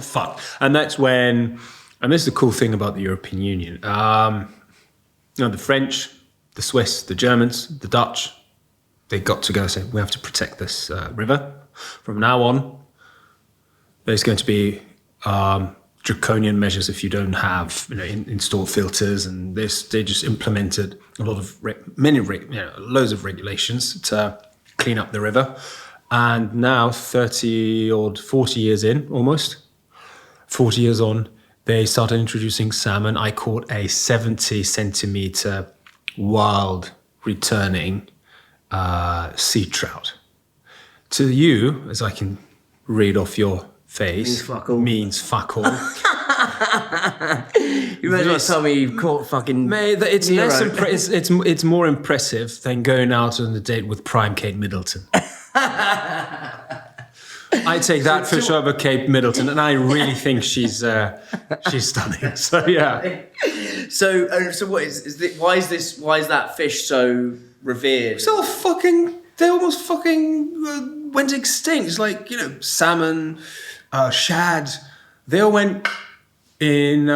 Fucked. And that's when, and this is the cool thing about the European Union. The French, the Swiss, the Germans, the Dutch, they got to go and say, we have to protect this river. From now on, there's going to be draconian measures if you don't have installed filters, and they just implemented a lot of loads of regulations to clean up the river. And now 40 years on, they started introducing salmon. I caught a 70 centimeter wild returning sea trout. To you, as I can read off your face, means fuck all. You might as well tell me you caught fucking. Mate, it's less it's more impressive than going out on a date with prime Kate Middleton. I take that fish over Kate Middleton, and I really think she's stunning. So yeah. So what why is that fish so revered? They almost fucking went extinct. It's like, salmon, shad, they all went in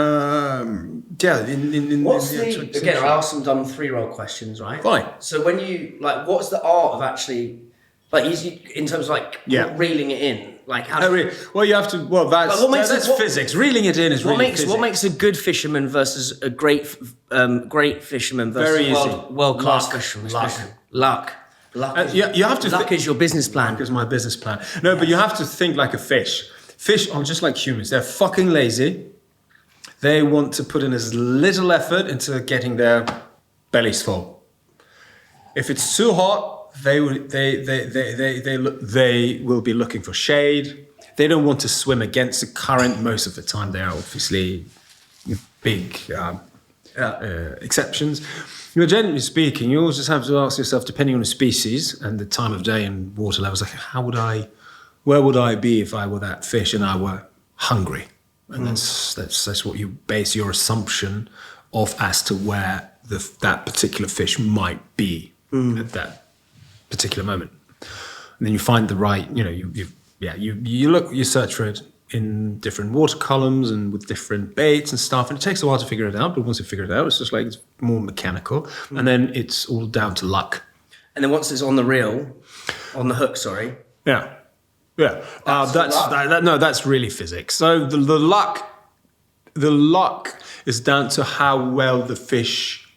What's again, I asked some dumb 3-year-old questions, right? Fine. So when you, what's the art of actually, in terms of reeling it in? How well, you have to, that's physics. Reeling it in is physics. What makes a good fisherman versus a great fisherman versus Very easy. world-class fisherman? Luck. You have to. Luck is your business plan. Luck is my business plan. No, but you have to think like a fish. Fish are just like humans. They're fucking lazy. They want to put in as little effort into getting their bellies full. If it's too hot, they will be looking for shade. They don't want to swim against the current. Most of the time, they are obviously big exceptions. Generally speaking, you always just have to ask yourself, depending on the species and the time of day and water levels, where would I be if I were that fish and I were hungry? And that's what you base your assumption of as to where that particular fish might be at that particular moment. and then you find the right, you search for it in different water columns and with different baits and stuff, and it takes a while to figure it out, but once you figure it out, it's just like it's more mechanical, and then it's all down to luck. And then once it's on the hook, sorry. Yeah. That's really physics. So the luck is down to how well the fish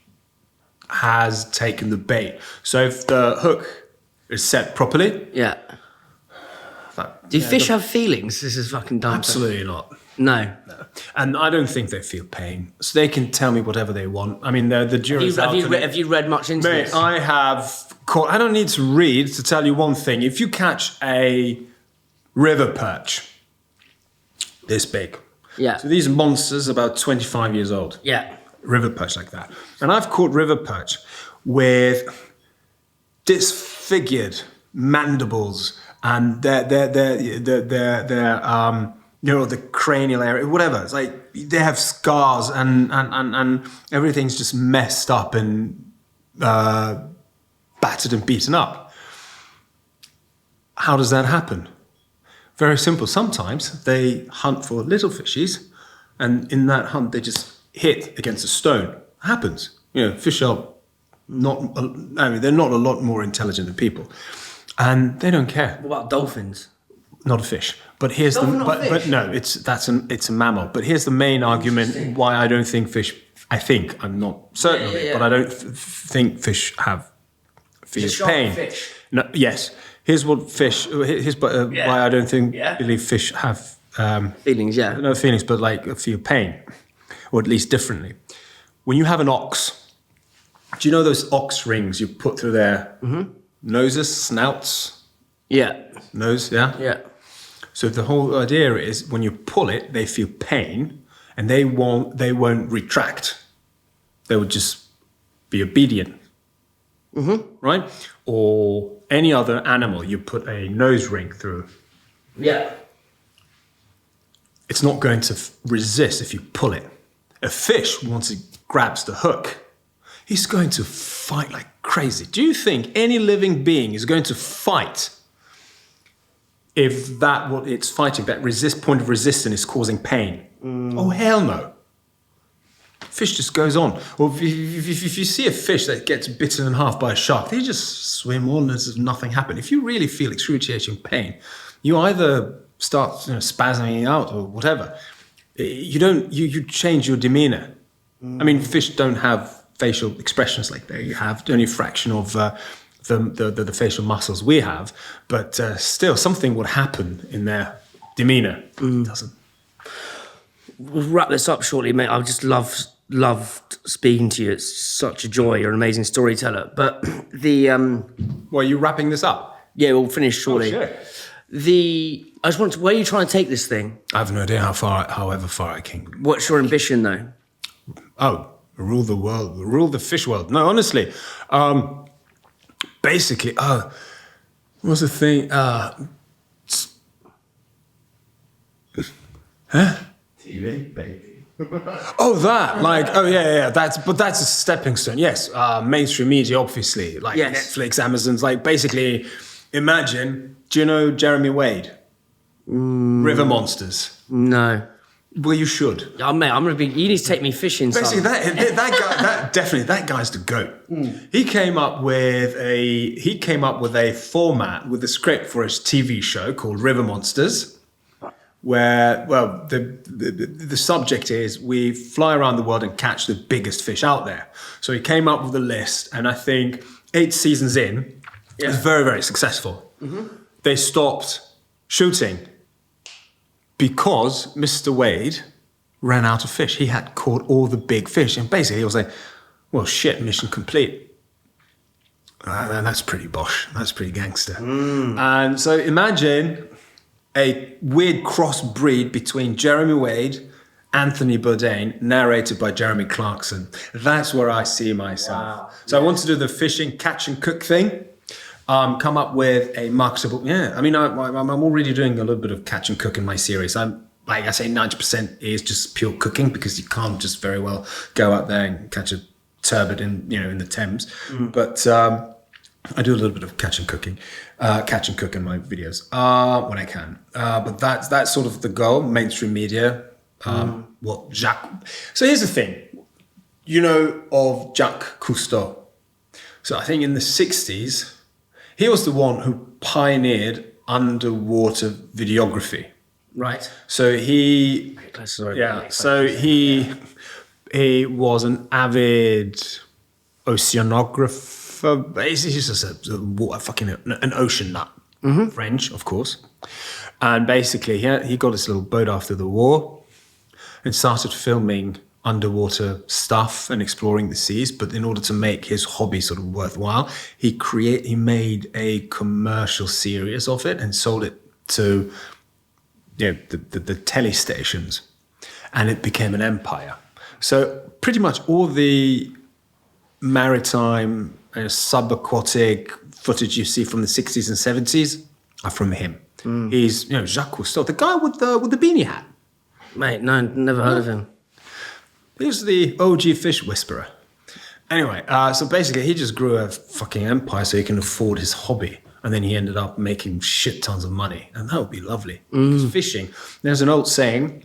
has taken the bait. So if the hook is set properly, yeah. Do fish have feelings? This is fucking dumb. Absolutely not. No. And I don't think they feel pain. So they can tell me whatever they want. I mean, the jury's out. Have you read much into this? I have. I don't need to read to tell you one thing. If you catch a river perch this big. Yeah. So these monsters about 25 years old. Yeah. River perch like that. And I've caught river perch with disfigured mandibles and the cranial area, whatever. It's like they have scars and everything's just messed up and battered and beaten up. How does that happen? Very simple. Sometimes they hunt for little fishies, and in that hunt they just hit against a stone. It happens. Fish are they're not a lot more intelligent than people, and they don't care. What about dolphins? Not a fish. But here's it's a mammal. But here's the main argument why I don't think fish. I'm not certain of it, but I don't think fish feel pain. Fish. No, yes. Here's what fish. Why I don't believe fish have feelings. Yeah. No feelings, but feel pain, or at least differently. When you have an ox, do you know those ox rings you put through their noses, snouts? Yeah. Nose. Yeah. Yeah. So the whole idea is when you pull it, they feel pain, and they won't retract. They would just be obedient. Right? Or any other animal, you put a nose ring through. Yeah. It's not going to resist if you pull it. A fish, once it grabs the hook, he's going to fight like crazy. Do you think any living being is going to fight if what it's fighting, that point of resistance is causing pain? Oh, hell no. Fish just goes on. Or if you see a fish that gets bitten in half by a shark, they just swim on as if nothing happened. If you really feel excruciating pain, you either start spasming out or whatever. You change your demeanor. I mean, fish don't have facial expressions like they have, only a fraction of the facial muscles we have, but still something would happen in their demeanor. It doesn't. We'll wrap this up shortly, mate. I've just loved speaking to you. It's such a joy. You're an amazing storyteller. But Well, are you wrapping this up? Yeah, we'll finish shortly. Oh, sure. I just want to, where are you trying to take this thing? I have no idea however far I can. What's your ambition, though? Oh, rule the world, rule the fish world. No, honestly, basically, what's the thing? TV, baby. That's a stepping stone. Yes, mainstream media, obviously, like Netflix, Amazon's. Like basically, imagine. Do you know Jeremy Wade? River Monsters. No. Well, you should. Oh, mate, you need to take me fishing. Basically, that guy's the goat. He came up with a format with a script for his TV show called River Monsters, where the subject is we fly around the world and catch the biggest fish out there. So he came up with a list, and I think 8 seasons in, it was very, very successful. They stopped shooting because Mr. Wade ran out of fish. He had caught all the big fish. And basically he was like, well, shit, mission complete. That's pretty bosh. That's pretty gangster. And so imagine a weird crossbreed between Jeremy Wade, Anthony Bourdain, narrated by Jeremy Clarkson. That's where I see myself. Wow. So I want to do the fishing, catch and cook thing. Come up with a marketable. Yeah, I mean, I'm already doing a little bit of catch and cook in my series. I'm like I say, 90% is just pure cooking because you can't just very well go out there and catch a turbot in the Thames. But I do a little bit of catch and cook in my videos when I can. But that's sort of the goal, mainstream media. What Jacques... So here's the thing. You know of Jacques Cousteau. So I think in the 60s, he was the one who pioneered underwater videography. Right. So he was an avid oceanographer. He's just an ocean nut. French, of course. And basically, he got his little boat after the war and started filming underwater stuff and exploring the seas. But in order to make his hobby sort of worthwhile, he made a commercial series of it and sold it to the telly stations, and it became an empire. So pretty much all the maritime subaquatic footage you see from the 60s and 70s are from him. He's Jacques Cousteau, the guy with the beanie hat. Mate, no, never heard of him. He was the OG fish whisperer. Anyway, so basically he just grew a fucking empire so he can afford his hobby. And then he ended up making shit tons of money. And that would be lovely. Because fishing, there's an old saying,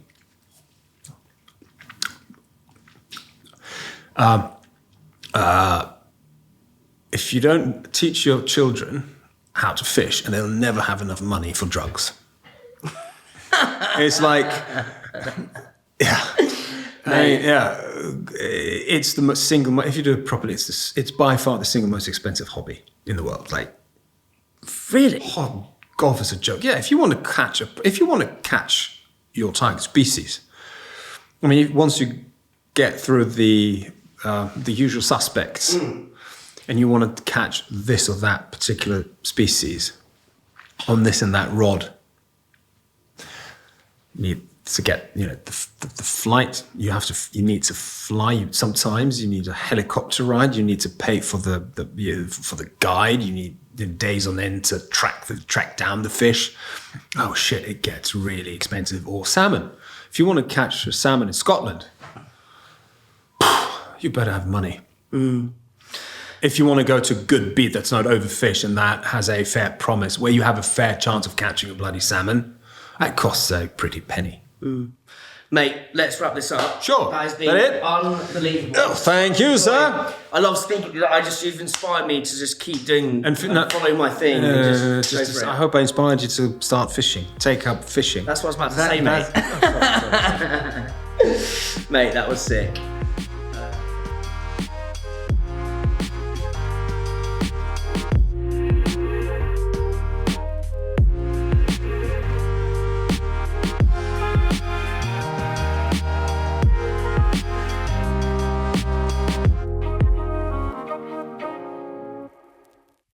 if you don't teach your children how to fish, and they'll never have enough money for drugs. It's like, it's the most if you do it properly, it's by far the single most expensive hobby in the world. Like, really? Oh, golf is a joke. Yeah, if you want to catch your target species, I mean, once you get through the usual suspects, and you want to catch this or that particular species on this and that rod, you need to get the flight. You need to fly. Sometimes you need a helicopter ride. You need to pay for the guide. You need days on end to track down the fish. Oh shit, it gets really expensive. Or salmon. If you want to catch a salmon in Scotland, you better have money. If you want to go to a good beat that's not overfished and that has a fair promise, where you have a fair chance of catching a bloody salmon, that costs a pretty penny. Mate, let's wrap this up. Sure. That has been That it? unbelievable. Oh, thank you, sir. I love speaking. You've inspired me to just keep doing and follow my thing. And just I hope I inspired you to start fishing. Take up fishing. That's what I was about to say, mate. Mate, that was sick.